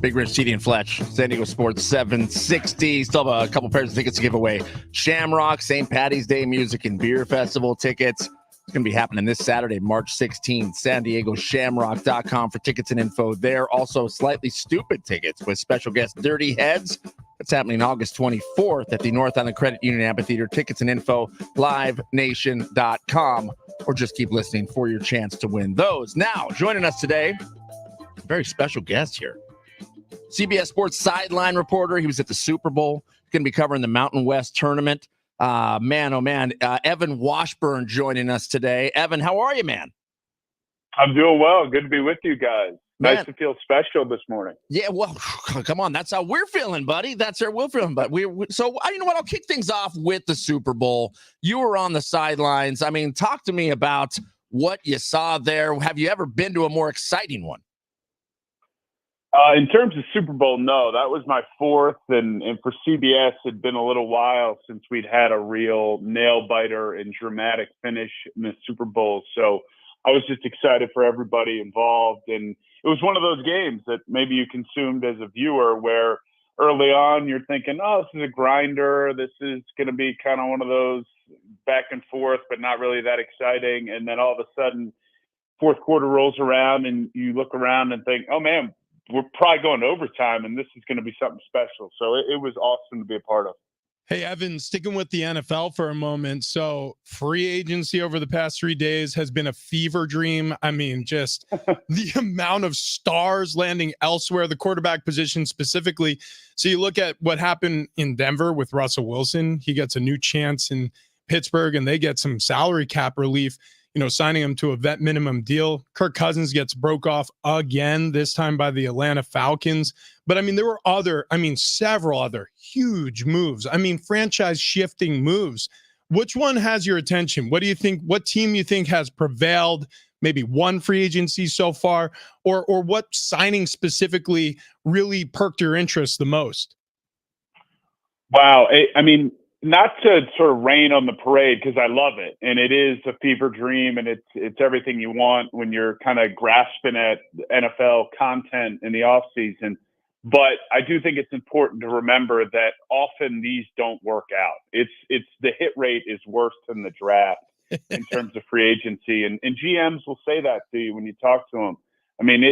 Big Rich, TD, and Fletch, San Diego Sports 760. Still have a couple pairs of tickets to give away. Shamrock, St. Patty's Day Music and Beer Festival tickets. It's going to be happening this Saturday, March 16th. San Diego Shamrock.com for tickets and info there. Also, Slightly Stupid tickets with special guest Dirty Heads. It's happening August 24th at the North Island Credit Union Amphitheater. Tickets and info, livenation.com. Or just keep listening for your chance to win those. Now, joining us today, a very special guest here. CBS Sports sideline reporter. He was at the Super Bowl. He's going to be covering the Mountain West tournament. Man, oh, man. Evan Washburn joining us today. Evan, how are you, man? I'm doing well. Good to be with you guys. Man. Nice to feel special this morning. Yeah, well, come on. That's how we're feeling, buddy. That's how we're feeling. But so you know what? I'll kick things off with the Super Bowl. You were on the sidelines. I mean, talk to me about what you saw there. Have you ever been to a more exciting one? In terms of Super Bowl, no. That was my fourth, and for CBS, it'd been a little while since we'd had a real nail-biter and dramatic finish in the Super Bowl. So I was just excited for everybody involved, and it was one of those games that maybe you consumed as a viewer where early on you're thinking, oh, this is a grinder. This is going to be kind of one of those back and forth, but not really that exciting. And then all of a sudden, fourth quarter rolls around, and you look around and think, oh, man, we're probably going to overtime, and this is going to be something special. So it was awesome to be a part of. Hey, Evan, sticking with the NFL for a moment. So free agency over the past 3 days has been a fever dream. I mean, just the amount of stars landing elsewhere, the quarterback position specifically. So you look at what happened in Denver with Russell Wilson. He gets a new chance in Pittsburgh, and they get some salary cap relief, signing him to a vet minimum deal. Kirk Cousins gets broke off again, this time by the Atlanta Falcons. But I mean, there were several other huge moves. I mean, franchise shifting moves. Which one has your attention? What do you think? What team you think has prevailed? Maybe one free agency so far, or what signing specifically really perked your interest the most? Wow. I mean, not to sort of rain on the parade, because I love it, and it is a fever dream, and it's everything you want when you're kind of grasping at NFL content in the off season. But I do think it's important to remember that often these don't work out. It's the hit rate is worse than the draft in terms of free agency, and GMs will say that to you when you talk to them. I mean,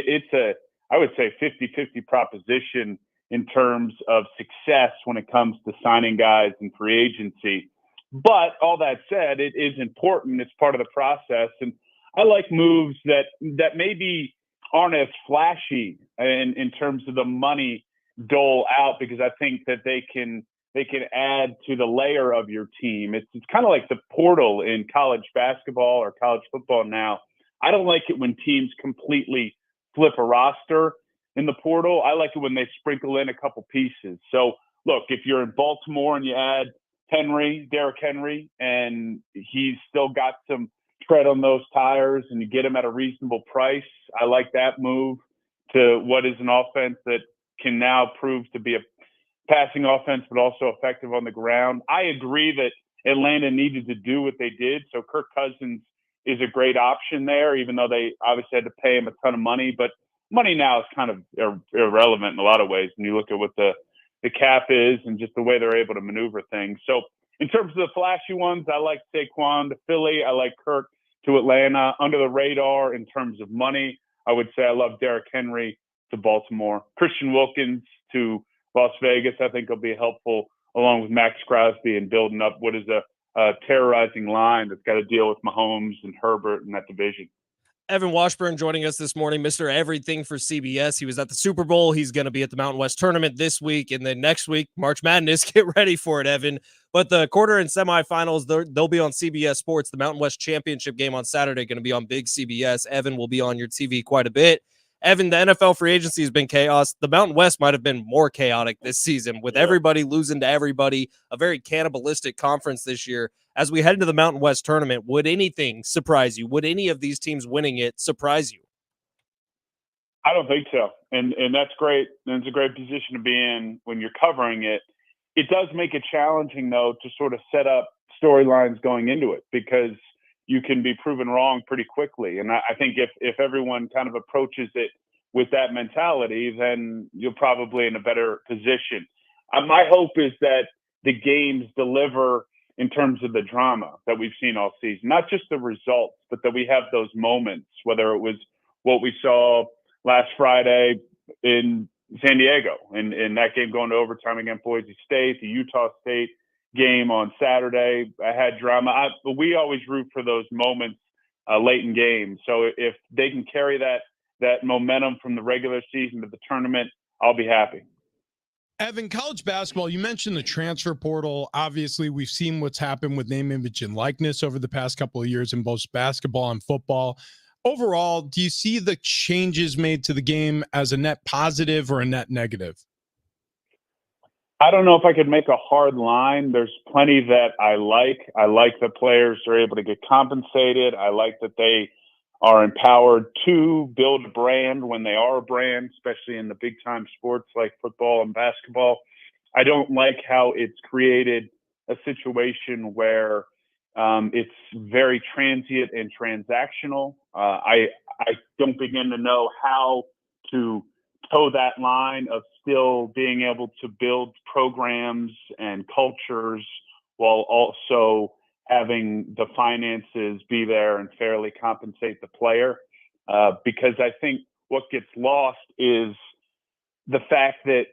I would say 50-50 proposition in terms of success when it comes to signing guys in free agency. But all that said, it is important. It's part of the process. And I like moves that maybe aren't as flashy in terms of the money dole out, because I think that they can add to the layer of your team. It's kind of like the portal in college basketball or college football now. I don't like it when teams completely flip a roster in the portal. I like it when they sprinkle in a couple pieces. So look, if you're in Baltimore and you add Derrick Henry, and he's still got some tread on those tires, and you get him at a reasonable price, I like that move to what is an offense that can now prove to be a passing offense, but also effective on the ground. I agree that Atlanta needed to do what they did. So Kirk Cousins is a great option there, even though they obviously had to pay him a ton of money. But money now is kind of irrelevant in a lot of ways when you look at what the cap is and just the way they're able to maneuver things. So in terms of the flashy ones, I like Saquon to Philly. I like Kirk to Atlanta. Under the radar in terms of money, I would say I love Derrick Henry to Baltimore. Christian Wilkins to Las Vegas, I think will be helpful, along with Max Crosby, and building up what is a terrorizing line that's got to deal with Mahomes and Herbert in that division. Evan Washburn joining us this morning, Mr. Everything for CBS. He was at the Super Bowl. He's going to be at the Mountain West Tournament this week, and then next week, March Madness. Get ready for it, Evan. But the quarter and semifinals, they'll be on CBS Sports. The Mountain West Championship game on Saturday going to be on Big CBS. Evan will be on your TV quite a bit. Evan, the NFL free agency has been chaos. The Mountain West might have been more chaotic this season with everybody losing to everybody, a very cannibalistic conference this year. As we head into the Mountain West tournament, would anything surprise you? Would any of these teams winning it surprise you? I don't think so. And that's great. And it's a great position to be in when you're covering it. It does make it challenging, though, to sort of set up storylines going into it because you can be proven wrong pretty quickly. And I think if everyone kind of approaches it with that mentality, then you're probably in a better position. My hope is that the games deliver in terms of the drama that we've seen all season, not just the results, but that we have those moments, whether it was what we saw last Friday in San Diego and that game going to overtime against Boise State, the Utah State game on Saturday. I had drama. But we always root for those moments late in games. So if they can carry that momentum from the regular season to the tournament, I'll be happy. Evan, college basketball, you mentioned the transfer portal. Obviously, we've seen what's happened with name, image, and likeness over the past couple of years in both basketball and football. Overall, do you see the changes made to the game as a net positive or a net negative? I don't know if I could make a hard line. There's plenty that I like. I like that players are able to get compensated. I like that they are empowered to build a brand when they are a brand, especially in the big time sports like football and basketball. I don't like how it's created a situation where it's very transient and transactional. I don't begin to know how to toe that line of still being able to build programs and cultures while also having the finances be there and fairly compensate the player. Because I think what gets lost is the fact that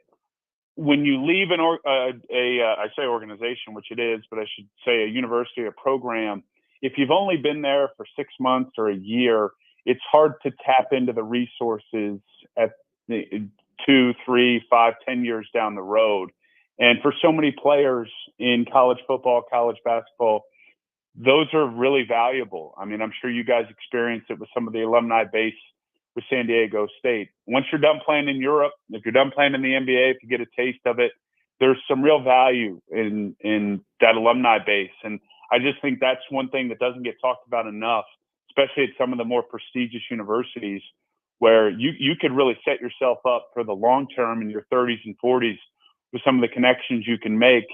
when you leave I say organization, which it is, but I should say a university or program, if you've only been there for 6 months or a year, it's hard to tap into the resources at 2, 3, 5, 10 years down the road. And for so many players in college football, college basketball, those are really valuable. I mean, I'm sure you guys experienced it with some of the alumni base with San Diego State. Once you're done playing in Europe, if you're done playing in the NBA, if you get a taste of it, there's some real value in that alumni base. And I just think that's one thing that doesn't get talked about enough, especially at some of the more prestigious universities where you could really set yourself up for the long term in your 30s and 40s with some of the connections you can make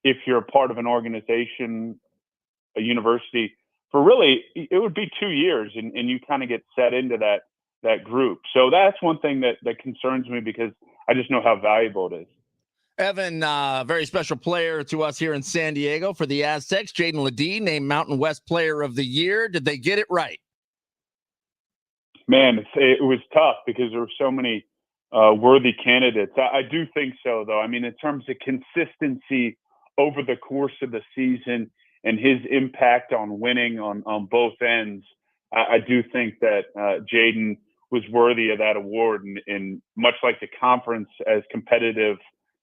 if you're a part of an organization, a university, for really, it would be 2 years and you kind of get set into that group. So that's one thing that concerns me because I just know how valuable it is. Evan, very special player to us here in San Diego for the Aztecs. Jaden Ledee named Mountain West Player of the Year. Did they get it right? Man, it was tough because there were so many worthy candidates. I do think so, though. I mean, in terms of consistency over the course of the season and his impact on winning on both ends, I do think that Jaden was worthy of that award. And much like the conference, as competitive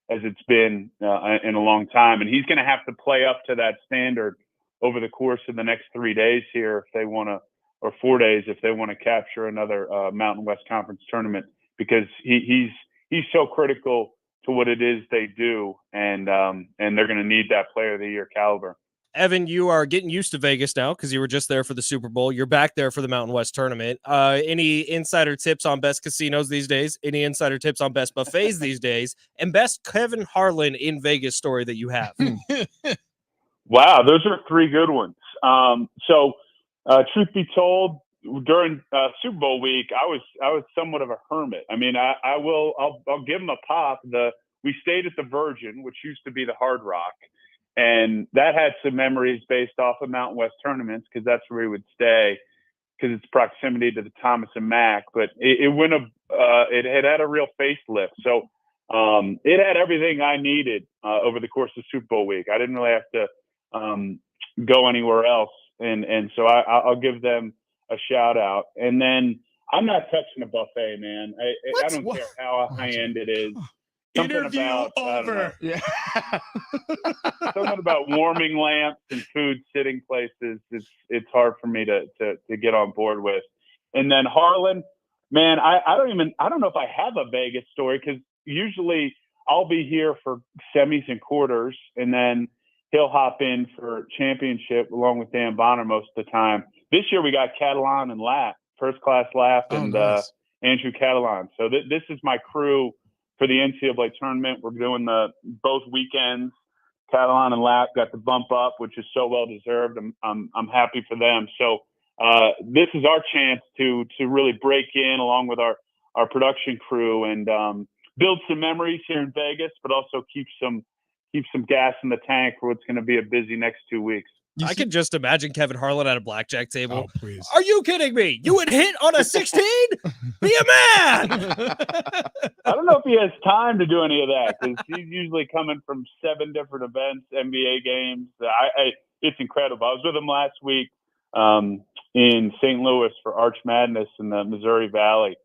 as it's been in a long time. And he's going to have to play up to that standard over the course of the next 3 days here if they want to, or 4 days if they want to capture another Mountain West Conference tournament, because he's so critical to what it is they do, and they're going to need that Player of the Year caliber. Evan, you are getting used to Vegas now because you were just there for the Super Bowl. You're back there for the Mountain West Tournament. Any insider tips on best casinos these days? Any insider tips on best buffets these days? And best Kevin Harlan in Vegas story that you have? Wow, those are 3 good ones. So truth be told, during Super Bowl week, I was somewhat of a hermit. I mean, I'll give them a pop. We stayed at the Virgin, which used to be the Hard Rock. And that had some memories based off of Mountain West tournaments because that's where we would stay because it's proximity to the Thomas and Mack. But it had a real facelift. So it had everything I needed over the course of Super Bowl week. I didn't really have to go anywhere else. And so I'll give them a shout out. And then I'm not touching a buffet, man. I don't care how high end it is. Something Interview about, I don't know, over. Yeah. something about warming lamps and food sitting places. It's hard for me to get on board with. And then Harlan, man, I don't know if I have a Vegas story, because usually I'll be here for semis and quarters, and then he'll hop in for championship along with Dan Bonner most of the time. This year we got Catalan and Lap, first class Lap, and nice. Andrew Catalan. So this is my crew for the NCAA tournament. We're doing both weekends. Catalan and Lap got the bump up, which is so well deserved. I'm happy for them. So this is our chance to really break in along with our production crew and build some memories here in Vegas, but also keep some gas in the tank for what's going to be a busy next 2 weeks. I can just imagine Kevin Harlan at a blackjack table. Oh, please. Are you kidding me? You would hit on a 16? Be a man! I don't know if he has time to do any of that, because he's usually coming from 7 different events, NBA games. It's incredible. I was with him last week in St. Louis for Arch Madness in the Missouri Valley.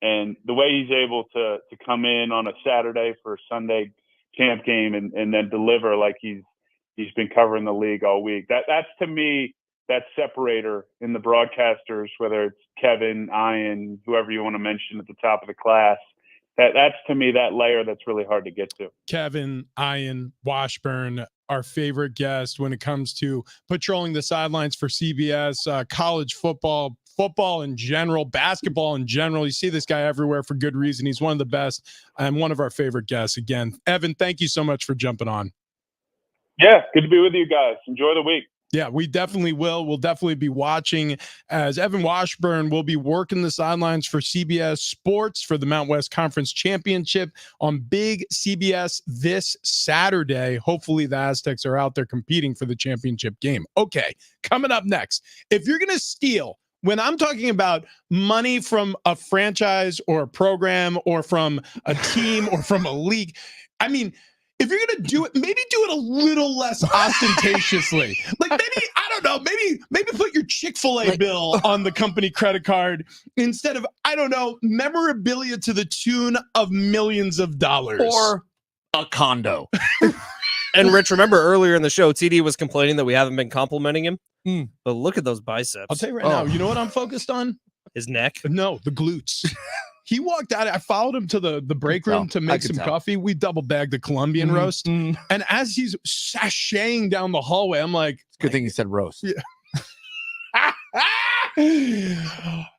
And the way he's able to come in on a Saturday for a Sunday camp game and then deliver like he's been covering the league all week. That's to me, that separator in the broadcasters, whether it's Kevin, Ian, whoever you want to mention at the top of the class. That's to me that layer that's really hard to get to. Kevin, Ian, Washburn, our favorite guest when it comes to patrolling the sidelines for CBS, college football in general, basketball in general. You see this guy everywhere for good reason. He's one of the best and one of our favorite guests. Again, Evan, thank you so much for jumping on. Yeah, good to be with you guys. Enjoy the week. Yeah, we definitely will. We'll definitely be watching as Evan Washburn will be working the sidelines for CBS Sports for the Mountain West Conference Championship on big CBS this Saturday. Hopefully the Aztecs are out there competing for the championship game. Okay, coming up next, if you're going to steal, when I'm talking about money from a franchise or a program or from a team or from a league, I mean, if you're going to do it, maybe do it a little less ostentatiously. Like maybe, I don't know, maybe put your Chick-fil-A bill on the company credit card instead of, I don't know, memorabilia to the tune of millions of dollars. Or a condo. And Rich, remember earlier in the show, TD was complaining that we haven't been complimenting him. But look at those biceps. I'll tell you right now, you know what I'm focused on? His neck. No, the glutes. He walked out. I followed him to the break room to make some coffee. We double bagged the Colombian roast. And as he's sashaying down the hallway, I'm like, good thing you said roast. Yeah.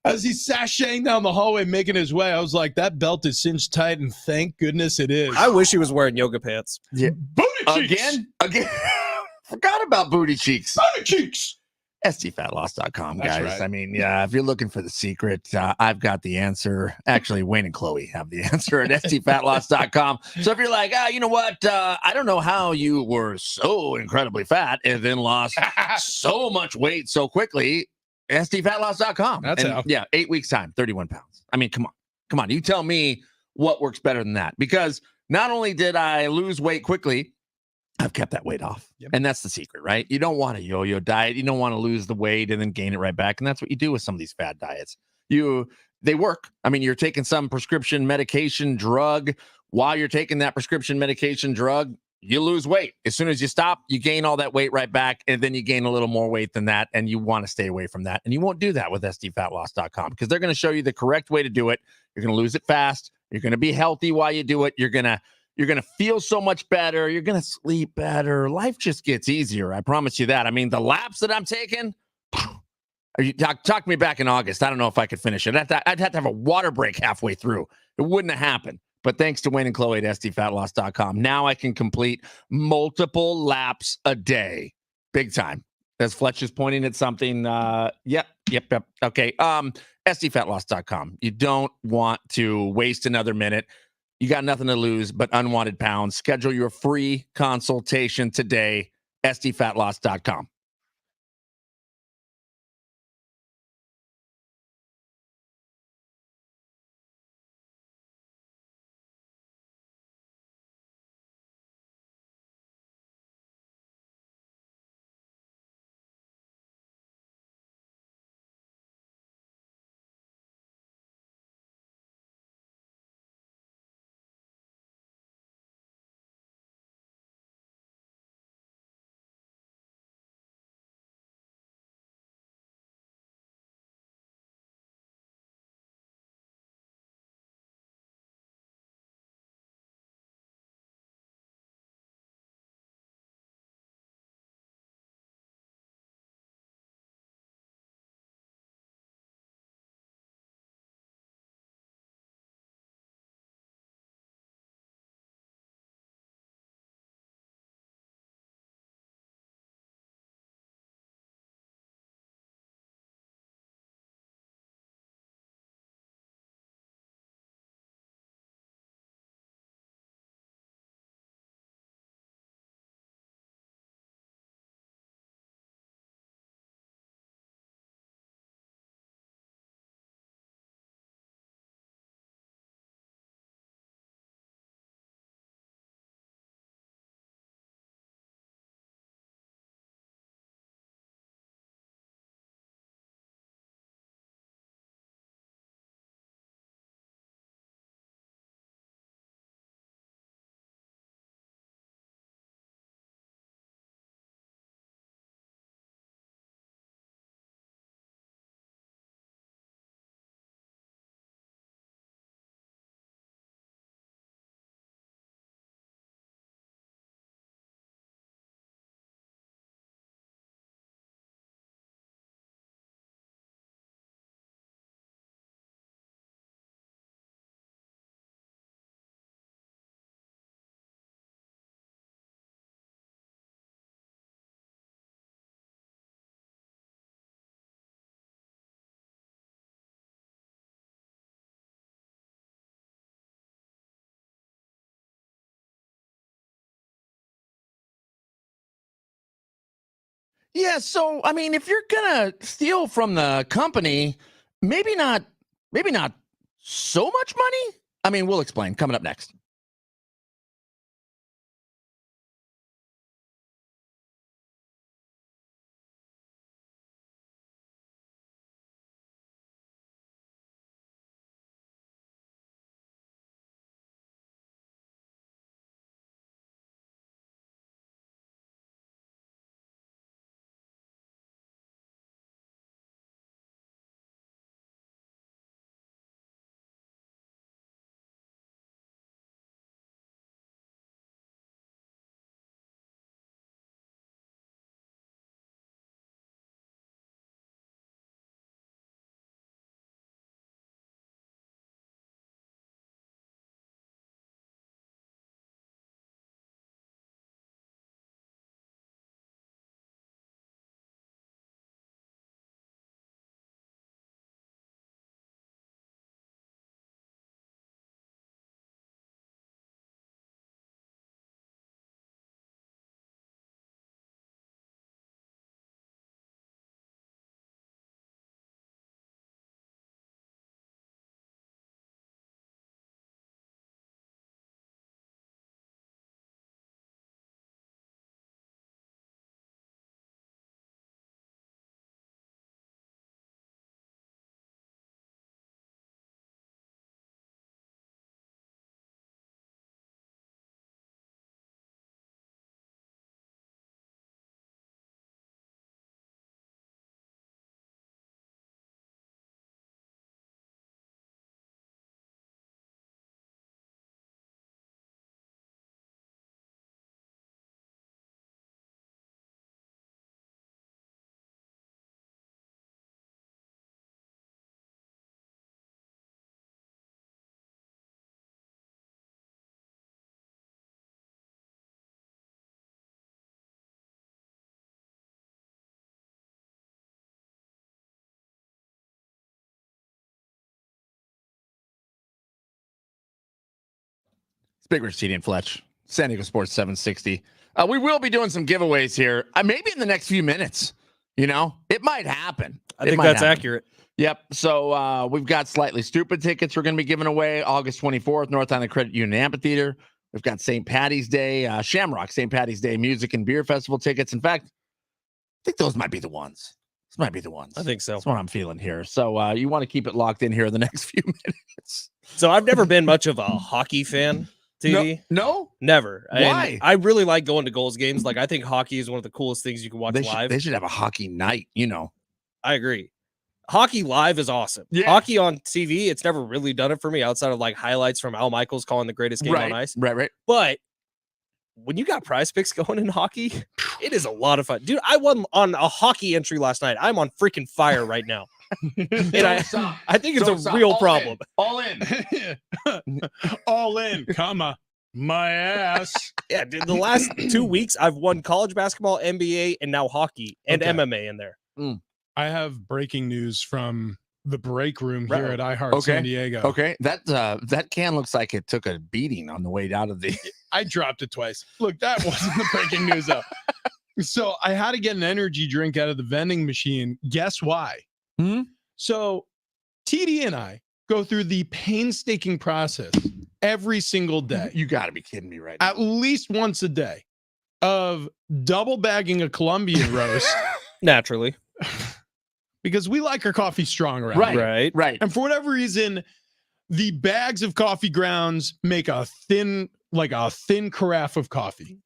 As he's sashaying down the hallway, making his way, I was like, that belt is cinched tight, and thank goodness it is. I wish he was wearing yoga pants. Yeah. Booty cheeks. Again. Forgot about booty cheeks. Booty cheeks. SDFatLoss.com, guys. Right. I mean, yeah, if you're looking for the secret, I've got the answer. Actually, Wayne and Chloe have the answer at SDFatLoss.com. So if you're like, you know what? I don't know how you were so incredibly fat and then lost so much weight so quickly, SDFatLoss.com. That's how. Yeah, 8 weeks time, 31 pounds. I mean, come on. You tell me what works better than that. Because not only did I lose weight quickly, I've kept that weight off. Yep. And that's the secret, right? You don't want a yo-yo diet. You don't want to lose the weight and then gain it right back. And that's what you do with some of these fad diets. They work. I mean, you're taking some prescription medication drug. While you're taking that prescription medication drug, you lose weight. As soon as you stop, you gain all that weight right back. And then you gain a little more weight than that. And you want to stay away from that. And you won't do that with SDFatLoss.com because they're going to show you the correct way to do it. You're going to lose it fast. You're going to be healthy while you do it. You're going to feel so much better. You're going to sleep better. Life just gets easier. I promise you that. I mean, the laps that I'm taking, talk to me back in August. I don't know if I could finish it. I'd have to have a water break halfway through. It wouldn't have happened. But thanks to Wayne and Chloe at SDFatLoss.com, now I can complete multiple laps a day. Big time. As Fletch is pointing at something. Yep. Okay. SDFatLoss.com. You don't want to waste another minute. You got nothing to lose but unwanted pounds. Schedule your free consultation today. SDFatLoss.com. Yeah, so I mean, if you're gonna steal from the company, maybe not so much money. I mean, we'll explain coming up next. It's Big Rich, TD and Fletch, San Diego Sports 760. We will be doing some giveaways here, maybe in the next few minutes. It might happen. I think that's accurate. Yep. So we've got Slightly Stupid tickets we're going to be giving away August 24th, North Island Credit Union Amphitheater. We've got St. Patty's Day, Shamrock St. Patty's Day Music and Beer Festival tickets. In fact, I think those might be the ones. Those might be the ones. I think so. That's what I'm feeling here. So you want to keep it locked in here in the next few minutes. So I've never been much of a hockey fan, TD. No? Never. Why? And I really like going to goals games. Like, I think hockey is one of the coolest things you can watch live. They should have a hockey night, I agree. Hockey live is awesome. Yeah. Hockey on TV, it's never really done it for me outside of like highlights from Al Michaels calling the greatest game on ice. Right. But when you got Prize Picks going in hockey, it is a lot of fun. Dude, I won on a hockey entry last night. I'm on freaking fire right now. And I think it's a real problem. All in. All in, comma, my ass. Yeah, dude, the last 2 weeks, I've won college basketball, NBA, and now hockey and MMA in there. I have breaking news from the break room here at iHeart San Diego. Okay, that can looks like it took a beating on the way out of the. I dropped it twice. Look, that wasn't the breaking news though. So I had to get an energy drink out of the vending machine. Guess why? So TD and I go through the painstaking process every single day. You got to be kidding me right now. At least once a day of double bagging a Colombian roast. Naturally. Because we like our coffee strong around Right. here. And for whatever reason, the bags of coffee grounds make a thin carafe of coffee.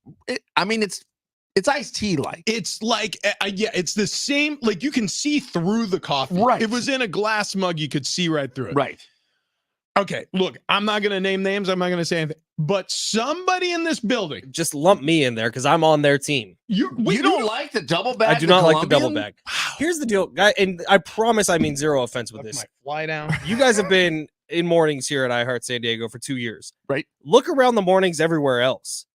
It's iced tea like. It's like, it's the same, like you can see through the coffee. Right. It was in a glass mug. You could see right through it. Right. Okay, look, I'm not going to name names. I'm not going to say anything. But somebody in this building. Just lump me in there because I'm on their team. You don't like the double bag? I do not like the double bag. Here's the deal, guy, and I promise I mean zero offense with this. My fly down. You guys have been in mornings here at iHeart San Diego for 2 years. Right. Look around the mornings everywhere else.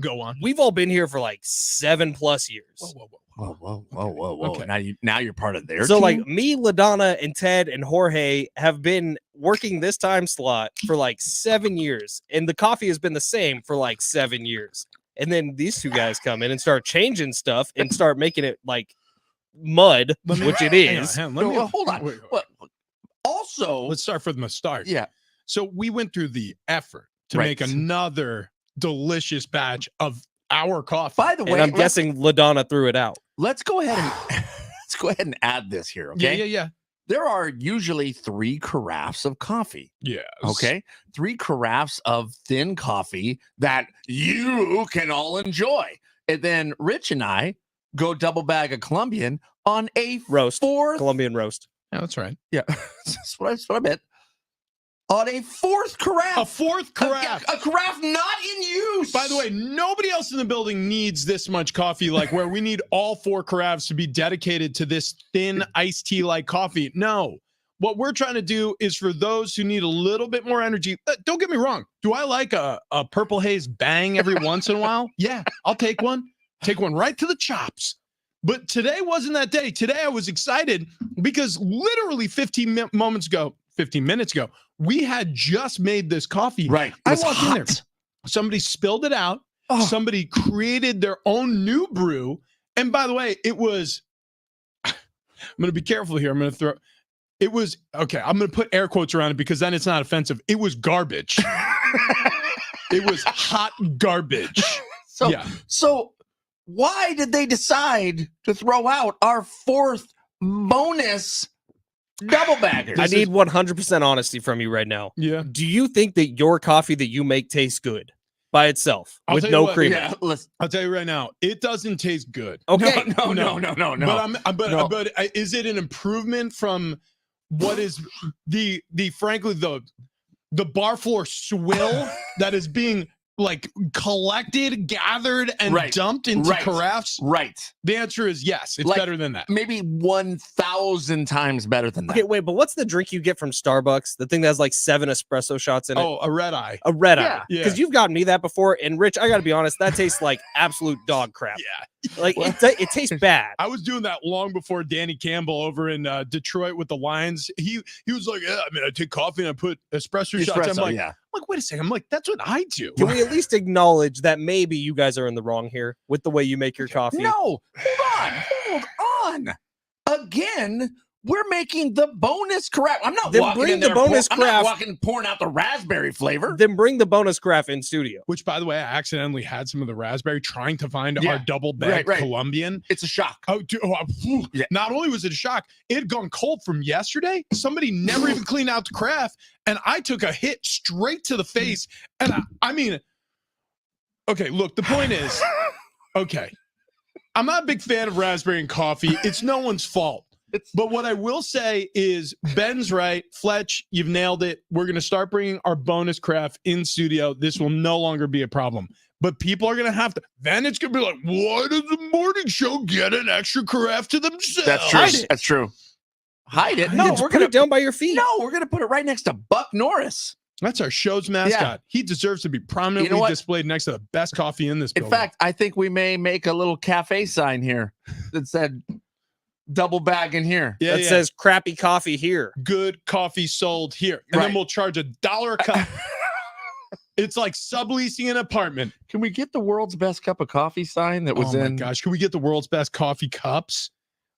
Go on. We've all been here for like 7+ years. Whoa. Okay. Now you're part of their So team? like me, LaDonna, and Ted and Jorge have been working this time slot for like 7 years, and the coffee has been the same for like 7 years. And then these two guys come in and start changing stuff and start making it like mud, which it is. Hold on. Well, also, let's start from the start. Yeah. So we went through the effort to make another delicious batch of our coffee. By the way, and I'm guessing LaDonna threw it out. Let's go ahead and add this here. Okay. Yeah. There are usually 3 carafes of coffee. Yes. Okay. 3 carafes of thin coffee that you can all enjoy. And then Rich and I go double bag of Colombian on a Roast. 4th. Colombian roast. Yeah, that's right. Yeah. That's what I meant. On a 4th carafe. A 4th carafe. A carafe not in use. By the way, nobody else in the building needs this much coffee, like where we need all 4 carafes to be dedicated to this thin iced tea like coffee. No. What we're trying to do is for those who need a little bit more energy. Don't get me wrong. Do I like a Purple Haze bang every once in a while? Yeah, I'll take one. Take one right to the chops. But today wasn't that day. Today I was excited because literally 15 minutes ago, we had just made this coffee. Right. I walked in there. Somebody spilled it out. Oh. Somebody created their own new brew. And by the way, it was, I'm going to be careful here. I'm going to put air quotes around it because then it's not offensive. It was garbage. It was hot garbage. So why did they decide to throw out our 4th bonus double bagger? I need 100% honesty from you right now. Yeah. Do you think that your coffee that you make tastes good by itself with no creamer? Yeah, I'll tell you right now, it doesn't taste good. Okay. No. But is it an improvement from what is frankly the bar floor swill that is being like collected, gathered, and dumped into carafes? Right. The answer is yes. It's better than that. Maybe 1,000 times better than that. Okay, wait, but what's the drink you get from Starbucks? The thing that has like 7 espresso shots in it? Oh, a red eye. A red eye. Yeah. Because you've gotten me that before. And Rich, I got to be honest, that tastes like absolute dog crap. Yeah. Like it tastes bad. I was doing that long before Danny Campbell over in Detroit with the Lions. He was like, yeah, I mean, I take coffee and I put espresso shots. I'm like, wait a second. I'm like, that's what I do. Can we at least acknowledge that maybe you guys are in the wrong here with the way you make your coffee? No, hold on. Again, we're making the bonus carafe. I'm not then walking bring in the there bonus I'm not carafe. pouring out the raspberry flavor. Then bring the bonus carafe in studio. Which, by the way, I accidentally had some of the raspberry trying to find our double bag Colombian. It's a shock. Not only was it a shock, it had gone cold from yesterday. Somebody never even cleaned out the carafe, and I took a hit straight to the face. And I mean, okay, look, the point is, okay, I'm not a big fan of raspberry and coffee. It's no one's fault. But what I will say is Ben's right. Fletch, you've nailed it. We're going to start bringing our bonus craft in studio. This will no longer be a problem. But people are going to have to. Then it's going to be like, why does the morning show get an extra craft to themselves? That's true. That's true. Hide it. No, we're going to put it down by your feet. No, we're going to put it right next to Buck Norris. That's our show's mascot. Yeah. He deserves to be prominently displayed next to the best coffee in this building. In fact, I think we may make a little cafe sign here that said double bag in here. Yeah, that says crappy coffee here. Good coffee sold here. And then we'll charge $1 a cup. It's like subleasing an apartment. Can we get the world's best cup of coffee sign that was in? Oh my gosh. Can we get the world's best coffee cups?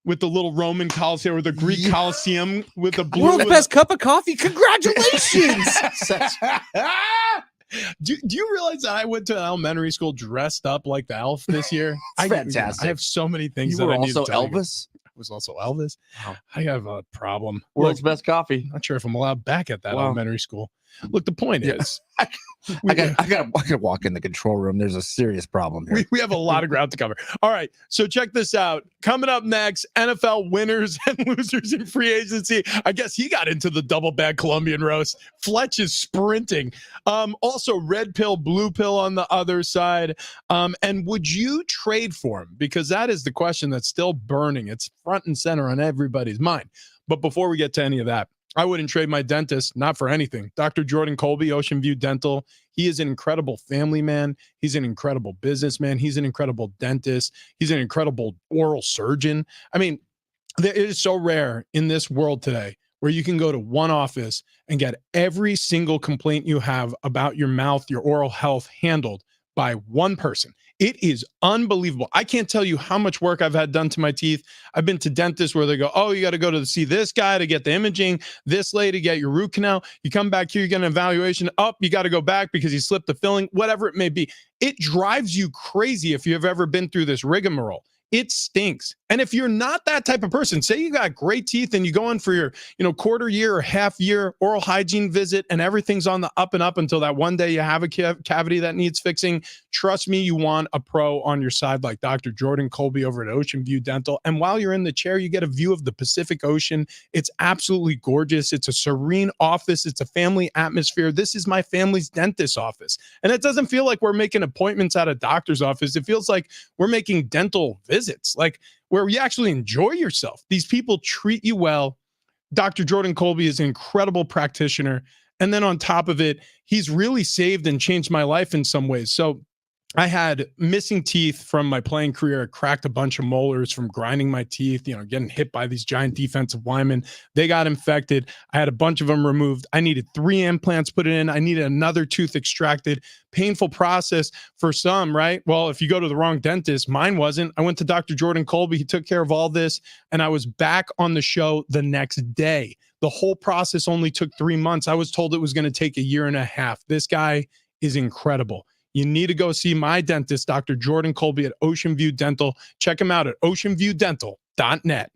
With the little Roman Coliseum or the Greek Coliseum with the blue. World's best cup of coffee. Congratulations. Do you realize that I went to elementary school dressed up like the elf this year? Fantastic. I have so many things you that were I need also to tell Elvis? you. I was also Elvis. Wow. I have a problem. World's best coffee. Not sure if I'm allowed back at that elementary school. Look, the point is, I gotta walk in the control room. There's a serious problem here. We have a lot of ground to cover. All right, so check this out. Coming up next, NFL winners and losers in free agency. I guess he got into the double bag Colombian roast. Fletch is sprinting. Also, red pill, blue pill on the other side. And would you trade for him? Because that is the question that's still burning. It's front and center on everybody's mind. But before we get to any of that, I wouldn't trade my dentist, not for anything. Dr. Jordan Colby, Ocean View Dental. He is an incredible family man. He's an incredible businessman. He's an incredible dentist. He's an incredible oral surgeon. I mean, it is so rare in this world today where you can go to one office and get every single complaint you have about your mouth, your oral health handled by one person. It is unbelievable. I can't tell you how much work I've had done to my teeth. I've been to dentists where they go, oh, you got to go to see this guy to get the imaging, this lady to get your root canal. You come back here, you get an evaluation. Up, you got to go back because you slipped the filling, whatever it may be. It drives you crazy if you've ever been through this rigmarole. It stinks. And if you're not that type of person, say you got great teeth and you go in for your, quarter year or half year oral hygiene visit and everything's on the up and up until that one day you have a cavity that needs fixing. Trust me, you want a pro on your side like Dr. Jordan Colby over at Ocean View Dental. And while you're in the chair, you get a view of the Pacific Ocean. It's absolutely gorgeous. It's a serene office. It's a family atmosphere. This is my family's dentist office. And it doesn't feel like we're making appointments at a doctor's office. It feels like we're making dental visits, like where you actually enjoy yourself. These people treat you well. Dr. Jordan Colby is an incredible practitioner. And then on top of it, he's really saved and changed my life in some ways. So I had missing teeth from my playing career. I cracked a bunch of molars from grinding my teeth, getting hit by these giant defensive linemen. They got infected. I had a bunch of them removed. I needed 3 implants put in. I needed another tooth extracted. Painful process for some, right? Well, if you go to the wrong dentist, mine wasn't. I went to Dr. Jordan Colby. He took care of all this, and I was back on the show the next day. The whole process only took 3 months. I was told it was going to take a year and a half. This guy is incredible. You need to go see my dentist, Dr. Jordan Colby at Ocean View Dental. Check him out at oceanviewdental.net.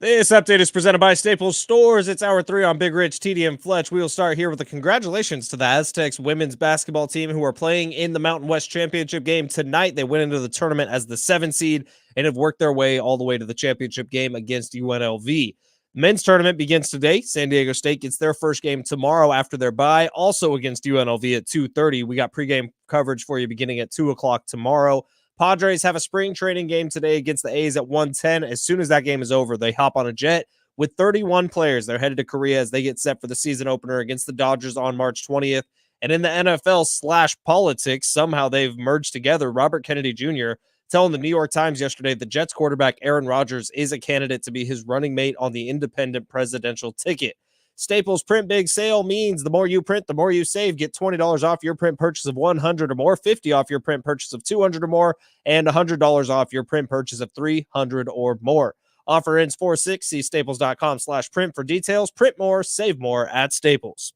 This update is presented by Staples Stores. It's hour 3 on Big Rich, TD, and Fletch. We will start here with a congratulations to the Aztecs women's basketball team who are playing in the Mountain West Championship game tonight. They went into the tournament as the 7 seed and have worked their way all the way to the championship game against UNLV. Men's tournament begins today. San Diego State gets their first game tomorrow after their bye, also against UNLV at 2:30. We got pregame coverage for you beginning at 2 o'clock tomorrow. Padres have a spring training game today against the A's at 1:10. As soon as that game is over, they hop on a jet with 31 players. They're headed to Korea as they get set for the season opener against the Dodgers on March 20th. And in the NFL/politics, somehow they've merged together. Robert Kennedy Jr. telling the New York Times yesterday the Jets quarterback Aaron Rodgers is a candidate to be his running mate on the independent presidential ticket. Staples Print Big Sale means the more you print, the more you save. Get $20 off your print purchase of $100 or more, $50 off your print purchase of $200 or more, and $100 off your print purchase of $300 or more. Offer ends 4/6. See staples.com/print for details. Print more, save more at Staples.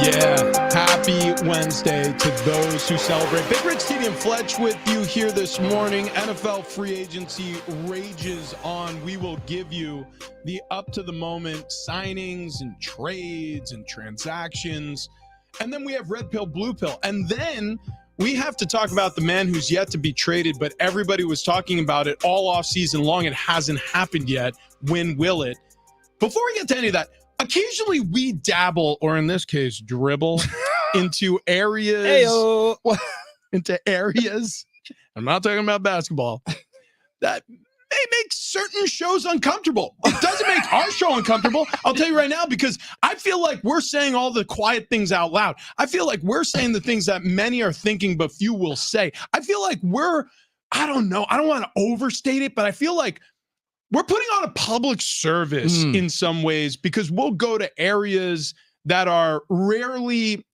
Yeah, happy Wednesday to those who celebrate. Big Rich, TD, and Fletch with you here this morning. NFL free agency rages on. We will give you the up-to-the-moment signings and trades and transactions. And then we have red pill, blue pill. And then we have to talk about the man who's yet to be traded, but everybody was talking about it all off season long. It hasn't happened yet. When will it? Before we get to any of that, occasionally we dabble, or in this case, dribble into areas. Into areas. I'm not talking about basketball. That may make certain shows uncomfortable. It doesn't make our show uncomfortable. I'll tell you right now, because I feel like we're saying all the quiet things out loud. I feel like we're saying the things that many are thinking, but few will say. I feel like I don't know. I don't want to overstate it, but I feel like we're putting on a public service in some ways, because we'll go to areas that are rarely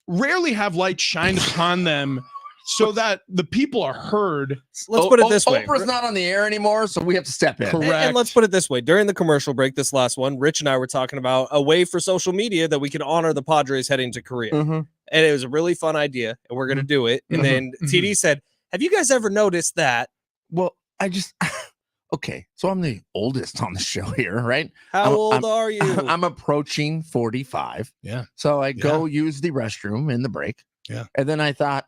have light shined upon them so that the people are heard. Let's put it this way. Oprah's not on the air anymore, so we have to step in. Correct. And let's put it this way. During the commercial break, this last one, Rich and I were talking about a way for social media that we can honor the Padres heading to Korea. Mm-hmm. And it was a really fun idea, and we're going to do it. And then TD said, have you guys ever noticed that? Well, okay, so I'm the oldest on the show here, right? How old are you? I'm approaching 45. Yeah. So I go use the restroom in the break. Yeah. And then I thought,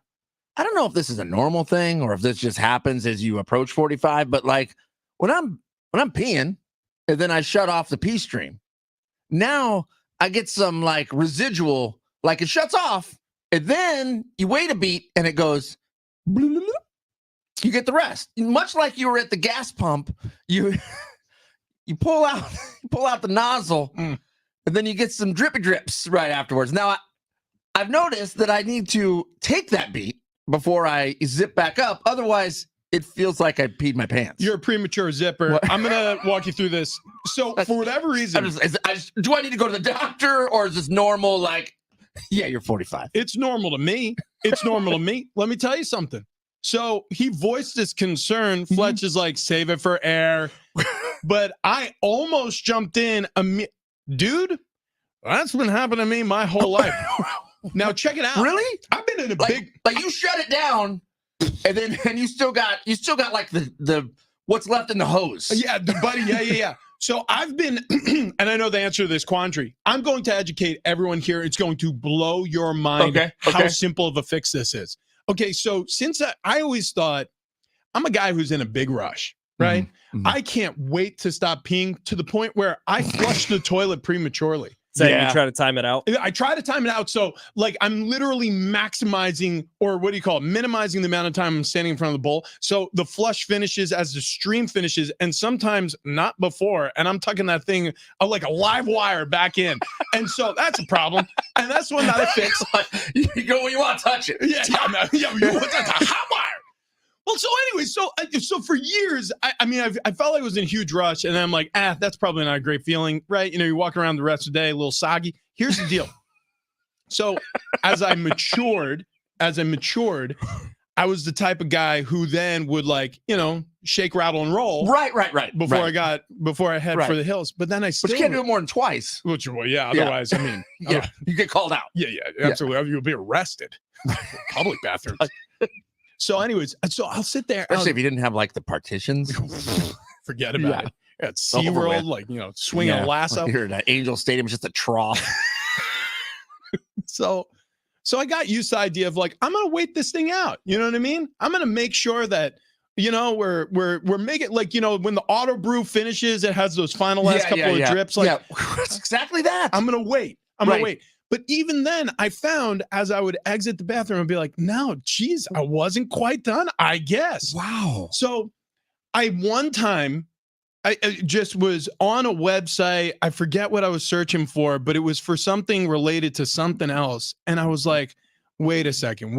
I don't know if this is a normal thing or if this just happens as you approach 45, but like when I'm peeing and then I shut off the pee stream, now I get some like residual, like it shuts off and then you wait a beat and it goes bloop, bloop, bloop. You get the rest. Much like you were at the gas pump, you pull out the nozzle, and then you get some drippy drips right afterwards. Now, I've noticed that I need to take that beat before I zip back up. Otherwise, it feels like I peed my pants. You're a premature zipper. What? I'm going to walk you through this. So for whatever reason, do I need to go to the doctor, or is this normal? Like, yeah, you're 45. it's normal to me. It's normal to me. Let me tell you something. So he voiced his concern. Fletch is like, save it for air. But I almost jumped in. Dude, that's been happening to me my whole life. Now, check it out. Really? I've been in a Like you shut it down, and you still got like the what's left in the hose. Yeah, buddy. Yeah. So I've been, and I know the answer to this quandary. I'm going to educate everyone here. It's going to blow your mind how simple of a fix this is. Okay, so since I always thought I'm a guy who's in a big rush, right? Mm-hmm. I can't wait to stop peeing to the point where I flush the toilet prematurely. Saying you try to time it out. I try to time it out. So like I'm literally maximizing, or what do you call it? Minimizing the amount of time I'm standing in front of the bowl. So the flush finishes as the stream finishes, and sometimes not before. And I'm tucking that thing like a live wire back in. And so that's a problem. And that's one that I fix. You go when you want to touch it. You want that's a hot wire. Well, so anyway, so for years, I felt like I was in a huge rush, and then I'm like, that's probably not a great feeling, right? You know, you walk around the rest of the day a little soggy. Here's the deal. So as I matured, I was the type of guy who then would shake, rattle, and roll. Right. Before I head for the hills. But then But you can't do it more than twice. Otherwise, I mean, you get called out. Yeah, absolutely. You'll be arrested. Public bathrooms. So, anyways, so I'll sit there. Especially if you didn't have like the partitions. Forget about it. At Over with. SeaWorld, like, swinging a lasso. Like you're at Angel Stadium, it's just a trough. So I got used to the idea of like, I'm gonna wait this thing out. You know what I mean? I'm gonna make sure that we're making like when the auto brew finishes, it has those final last couple of drips. Like that's exactly that. I'm gonna wait. I'm gonna wait. But even then, I found as I would exit the bathroom, I'd be like, no, geez, I wasn't quite done, I guess. Wow. So one time I just was on a website. I forget what I was searching for, but it was for something related to something else. And I was like, wait a second.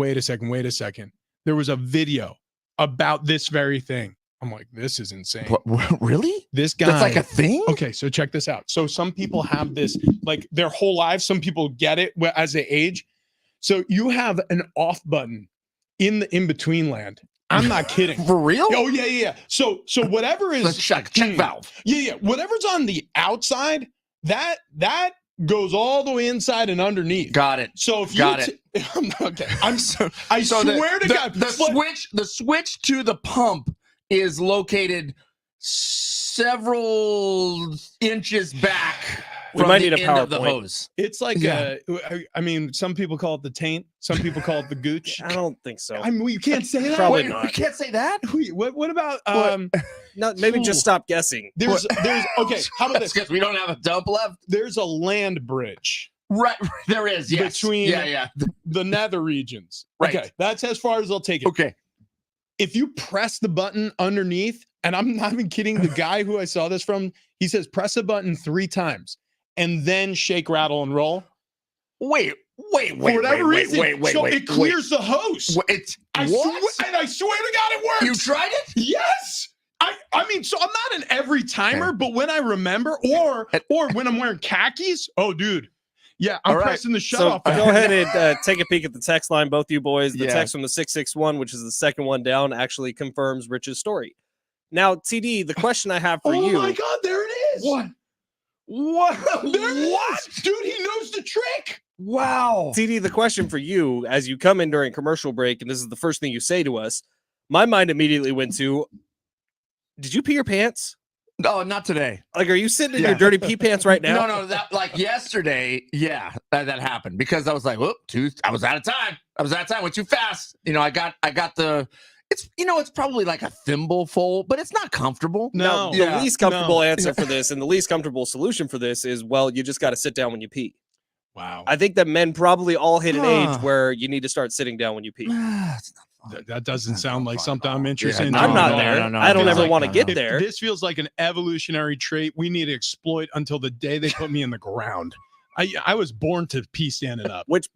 There was a video about this very thing. I'm like, this is insane. Really? This guy. That's like a thing? Okay, so check this out. So some people have this like their whole lives. Some people get it as they age. So you have an off button in the in-between land. I'm not kidding. For real? Oh, yeah. So whatever is Let's check valve. Yeah. Whatever's on the outside, that goes all the way inside and underneath. Got it. So if Got it. Okay. I swear to God. The switch to the pump is located several inches back We from might the need a end of the PowerPoint. hose. It's like I mean, some people call it the taint. Some people call it the gooch. I don't think so. I mean, you can't say that. Probably Wait, not. we can't say that. Wait, what about No, maybe just stop guessing. there's okay, how about this? Because we don't have a dump left. There's a land bridge Right, there is. Yes. between yeah. the nether regions. Right. Okay, that's as far as I'll take it. Okay. If you press the button underneath, and I'm not even kidding, the guy who I saw this from, he says press the button 3 times and then shake, rattle, and roll. Wait. For whatever reason, so it clears the hose. I swear to God, it works. You tried it? Yes. I mean, so I'm not an every timer, but when I remember, or when I'm wearing khakis, oh, dude, yeah, I'm pressing the shut off. Go ahead and take a peek at the text line, both you boys. The Yeah. text from the 661, which is the second one down, actually confirms Rich's story. Now, TD, the question I have for you. Oh my God, there it is. What? There it is. Dude, he knows the trick. Wow. TD, the question for you, as you come in during commercial break, and this is the first thing you say to us, my mind immediately went to, did you pee your pants? No, not today. Like, are you sitting in your dirty pee pants right now? No, that like yesterday. Yeah, that happened because I was like, whoop, I was out of time. Went too fast. I got the. It's probably like a thimble full, but it's not comfortable. No, the least comfortable answer for this and the least comfortable solution for this is, well, you just got to sit down when you pee. Wow. I think that men probably all hit an age where you need to start sitting down when you pee. That doesn't sound like something I'm interested in. I'm not there. I don't ever want to get there. This feels like an evolutionary trait we need to exploit until the day they put me in the ground. I was born to pee standing up. Which,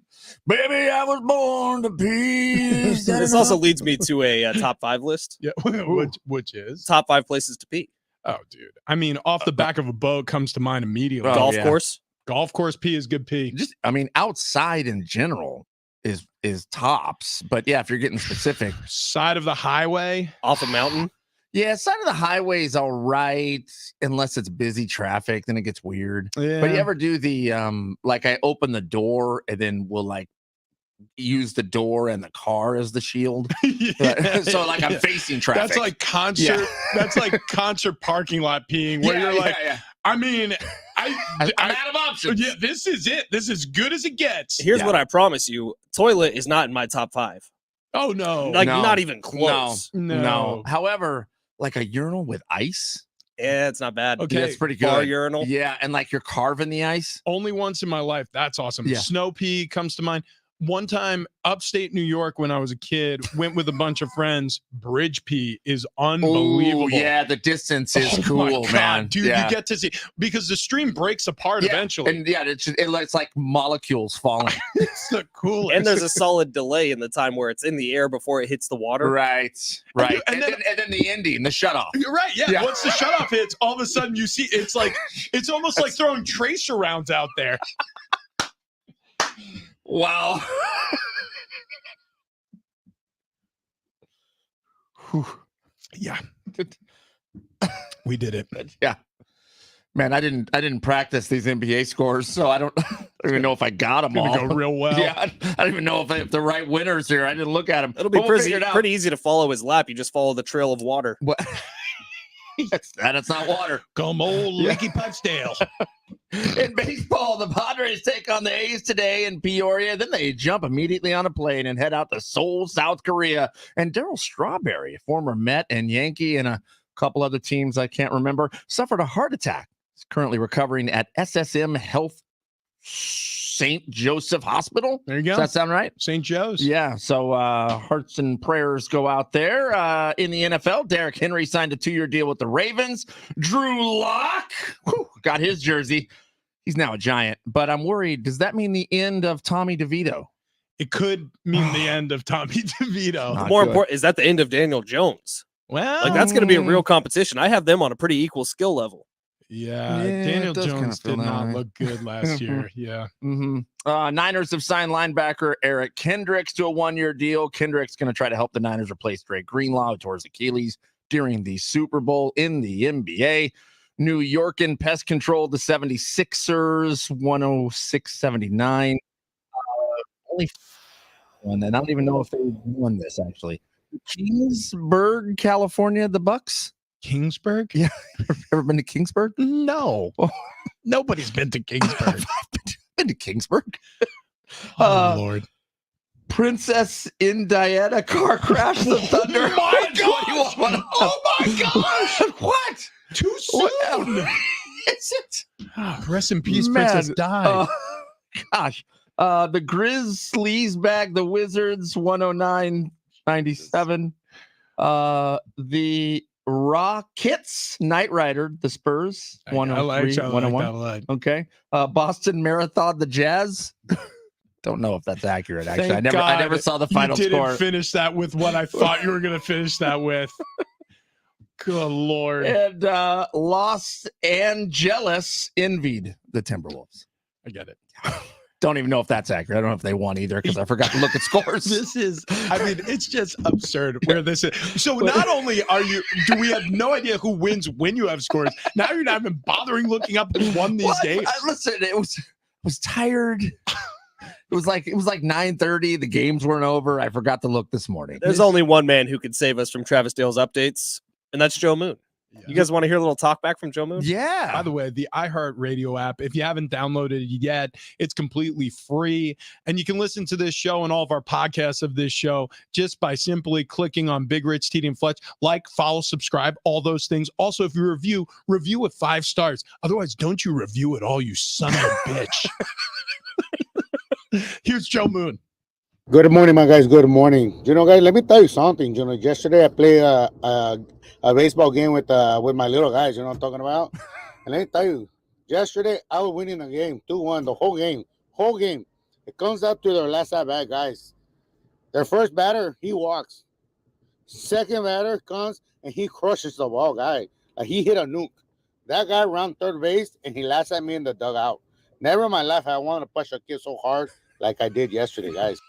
baby, I was born to pee. this also leads me to a top 5 list. Yeah, which is Top 5 places to pee. Oh, dude. I mean, off the back of a boat comes to mind immediately. Golf course. Golf course pee is good pee. Outside in general is tops, but yeah, if you're getting specific, Side of the highway. Off a mountain. yeah, side of the highway is all right unless it's busy traffic, then it gets weird. Yeah. But you ever do the like I open the door and then we'll like use the door and the car as the shield. Yeah, So like I'm facing traffic. That's like concert. Yeah. That's like concert parking lot peeing where you're like, I mean, I'm out of options. yeah, this is it. This is as good as it gets. Here's what I promise you. Toilet is not in my top 5. Oh no. Like, No. not even close. No. However, like a urinal with ice, Yeah, it's not bad. Okay. yeah, it's pretty good. Bar urinal. Yeah, and like you're carving the ice. Only once in my life. That's awesome. Yeah. Snow pea comes to mind. One time, upstate New York, when I was a kid, went with a bunch of friends. Bridge pee is unbelievable. Ooh, yeah, the distance is Oh cool, my God, man. dude. Yeah. You get to see because the stream breaks apart eventually. And yeah, it's like molecules falling. It's the coolest. And there's a solid delay in the time where it's in the air before it hits the water. Right. And And then the ending, the shut off. You're right. Yeah. Yeah. Once the shutoff hits, all of a sudden you see it's almost like throwing tracer rounds out there. Wow. Yeah. We did it. Yeah. Man, I didn't practice these NBA scores, so I don't even know if I got them all. Gonna go real well. Yeah, I don't even know if the right winners here. I didn't look at them. It'll be We'll figure it out. pretty easy to follow his lap. You just follow the trail of water. What? That's not water. Come old Leaky Putzdale. In baseball, the Padres take on the A's today in Peoria. Then they jump immediately on a plane and head out to Seoul, South Korea. And Darryl Strawberry, a former Met and Yankee and a couple other teams I can't remember, suffered a heart attack. He's currently recovering at SSM Health St. Joseph Hospital. There you go. Does that sound right? St. Joe's. Yeah, so hearts and prayers go out there. In the NFL, Derrick Henry signed a 2-year deal with the Ravens. Drew Lock got his jersey. He's now a Giant, but I'm worried. Does that mean the end of Tommy DeVito? It could mean the end of Tommy DeVito. Not More good. important, is that the end of Daniel Jones? Well, Like, that's going to be a real competition. I have them on a pretty equal skill level. yeah, Yeah, Daniel it does kinda Jones feel did that not way. look good last year. Yeah. Niners have signed linebacker Eric Kendricks to a 1-year deal. Kendricks going to try to help the Niners replace Drake Greenlaw, who tore his Achilles during the Super Bowl in the NBA. New York in pest control, the 76ers, 106-79. Only one, and I don't even know if they won this, actually. Kingsburg, California, the Bucks. Kingsburg? Yeah. Ever been to Kingsburg? No. Nobody's been to Kingsburg. I've been to Kingsburg. Oh, Lord. Princess in Diana car crash. The Thunder. Oh, my gosh! 21. Oh, my gosh! What? Too soon. Is it? Rest in peace, Man, Princess died. Gosh. The Grizzlies bag the Wizards 109-97. The Rockets Knight Rider the Spurs I 103 like 101. that a lot. Okay. Boston Marathon the Jazz. Don't know if that's accurate. Actually, Thank I never God saw the final you didn't score. finish that with what I thought you were going to finish that with. Good Lord. And Los Angeles envied the Timberwolves. I get it. Don't even know if that's accurate. I don't know if they won either because I forgot to look at scores. This is, I mean, it's just absurd where this is. So not only do we have no idea who wins when you have scores, now you're not even bothering looking up who won these games. Listen, it was tired. It was like 9:30. The games weren't over. I forgot to look this morning. There's only one man who can save us from Travis Dale's updates, and that's Joe Moon. Yeah. You guys want to hear a little talk back from Joe Moon? Yeah. By the way, the iHeartRadio app, if you haven't downloaded it yet, it's completely free. And you can listen to this show and all of our podcasts of this show just by simply clicking on Big Rich, TD, and Fletch. Like, follow, subscribe, all those things. Also, if you review with 5 stars. Otherwise, don't you review at all, you son of a bitch. Here's Joe Moon. Good morning, my guys. Good morning. You know, guys, let me tell you something. You know, yesterday I played a baseball game with my little guys. You know what I'm talking about? And let me tell you, yesterday I was winning the game 2-1, the whole game. It comes up to their last at bat, guys. Their first batter, he walks. Second batter comes and he crushes the ball, guy. Like he hit a nuke. That guy ran third base and he laughs at me in the dugout. Never in my life I want to push a kid so hard like I did yesterday, guys.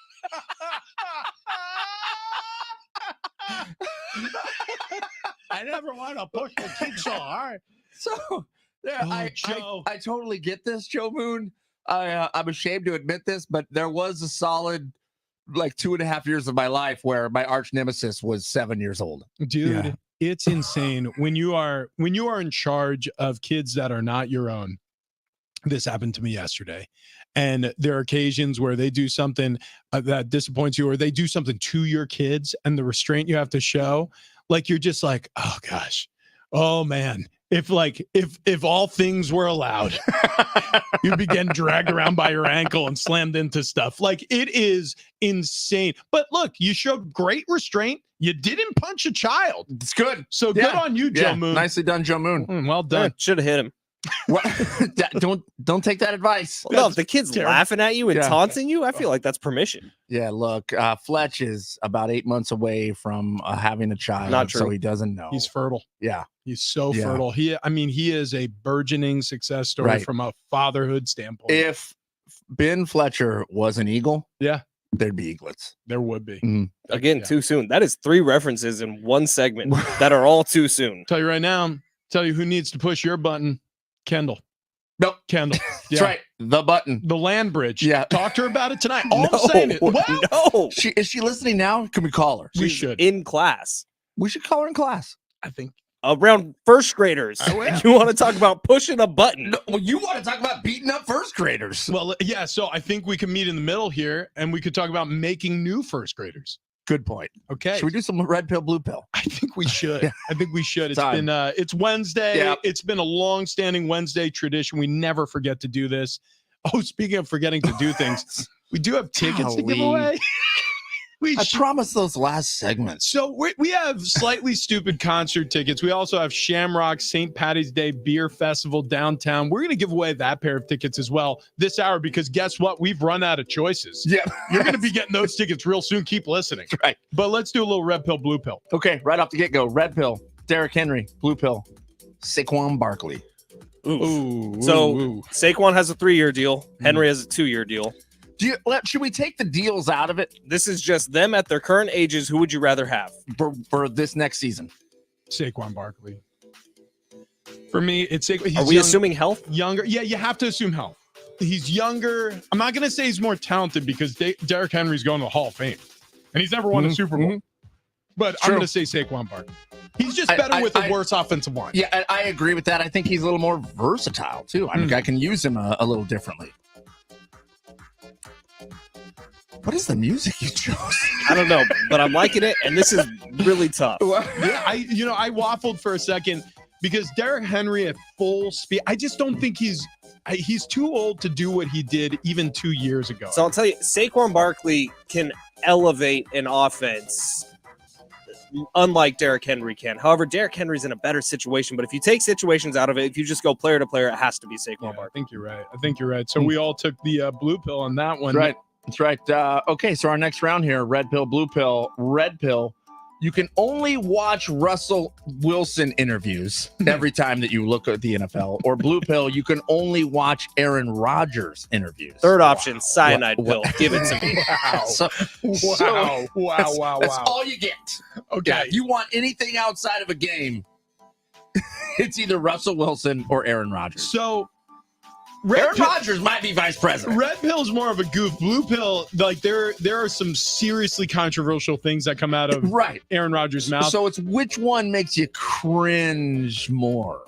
I never want to push the kid so hard. So there, Oh, Joe. I totally get this, Joe Moon. I'm ashamed to admit this, but there was a solid like 2.5 years of my life where my arch nemesis was 7 years old. Dude, Yeah. it's insane when you are in charge of kids that are not your own. This happened to me yesterday, and there are occasions where they do something that disappoints you, or they do something to your kids, and the restraint you have to show, like you're just like, oh gosh, oh man, if all things were allowed, you'd be getting dragged around by your ankle and slammed into stuff. Like, it is insane. But look, you showed great restraint. You didn't punch a child. It's good. So good on you, Joe Moon. Nicely done, Joe Moon. Well done. Should have hit him. What? Don't take that advice. Well, no, if the kid's terrible. laughing at you and Yeah. taunting you, I feel like that's permission. Yeah, look, Fletch is about 8 months away from having a child. Not true. So he doesn't know. He's fertile. Yeah. He's so Yeah. fertile. He is a burgeoning success story Right. from a fatherhood standpoint. If Ben Fletcher was an Eagle, Yeah. there'd be eaglets. There would be. Again, Yeah. too soon. That is 3 references in one segment that are all too soon. Tell you right now, tell you who needs to push your button. Kendall. Nope. Kendall. That's right. The button. The land bridge. Yeah. Talk to her about it tonight. All I'm saying is, well, No. Is she listening now? Can we call her? we She's should. in class. We should call her in class. I think. Around first graders. Oh, yeah. You want to talk about pushing a button? No, well, you want to talk about beating up first graders? Well, yeah. So I think we can meet in the middle here, and we could talk about making new first graders. Good point. Okay. Should we do some red pill, blue pill? I think we should. Yeah. I think we should. It's Time. been it's Wednesday. Yeah. It's been a long-standing Wednesday tradition. We never forget to do this. Oh, speaking of forgetting to do things, we do have tickets to give Golly. away. We I should- promised those last segments. So we have Slightly Stupid concert tickets. We also have Shamrock St. Patty's Day Beer Festival downtown. We're going to give away that pair of tickets as well this hour because guess what? We've run out of choices. Yeah. You're going to be getting those tickets real soon. Keep listening. Right. But let's do a little red pill, blue pill. Okay, right off the get-go. Red pill, Derrick Henry. Blue pill, Saquon Barkley. Oof. Ooh. So ooh. Saquon has a 3-year deal. Henry has a 2-year deal. Should we take the deals out of it This is just them at their current ages. Who would you rather have? for this next season? Saquon Barkley. For me, it's Saquon. Are we assuming health? Younger? Yeah, you have to assume health. He's younger. I'm not going to say he's more talented because Derrick Henry's going to the Hall of Fame, and he's never won a Super Bowl. But I'm True. going to say Saquon Barkley. He's just better with a worse offensive line. Yeah, I agree with that. I think he's a little more versatile too. I think I can use him a little differently. What is the music you chose? I don't know, but I'm liking it, and this is really tough. Yeah, I waffled for a second because Derrick Henry at full speed. I just don't think he's too old to do what he did even 2 years ago. So I'll tell you, Saquon Barkley can elevate an offense unlike Derrick Henry can. However, Derrick Henry's in a better situation, but if you take situations out of it, if you just go player to player, it has to be Saquon Yeah, I Barkley. think you're right. So we all took the blue pill on that one. That's right. Okay, so our next round here, red pill, blue pill. Red pill, you can only watch Russell Wilson interviews every time that you look at the NFL. Or blue pill, you can only watch Aaron Rodgers interviews. Third option, cyanide Wow. pill. Give it to me. Wow. So, Wow. that's all you get. Okay. Yeah, if you want anything outside of a game, it's either Russell Wilson or Aaron Rodgers. So Aaron Rodgers might be vice president. Red pill is more of a goof. Blue pill, like there are some seriously controversial things that come out of Right. Aaron Rodgers' mouth. So it's which one makes you cringe more?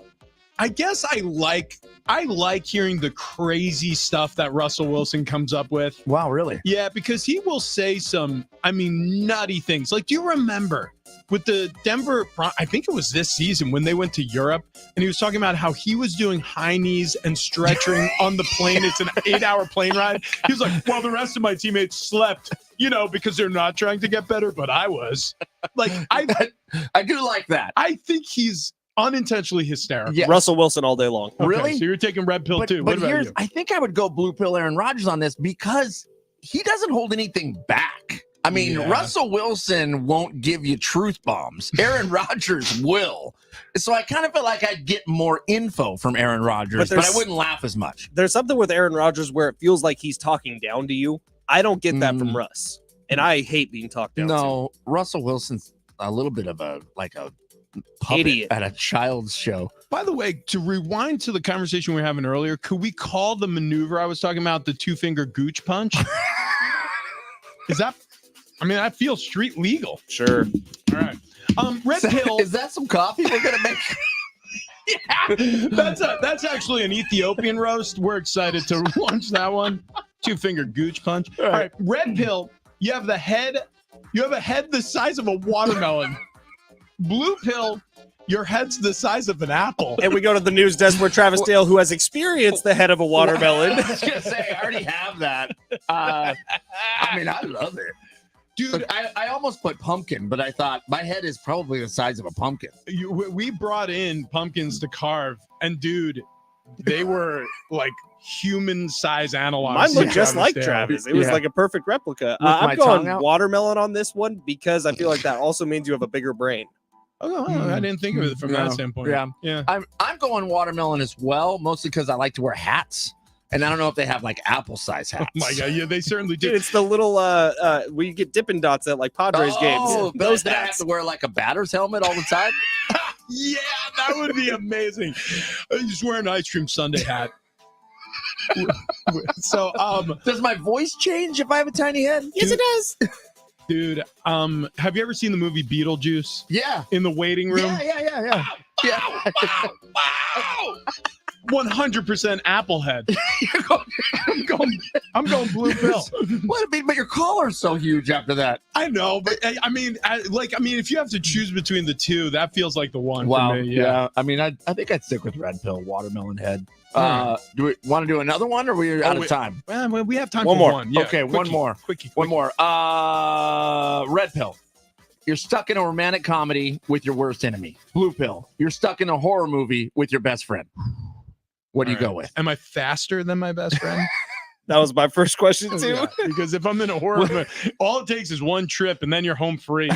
I guess I like hearing the crazy stuff that Russell Wilson comes up with. Wow, really? Yeah, because he will say some, nutty things. Like, do you remember with the Denver, I think it was this season when they went to Europe and he was talking about how he was doing high knees and stretching on the plane. It's an 8-hour plane ride. He was like, well, the rest of my teammates slept, because they're not trying to get better, but I was. Like, I do like that. I think he's unintentionally hysterical. Yeah. Russell Wilson all day long. Okay, Really? So you're taking red pill too. What about you? I think I would go blue pill Aaron Rodgers on this because he doesn't hold anything back. I mean, Yeah. Russell Wilson won't give you truth bombs. Aaron Rodgers will. So I kind of feel like I'd get more info from Aaron Rodgers, but I wouldn't laugh as much. There's something with Aaron Rodgers where it feels like he's talking down to you. I don't get that from Russ, and I hate being talked down to. No, Russell Wilson's a little bit of a puppet Idiot. at a child's show. By the way, to rewind to the conversation we were having earlier, could we call the maneuver I was talking about the 2-finger gooch punch? Is that? That feels street legal. Sure. All right. Red pill. Is that some coffee we're gonna make? Yeah, that's actually an Ethiopian roast. We're excited to launch that one. 2-finger gooch punch. All right. Red pill. You have a head the size of a watermelon. Blue pill. Your head's the size of an apple. And we go to the news desk where Travis Dale, who has experienced the head of a watermelon. I was gonna say I already have that. I love it. Dude, Look, I almost put pumpkin, but I thought my head is probably the size of a pumpkin. we brought in pumpkins to carve, and dude, they were like human-size analogs. Mine looked of just like Dale. Travis. It was Yeah. like a perfect replica. With my I'm tongue going out? watermelon on this one because I feel like that also means you have a bigger brain. Oh, I didn't think of it from No. that standpoint. Yeah. Yeah. I'm going watermelon as well, mostly because I like to wear hats, and I don't know if they have like apple size hats. Oh my God. Yeah, they certainly Dude, do. it's the little where you get Dippin' Dots at like Padres games. Those Those that I have hats. to wear like a batter's helmet all the time. Yeah, that would be amazing. He's wearing an ice cream sundae hat. So, Does my voice change if I have a tiny head? Yes, it does. dude, have you ever seen the movie Beetlejuice? Yeah. In the waiting room? Yeah. Wow. 100% Applehead. I'm going blue pill. What? But your collar's so huge after that. I know, but I mean, if you have to choose between the two, that feels like the one for me. Yeah. I mean, I think I'd stick with red pill, watermelon head. Do we want to do another one, or are we out of time? Well, we have time One for more. one. Yeah, Okay, one more. Quickie. One more. Red pill. You're stuck in a romantic comedy with your worst enemy. Blue pill. You're stuck in a horror movie with your best friend. What do you go with? Am I faster than my best friend? That was my first question too. Yeah, because if I'm in a horror movie, all it takes is one trip and then you're home free.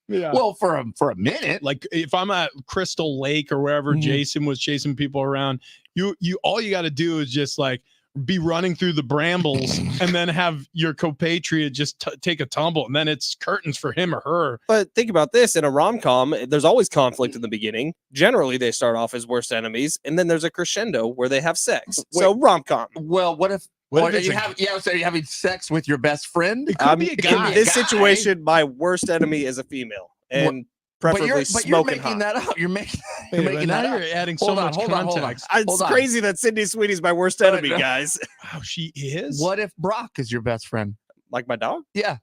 Yeah. Well, for a minute. Like if I'm at Crystal Lake or wherever Jason was chasing people around, you all you got to do is just like be running through the brambles and then have your compatriot just take a tumble, and then it's curtains for him or her. But think about this: in a rom-com, there's always conflict in the beginning. Generally, they start off as worst enemies, and then there's a crescendo where they have sex. So rom-com. Well, what if you're having sex with your best friend? It could be a guy. In this situation, my worst enemy is a female, and preferably smoking you're making hot. that up. You're making Now that up. you're adding so much context. It's crazy that Sydney Sweetie's my worst enemy, guys. Wow, she is. What if Brock is your best friend? Like my dog? Yeah.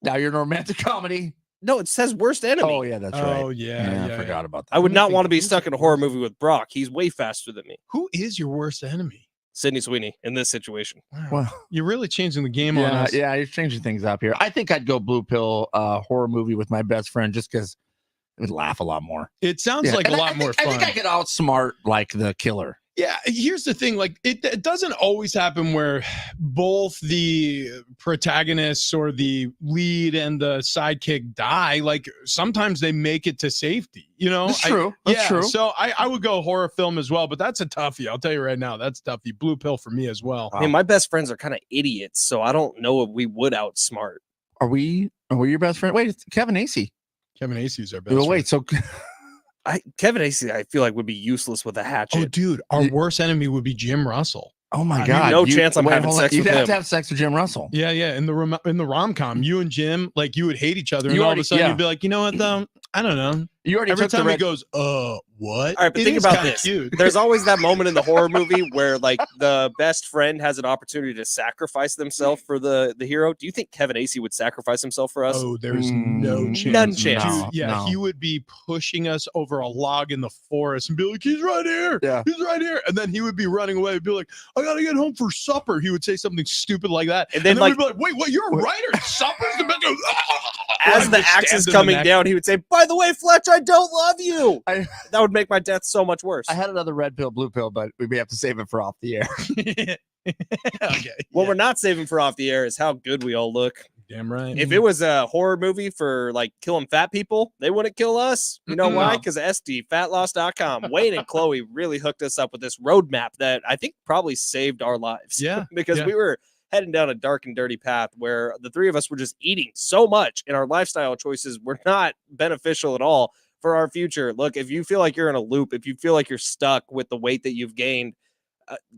Now you're in a romantic comedy. No, it says worst enemy. Oh yeah, that's right. Oh yeah, I forgot about that. I would not want to be stuck in a horror movie with Brock. He's way faster than me. Who is your worst enemy? Sydney Sweeney in this situation. Wow. Well, You're really changing the game on us. Yeah, you're changing things up here. I think I'd go blue pill horror movie with my best friend just because I would laugh a lot more. It sounds like And a lot more fun. I think I could outsmart like the killer. Yeah, here's the thing. Like, it doesn't always happen where both the protagonists or the lead and the sidekick die. Like, sometimes they make it to safety, you know? That's true. That's true. So I would go horror film as well, but that's a toughie. I'll tell you right now, that's toughie. Blue pill for me as well. I mean, my best friends are kind of idiots, so I don't know if we would outsmart. Are we your best friend? Wait, it's Kevin Acey. Kevin Acey's our best Well, friend. wait, so Kevin Acey, I feel like would be useless with a hatchet. Oh, dude, our worst enemy would be Jim Russell. oh my I god, mean, no chance I'm having hold on. sex You'd with have him. to have sex with Jim Russell. Yeah, in the rom-com, you and Jim, like, you would hate each other, and You all of already- a sudden yeah. you'd be like, you know what, though? I don't know. You already Every took the time he red. goes, what? All right, but It think is about kinda this. cute. There's always that moment in the horror movie where like the best friend has an opportunity to sacrifice themselves for the hero. Do you think Kevin Acey would sacrifice himself for us? Oh, there's no chance. None chance. No, Dude, yeah, no. he would be pushing us over a log in the forest and be like, he's right here. Yeah. He's right here. And then he would be running away and be like, I got to get home for supper. He would say something stupid like that. And then, we'd like- be like, wait, what? You're a writer? Supper's the best. As the axe is coming down, he would say, "By the way, Fletch, I don't love you." That would make my death so much worse. I had another red pill, blue pill, but we may have to save it for off the air. Okay. What we're not saving for off the air is how good we all look. Damn right. If it was a horror movie for like killing fat people, they wouldn't kill us. You know why? No. Because SDFatLoss.com. Wayne and Chloe really hooked us up with this roadmap that I think probably saved our lives. Yeah, because yeah. we were heading down a dark and dirty path where the three of us were just eating so much and our lifestyle choices were not beneficial at all for our future. Look, if you feel like you're in a loop, if you feel like you're stuck with the weight that you've gained,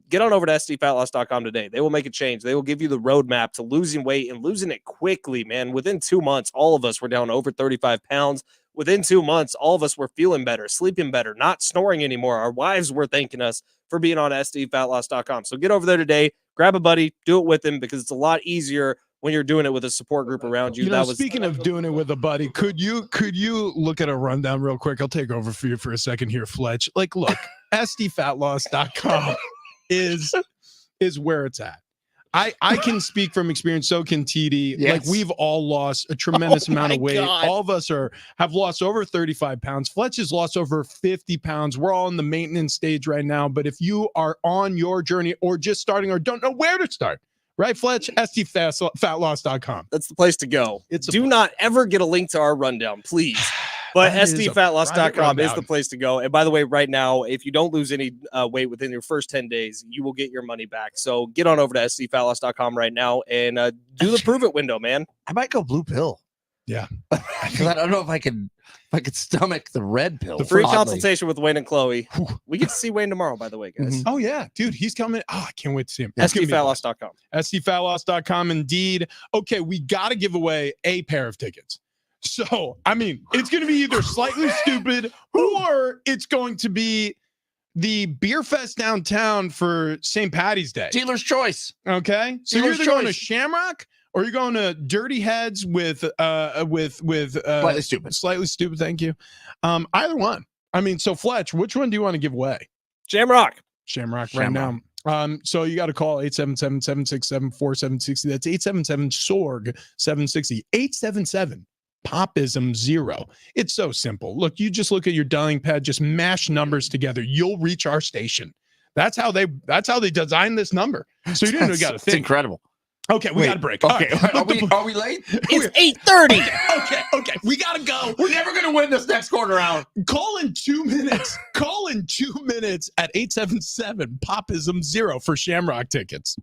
get on over to SDFatLoss.com today. They will make a change. They will give you the roadmap to losing weight and losing it quickly, man. Within 2 months, all of us were down over 35 pounds. Within 2 months, all of us were feeling better, sleeping better, not snoring anymore. Our wives were thanking us for being on SDFatLoss.com. So get over there today, grab a buddy, do it with him because it's a lot easier when you're doing it with a support group around you. You know, speaking of doing it with a buddy, could you look at a rundown real quick? I'll take over for you for a second here, Fletch. Like, look, SDFatLoss.com is where it's at. I can speak from experience, so can TD. Yes. Like, we've all lost a tremendous amount my of weight. God. All of us have lost over 35 pounds. Fletch has lost over 50 pounds. We're all in the maintenance stage right now. But if you are on your journey or just starting or don't know where to start, right, Fletch? SDFatLoss.com. That's the place to go. Do not ever get a link to our rundown, please. But That is a SDFatLoss.com private is the rundown. place to go. And by the way, right now, if you don't lose any weight within your first 10 days, you will get your money back. So get on over to SDFatLoss.com right now and do the prove it window, man. I might go blue pill. Yeah. 'Cause I don't know if I could stomach the red pill. The Free oddly. consultation with Wayne and Chloe. We get to see Wayne tomorrow, by the way, guys. Mhm. Oh yeah, dude, he's coming. Oh, I can't wait to see him. It's gonna be a blast. STFatloss.com. STFatloss.com indeed. Okay, we got to give away a pair of tickets. So, I mean, it's going to be either slightly stupid or it's going to be the beer fest downtown for St. Patty's Day. Dealer's choice. Okay. So you're Dealer's either going to choice. Shamrock or you're going to Dirty Heads with Slightly stupid. Slightly stupid, thank you. Either one. I mean, so Fletch, which one do you want to give away? Shamrock. Shamrock right now. So you got to call 877-767-4760. That's 877-SORG-760. 877 Popism 0. It's so simple. Look, you just look at your dialing pad, just mash numbers together. You'll reach our station. That's how they designed this number. So you didn't even got to It's think. incredible. Okay, we got to break. Okay, All right. are we late? It's 8:30. Okay, we got to go. We're never gonna win this next quarter round. Call in 2 minutes. Call in 2 minutes at 877 Popism 0 for Shamrock tickets.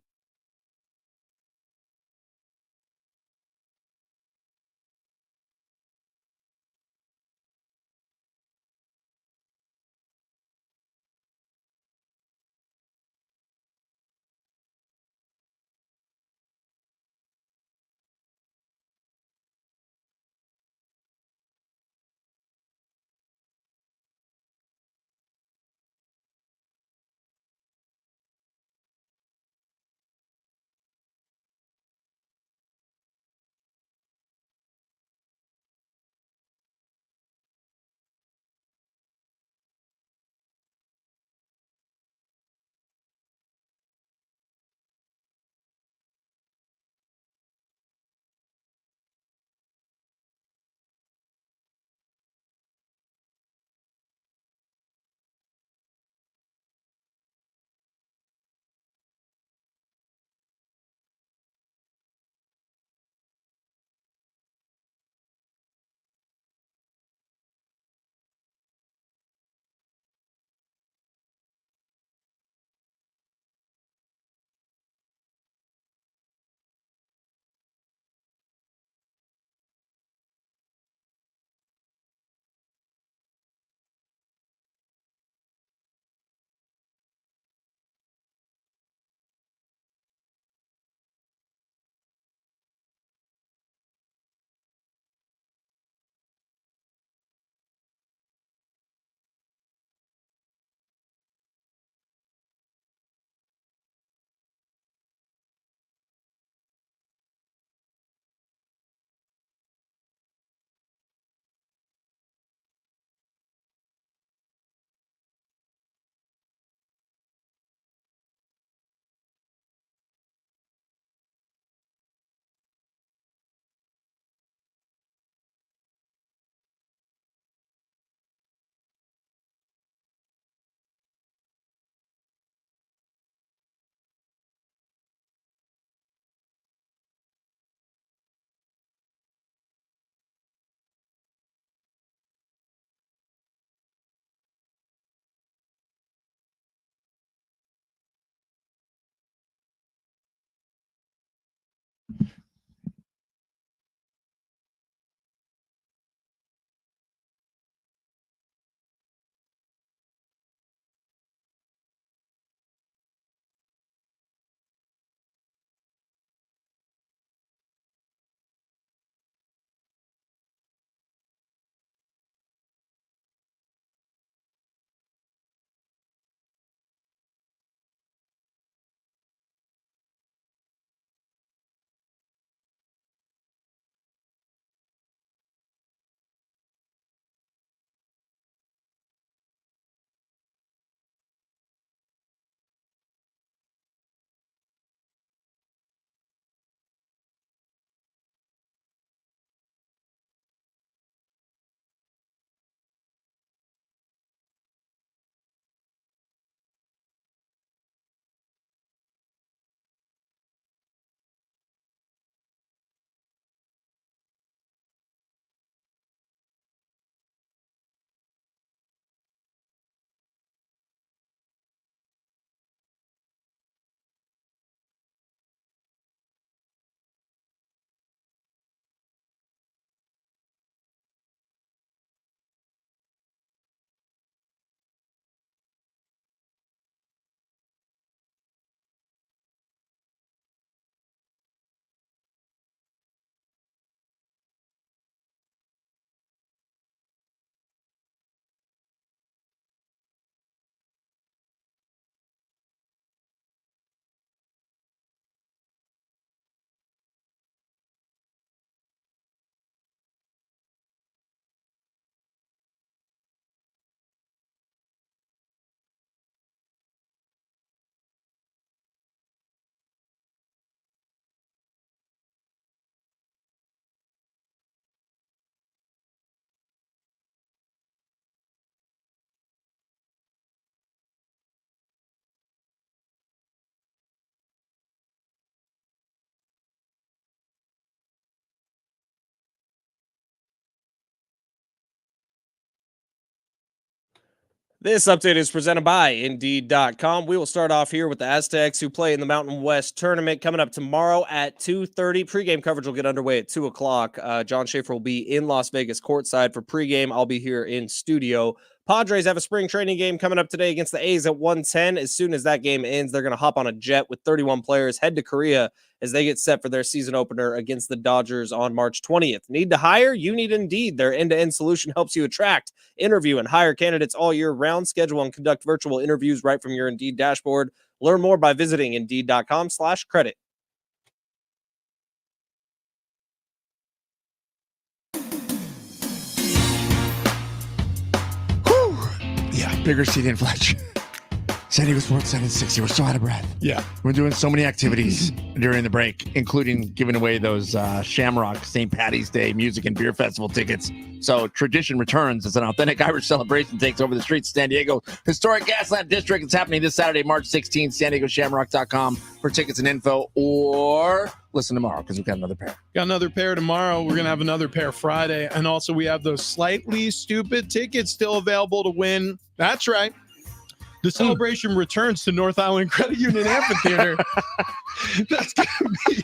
This update is presented by Indeed.com. We will start off here with the Aztecs, who play in the Mountain West tournament coming up tomorrow at 2:30. Pregame coverage will get underway at 2 o'clock. John Schaefer will be in Las Vegas courtside for pregame. I'll be here in studio. Padres have a spring training game coming up today against the A's at 1:10. As soon as that game ends, they're going to hop on a jet with 31 players, head to Korea as they get set for their season opener against the Dodgers on March 20th. Need to hire? You need Indeed. Their end-to-end solution helps you attract, interview, and hire candidates all year round. Schedule and conduct virtual interviews right from your Indeed dashboard. Learn more by visiting Indeed.com/credit. Yeah, bigger seat in Fletch. San Diego Sports 760. We're so out of breath. Yeah. We're doing so many activities during the break, including giving away those Shamrock St. Patty's Day Music and Beer Festival tickets. So tradition returns as an authentic Irish celebration takes over the streets of San Diego. Historic Gaslamp District. It's happening this Saturday, March 16th. SanDiegoShamrock.com for tickets and info, or listen tomorrow because we've got another pair. Got another pair tomorrow. We're going to have another pair Friday. And also we have those slightly stupid tickets still available to win. That's right. The celebration returns to North Island Credit Union Amphitheater. That's going to be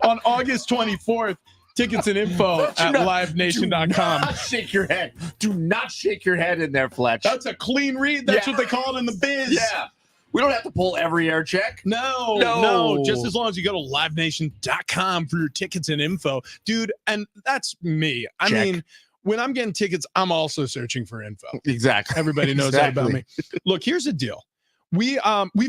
on August 24th. Tickets and info at livenation.com. Do not shake your head. Do not shake your head in there, Fletch. That's a clean read. That's what they call it in the biz. Yeah. We don't have to pull every air check. No. Just as long as you go to livenation.com for your tickets and info. Dude, and that's me. I mean, when I'm getting tickets, I'm also searching for info. Exactly. Everybody knows that about me. Look, here's the deal. We've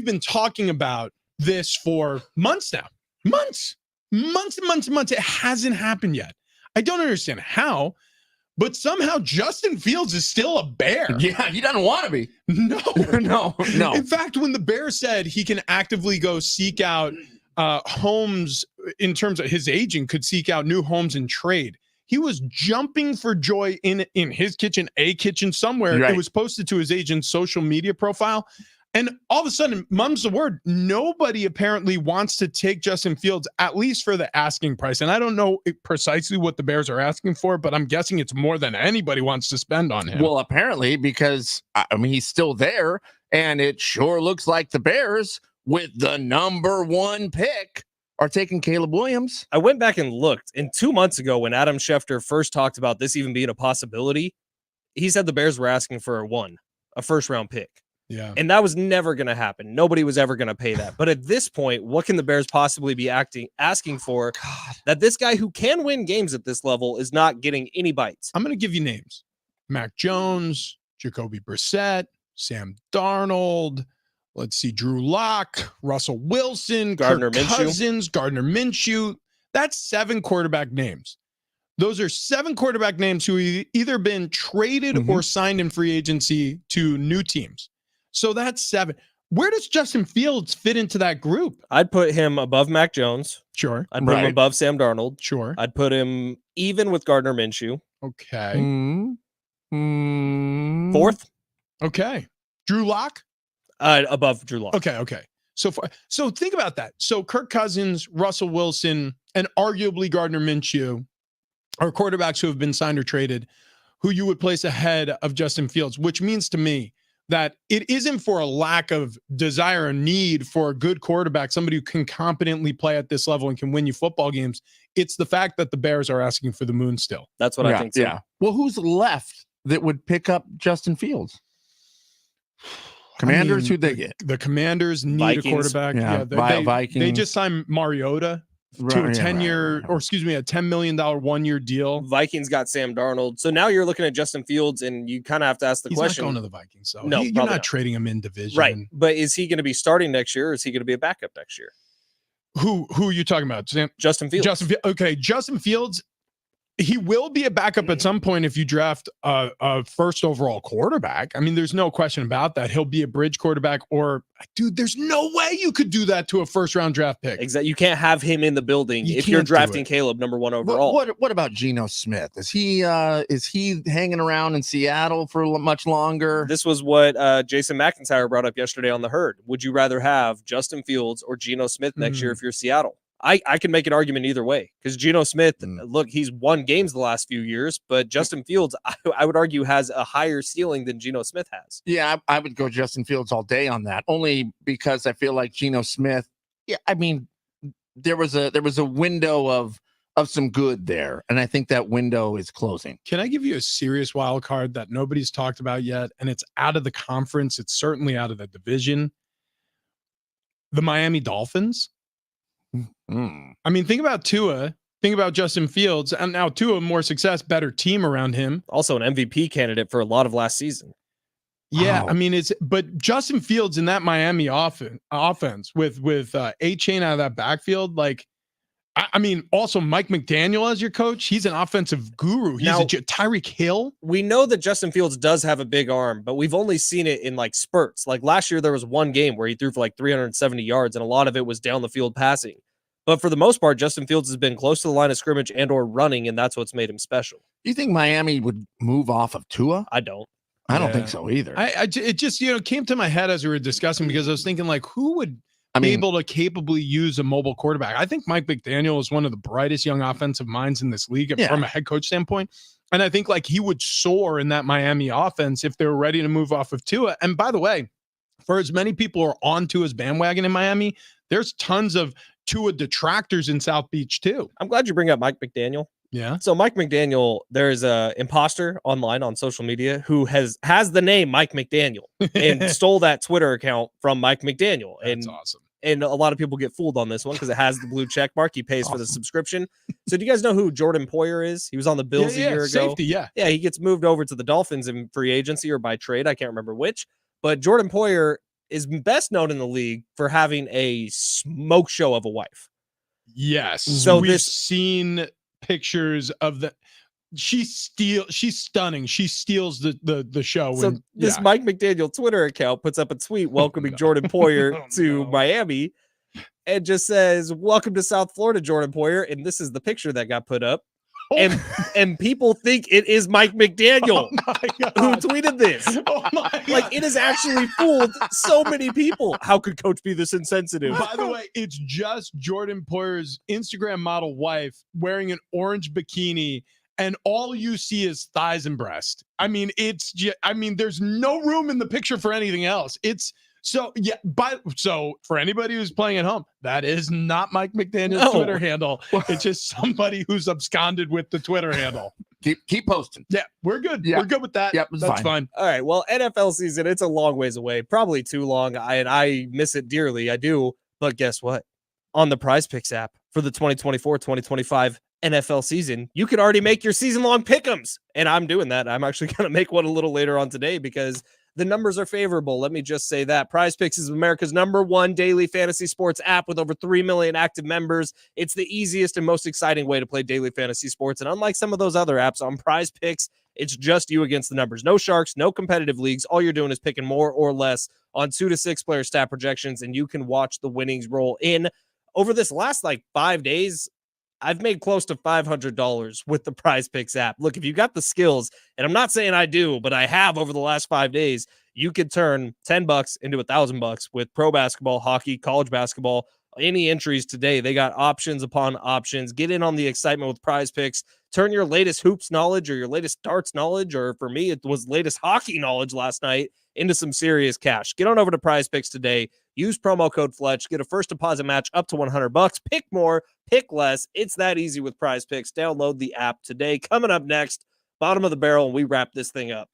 been talking about this for months now. Months. It hasn't happened yet. I don't understand how, but somehow Justin Fields is still a Bear. Yeah, he doesn't want to be. No. No. In fact, when the Bears said he can actively go seek out homes in terms of his agent could seek out new homes and trade, he was jumping for joy in his kitchen, a kitchen somewhere. Right. It was posted to his agent's social media profile. And all of a sudden, mum's the word. Nobody apparently wants to take Justin Fields, at least for the asking price. And I don't know precisely what the Bears are asking for, but I'm guessing it's more than anybody wants to spend on him. Well, apparently, because, I mean, he's still there, and it sure looks like the Bears, with the number 1 pick, are taking Caleb Williams. I went back and looked, and 2 months ago when Adam Schefter first talked about this even being a possibility, he said the Bears were asking for a first-round pick. Yeah. And that was never going to happen. Nobody was ever going to pay that. But at this point, what can the Bears possibly be asking for that this guy who can win games at this level is not getting any bites? I'm going to give you names. Mac Jones, Jacoby Brissett, Sam Darnold, let's see, Drew Lock, Russell Wilson, Gardner Kirk Minshew. Cousins, Gardner Minshew. That's 7 quarterback names. Those are 7 quarterback names who have either been traded or signed in free agency to new teams. So that's 7. Where does Justin Fields fit into that group? I'd put him above Mac Jones. Sure. I'd put him above Sam Darnold. Sure. I'd put him even with Gardner Minshew. Okay. 4th. Okay. Drew Lock? Above Drew Lock. Okay. So think about that. So Kirk Cousins, Russell Wilson, and arguably Gardner Minshew are quarterbacks who have been signed or traded who you would place ahead of Justin Fields, which means to me that it isn't for a lack of desire or need for a good quarterback, somebody who can competently play at this level and can win you football games. It's the fact that the Bears are asking for the moon still. That's what I think too. Yeah. Well, who's left that would pick up Justin Fields? Commanders, who'd they get? The Commanders need Vikings. a quarterback. Yeah, Vikings. They just signed Mariota to a 10 million $1-year deal. Vikings got Sam Darnold. So now you're looking at Justin Fields, and you kind of have to ask the He's question. not going to the Vikings, so No, you're probably not not. trading him in division. Right. But is he going to be starting next year, or is he going to be a backup next year? Who are you talking about, Sam? Justin Fields. Okay, Justin Fields. He will be a backup at some point if you draft a first overall quarterback. I mean, there's no question about that. He'll be a bridge quarterback, or dude, there's no way you could do that to a first round draft pick. Exactly. You can't have him in the building You if you're can't do drafting it. Caleb number 1 overall. What about Geno Smith? Is he hanging around in Seattle for much longer? This was what Jason McIntyre brought up yesterday on The Herd. Would you rather have Justin Fields or Geno Smith next year if you're Seattle? I can make an argument either way because Geno Smith, Mm. look, he's won games the last few years, but Justin Fields, I would argue, has a higher ceiling than Geno Smith has. Yeah, I would go Justin Fields all day on that, only because I feel like Geno Smith. Yeah, I mean, there was a window of some good there, and I think that window is closing. Can I give you a serious wild card that nobody's talked about yet? And it's out of the conference. It's certainly out of the division. The Miami Dolphins. Mm. I mean, think about Tua. Think about Justin Fields. And now Tua, more success, better team around him. Also an MVP candidate for a lot of last season. Yeah, Wow. I mean, but Justin Fields in that Miami offense with A-Chain out of that backfield, like, I mean, also Mike McDaniel as your coach, he's an offensive guru. He's Now- Tyreek Hill. We know that Justin Fields does have a big arm, but we've only seen it in like spurts. Like last year, there was one game where he threw for like 370 yards, and a lot of it was down the field passing. But for the most part, Justin Fields has been close to the line of scrimmage and or running, and that's what's made him special. Do you think Miami would move off of Tua? I don't. I don't Yeah. think so either. It just came to my head as we were discussing because I was thinking like, who would I be mean, able to capably use a mobile quarterback? I think Mike McDaniel is one of the brightest young offensive minds in this league Yeah. from a head coach standpoint. And I think like he would soar in that Miami offense if they were ready to move off of Tua. And by the way, for as many people who are on Tua's bandwagon in Miami, there's tons of Tua detractors in South Beach too. I'm glad you bring up Mike McDaniel. Yeah. So Mike McDaniel, there's a imposter online on social media who has the name Mike McDaniel and stole that Twitter account from Mike McDaniel. That's and awesome. and a lot of people get fooled on this one because it has the blue check mark. He pays for the Awesome. subscription. So do you guys know who Jordan Poyer is? He was on the Bills a year ago. Safety, yeah. Yeah, he gets moved over to the Dolphins in free agency or by trade. I can't remember which. But Jordan Poyer is best known in the league for having a smoke show of a wife. Yes. So we've this- seen pictures of the she's stunning. She steals the show. So when, this yeah. Mike McDaniel Twitter account puts up a tweet welcoming no. Jordan Poyer Oh, to no. Miami and just says, "Welcome to South Florida, Jordan Poyer." And this is the picture that got put up. And people think it is Mike McDaniel Oh my who God. tweeted this. Oh my God. Like it has actually fooled so many people. How could coach be this insensitive? By the way, it's just Jordan Poyer's Instagram model wife wearing an orange bikini, and all you see is thighs and breast. I mean, there's no room in the picture for anything else. It's so yeah. So for anybody who's playing at home, that is not Mike McDaniel's No. Twitter handle. It's just somebody who's absconded with the Twitter handle. keep posting. Yeah, we're good. Yeah. We're good with that. Yep, it's That's fine. fine. All right. Well, NFL season, it's a long ways away, probably too long. I miss it dearly. I do. But guess what? On the Prize Picks app for the 2024-2025 NFL season, you can already make your season-long pick'ems. And I'm doing that. I'm actually going to make one a little later on today because the numbers are favorable. Let me just say that. Prize Picks is America's #1 daily fantasy sports app with over 3 million active members. It's the easiest and most exciting way to play daily fantasy sports. And unlike some of those other apps, on Prize Picks, it's just you against the numbers. No sharks, no competitive leagues. All you're doing is picking more or less on 2 to 6 player stat projections, and you can watch the winnings roll in. Over this last 5 days, I've made close to $500 with the Prize Picks app. Look, if you got the skills, and I'm not saying I do, but I have over the last 5 days, you could turn $10 into $1,000 with pro basketball, hockey, college basketball. Any entries today, they got options upon options. Get in on the excitement with Prize Picks. Turn your latest hoops knowledge or your latest darts knowledge, or for me, it was latest hockey knowledge last night, into some serious cash. Get on over to Prize Picks today. Use promo code Fletch. Get a first deposit match up to $100. Pick more, pick less. It's that easy with Prize Picks. Download the app today. Coming up next, bottom of the barrel, and we wrap this thing up.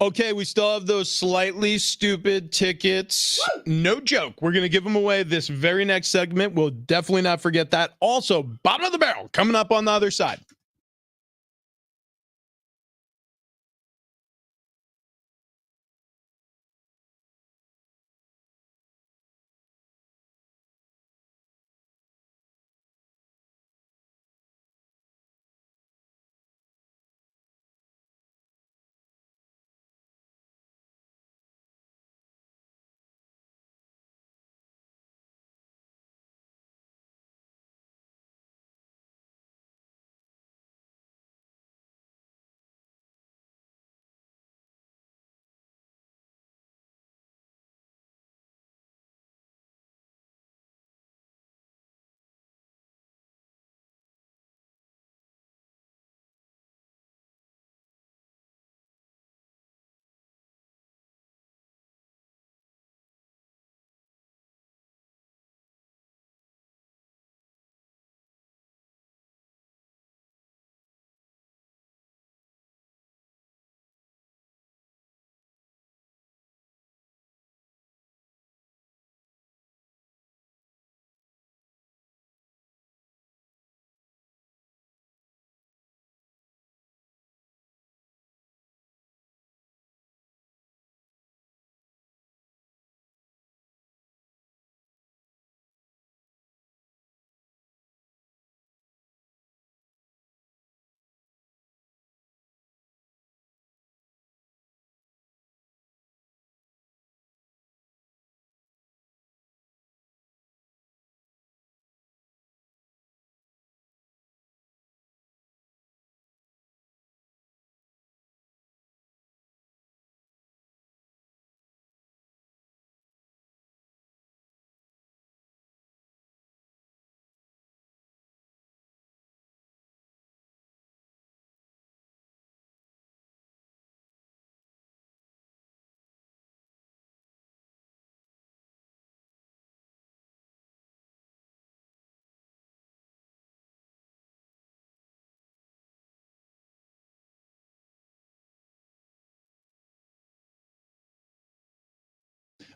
Okay, we still have those slightly stupid tickets. No joke. We're going to give them away this very next segment. We'll definitely not forget that. Also, bottom of the barrel coming up on the other side.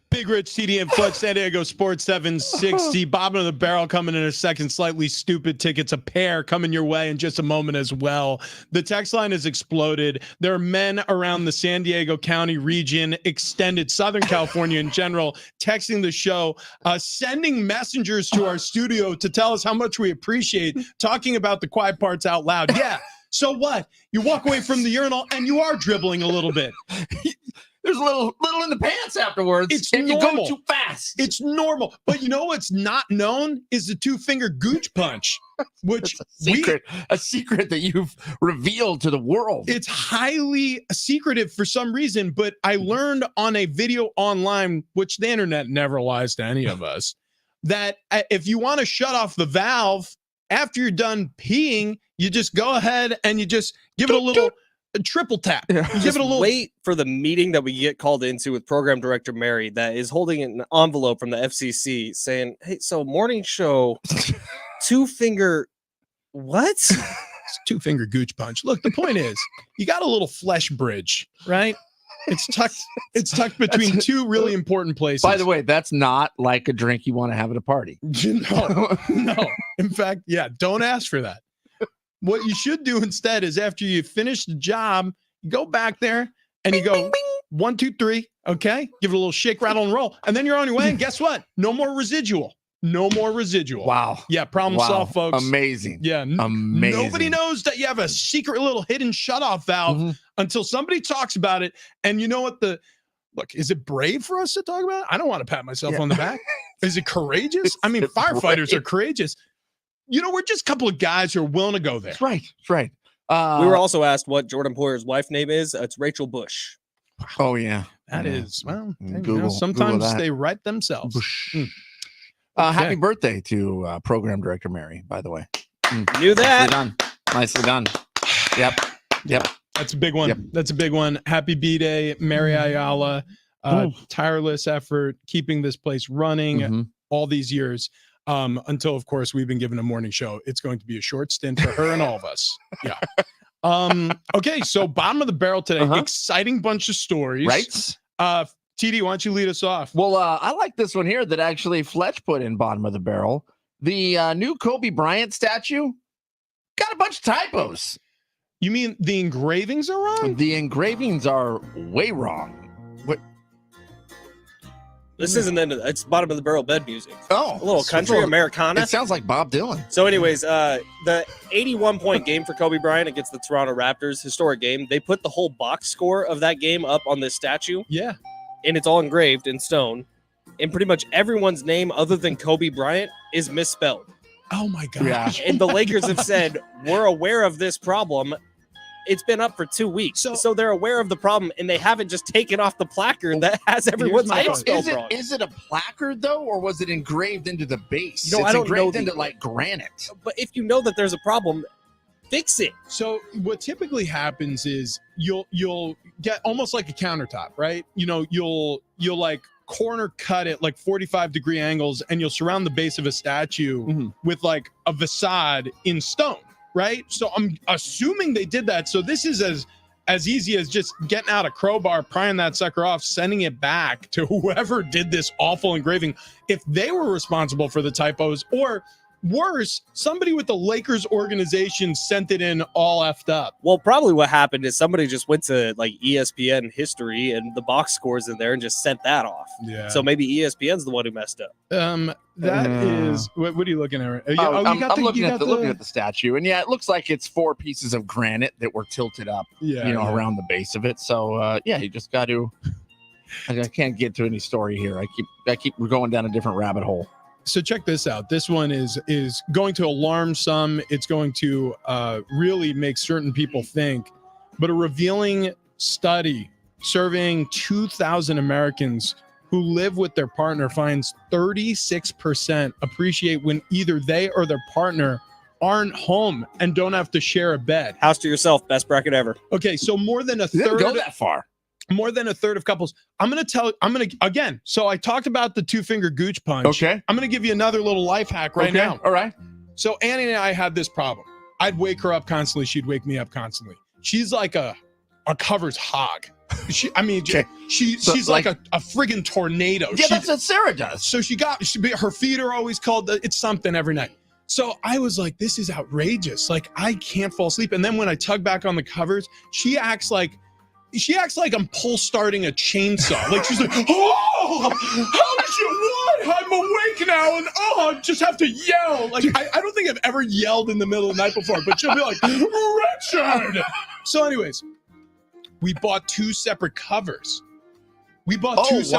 Big Rich, TD and Fletch, San Diego Sports 760. Bottom of the barrel coming in a second. Slightly stupid tickets, a pair coming your way in just a moment as well. The text line has exploded. There are men around the San Diego County region, extended Southern California in general, texting the show, sending messengers to our studio to tell us how much we appreciate talking about the quiet parts out loud. Yeah. So what? You walk away from the urinal and you are dribbling a little bit. There's a little in the pants afterwards. It's if you normal. go too fast. It's normal. But you know what's not known is the two-finger gooch punch, which a secret that you've revealed to the world. It's highly secretive for some reason, but I learned on a video online, which the internet never lies to any of us, that if you want to shut off the valve after you're done peeing, you just go ahead and you just give it a little triple tap. Yeah. Give it a little. Wait for the meeting that we get called into with Program Director Mary that is holding an envelope from the FCC saying, "Hey, so morning show, two-finger, what?" Two-finger gooch punch. Look, the point is, you got a little flesh bridge, right? It's tucked between two really important places. By the way, that's not like a drink you want to have at a party. No. In fact, yeah, don't ask for that. What you should do instead is after you finish the job, you go back there and you go, bing, bing. 1, 2, 3. Okay. Give it a little shake, rattle, and roll. And then you're on your way. And guess what? No more residual. No more residual. Wow. Yeah. Problem solved, folks. Amazing. Yeah. Amazing. Nobody knows that you have a secret little hidden shutoff valve until somebody talks about it. And you know what look, is it brave for us to talk about it? I don't want to pat myself on the back. Is it courageous? I mean, firefighters are courageous. You know, we're just a couple of guys who are willing to go there. That's right. That's right. We were also asked what Jordan Poyer's wife name is. It's Rachel Bush. Oh, yeah. That is, well, Google, sometimes Google they write themselves. Okay. Happy birthday to Program Director Mary, by the way. Knew that. Nicely done. Yep. That's a big one. Yep. That's a big one. Happy B-Day, Mary Ayala. Tireless effort, keeping this place running all these years. Until, of course, we've been given a morning show. It's going to be a short stint for her and all of us. Yeah. Okay, so bottom of the barrel today. Uh-huh. Exciting bunch of stories. Right? TD, why don't you lead us off? Well, I like this one here that actually Fletch put in bottom of the barrel. The new Kobe Bryant statue got a bunch of typos. You mean the engravings are wrong? The engravings are way wrong. What? This isn't it's bottom of the barrel bed music. Oh, A little country Americana. It sounds like Bob Dylan. So, anyways, the 81-point game for Kobe Bryant against the Toronto Raptors, historic game. They put the whole box score of that game up on this statue, Yeah. and it's all engraved in stone. And pretty much everyone's name other than Kobe Bryant is misspelled. Oh my gosh. Yeah. And the Lakers have said, we're aware of this problem. It's been up for 2 weeks. So they're aware of the problem, and they haven't just taken off the placard that has everyone's my name thought. spelled wrong. Is it a placard, though, or was it engraved into the base? You know, It's I don't know engraved the- into, like, granite. But if you know that there's a problem, fix it. So what typically happens is you'll get almost like a countertop, right? You know, you'll like corner cut it like 45-degree angles, and you'll surround the base of a statue with like a facade in stone, right? So I'm assuming they did that. So this is as easy as just getting out a crowbar, prying that sucker off, sending it back to whoever did this awful engraving. If they were responsible for the typos, or worse, somebody with the Lakers organization sent it in all effed up. Well, probably what happened is somebody just went to like ESPN history and the box scores in there and just sent that off. Yeah. So maybe ESPN's the one who messed up. That is what are you looking at? I'm looking at the statue, and yeah, it looks like it's 4 pieces of granite that were tilted up, around the base of it. So yeah, you just got to. I can't get to any story here. I keep going down a different rabbit hole. So check this out. This one is going to alarm some. It's going to really make certain people think. But a revealing study surveying 2,000 Americans who live with their partner finds 36% appreciate when either they or their partner aren't home and don't have to share a bed. House to yourself, best bracket ever. Okay, so more than a It didn't third. go that far. More than a third of couples. Again, so I talked about the 2-finger gooch punch. Okay. I'm going to give you another little life hack right now. All right. So Annie and I had this problem. I'd wake her up constantly. She'd wake me up constantly. She's like a covers hog. She's like a friggin' tornado. Yeah, that's what Sarah does. So her feet are always cold. It's something every night. So I was like, this is outrageous. Like, I can't fall asleep. And then when I tug back on the covers, she acts like I'm pull starting a chainsaw. Like, she's like, oh, how did you what? I'm awake now, and I just have to yell. Like, I don't think I've ever yelled in the middle of the night before, but she'll be like, Richard. So anyways, we bought 2 separate covers. Covers.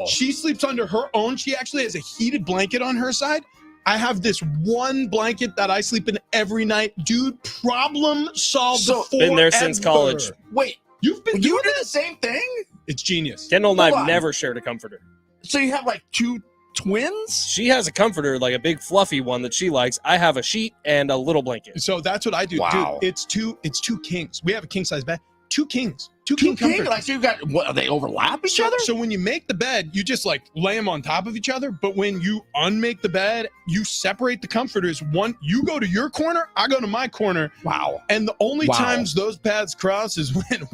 She sleeps under her own. She actually has a heated blanket on her side. I have this one blanket that I sleep in every night. Dude, problem solved. Been there since college. Wait. You do the same thing? It's genius. Kendall and I've never shared a comforter. So you have like 2 twins? She has a comforter, like a big fluffy one that she likes. I have a sheet and a little blanket. So that's what I do. Wow. Dude, it's two kings. We have a king size bed. 2 kings. 2 King comforters. like, so you got what? They overlap each other? So when you make the bed, you just like lay them on top of each other. But when you unmake the bed, you separate the comforters. One, you go to your corner, I go to my corner. Wow. And the only times those paths cross is when,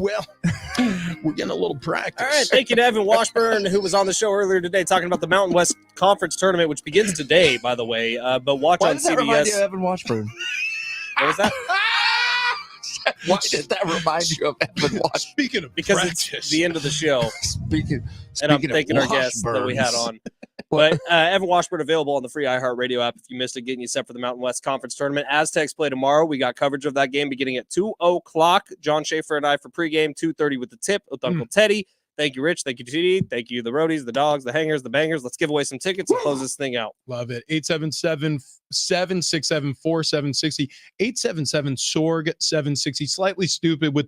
we're getting a little practice. All right, thank you to Evan Washburn, who was on the show earlier today talking about the Mountain West Conference Tournament, which begins today, by the way. But watch Why on does that remind you CBS. of Evan Washburn? What was that? Why did that remind you of Evan Washburn? Speaking of Because practice. it's the end of the show, Speaking and I'm of thanking our guests that we had Washburns. on. But Evan Washburn available on the free iHeartRadio app if you missed it, getting you set for the Mountain West Conference Tournament. Aztecs play tomorrow. We got coverage of that game beginning at 2:00. John Schaefer and I for pregame, 2:30 with the tip with Uncle Teddy. Thank you, Rich. Thank you, TD. Thank you, the Roadies, the Dogs, the Hangers, the Bangers. Let's give away some tickets and close this thing out. Love it. 877-767-4760. 877-SORG-760. Slightly stupid with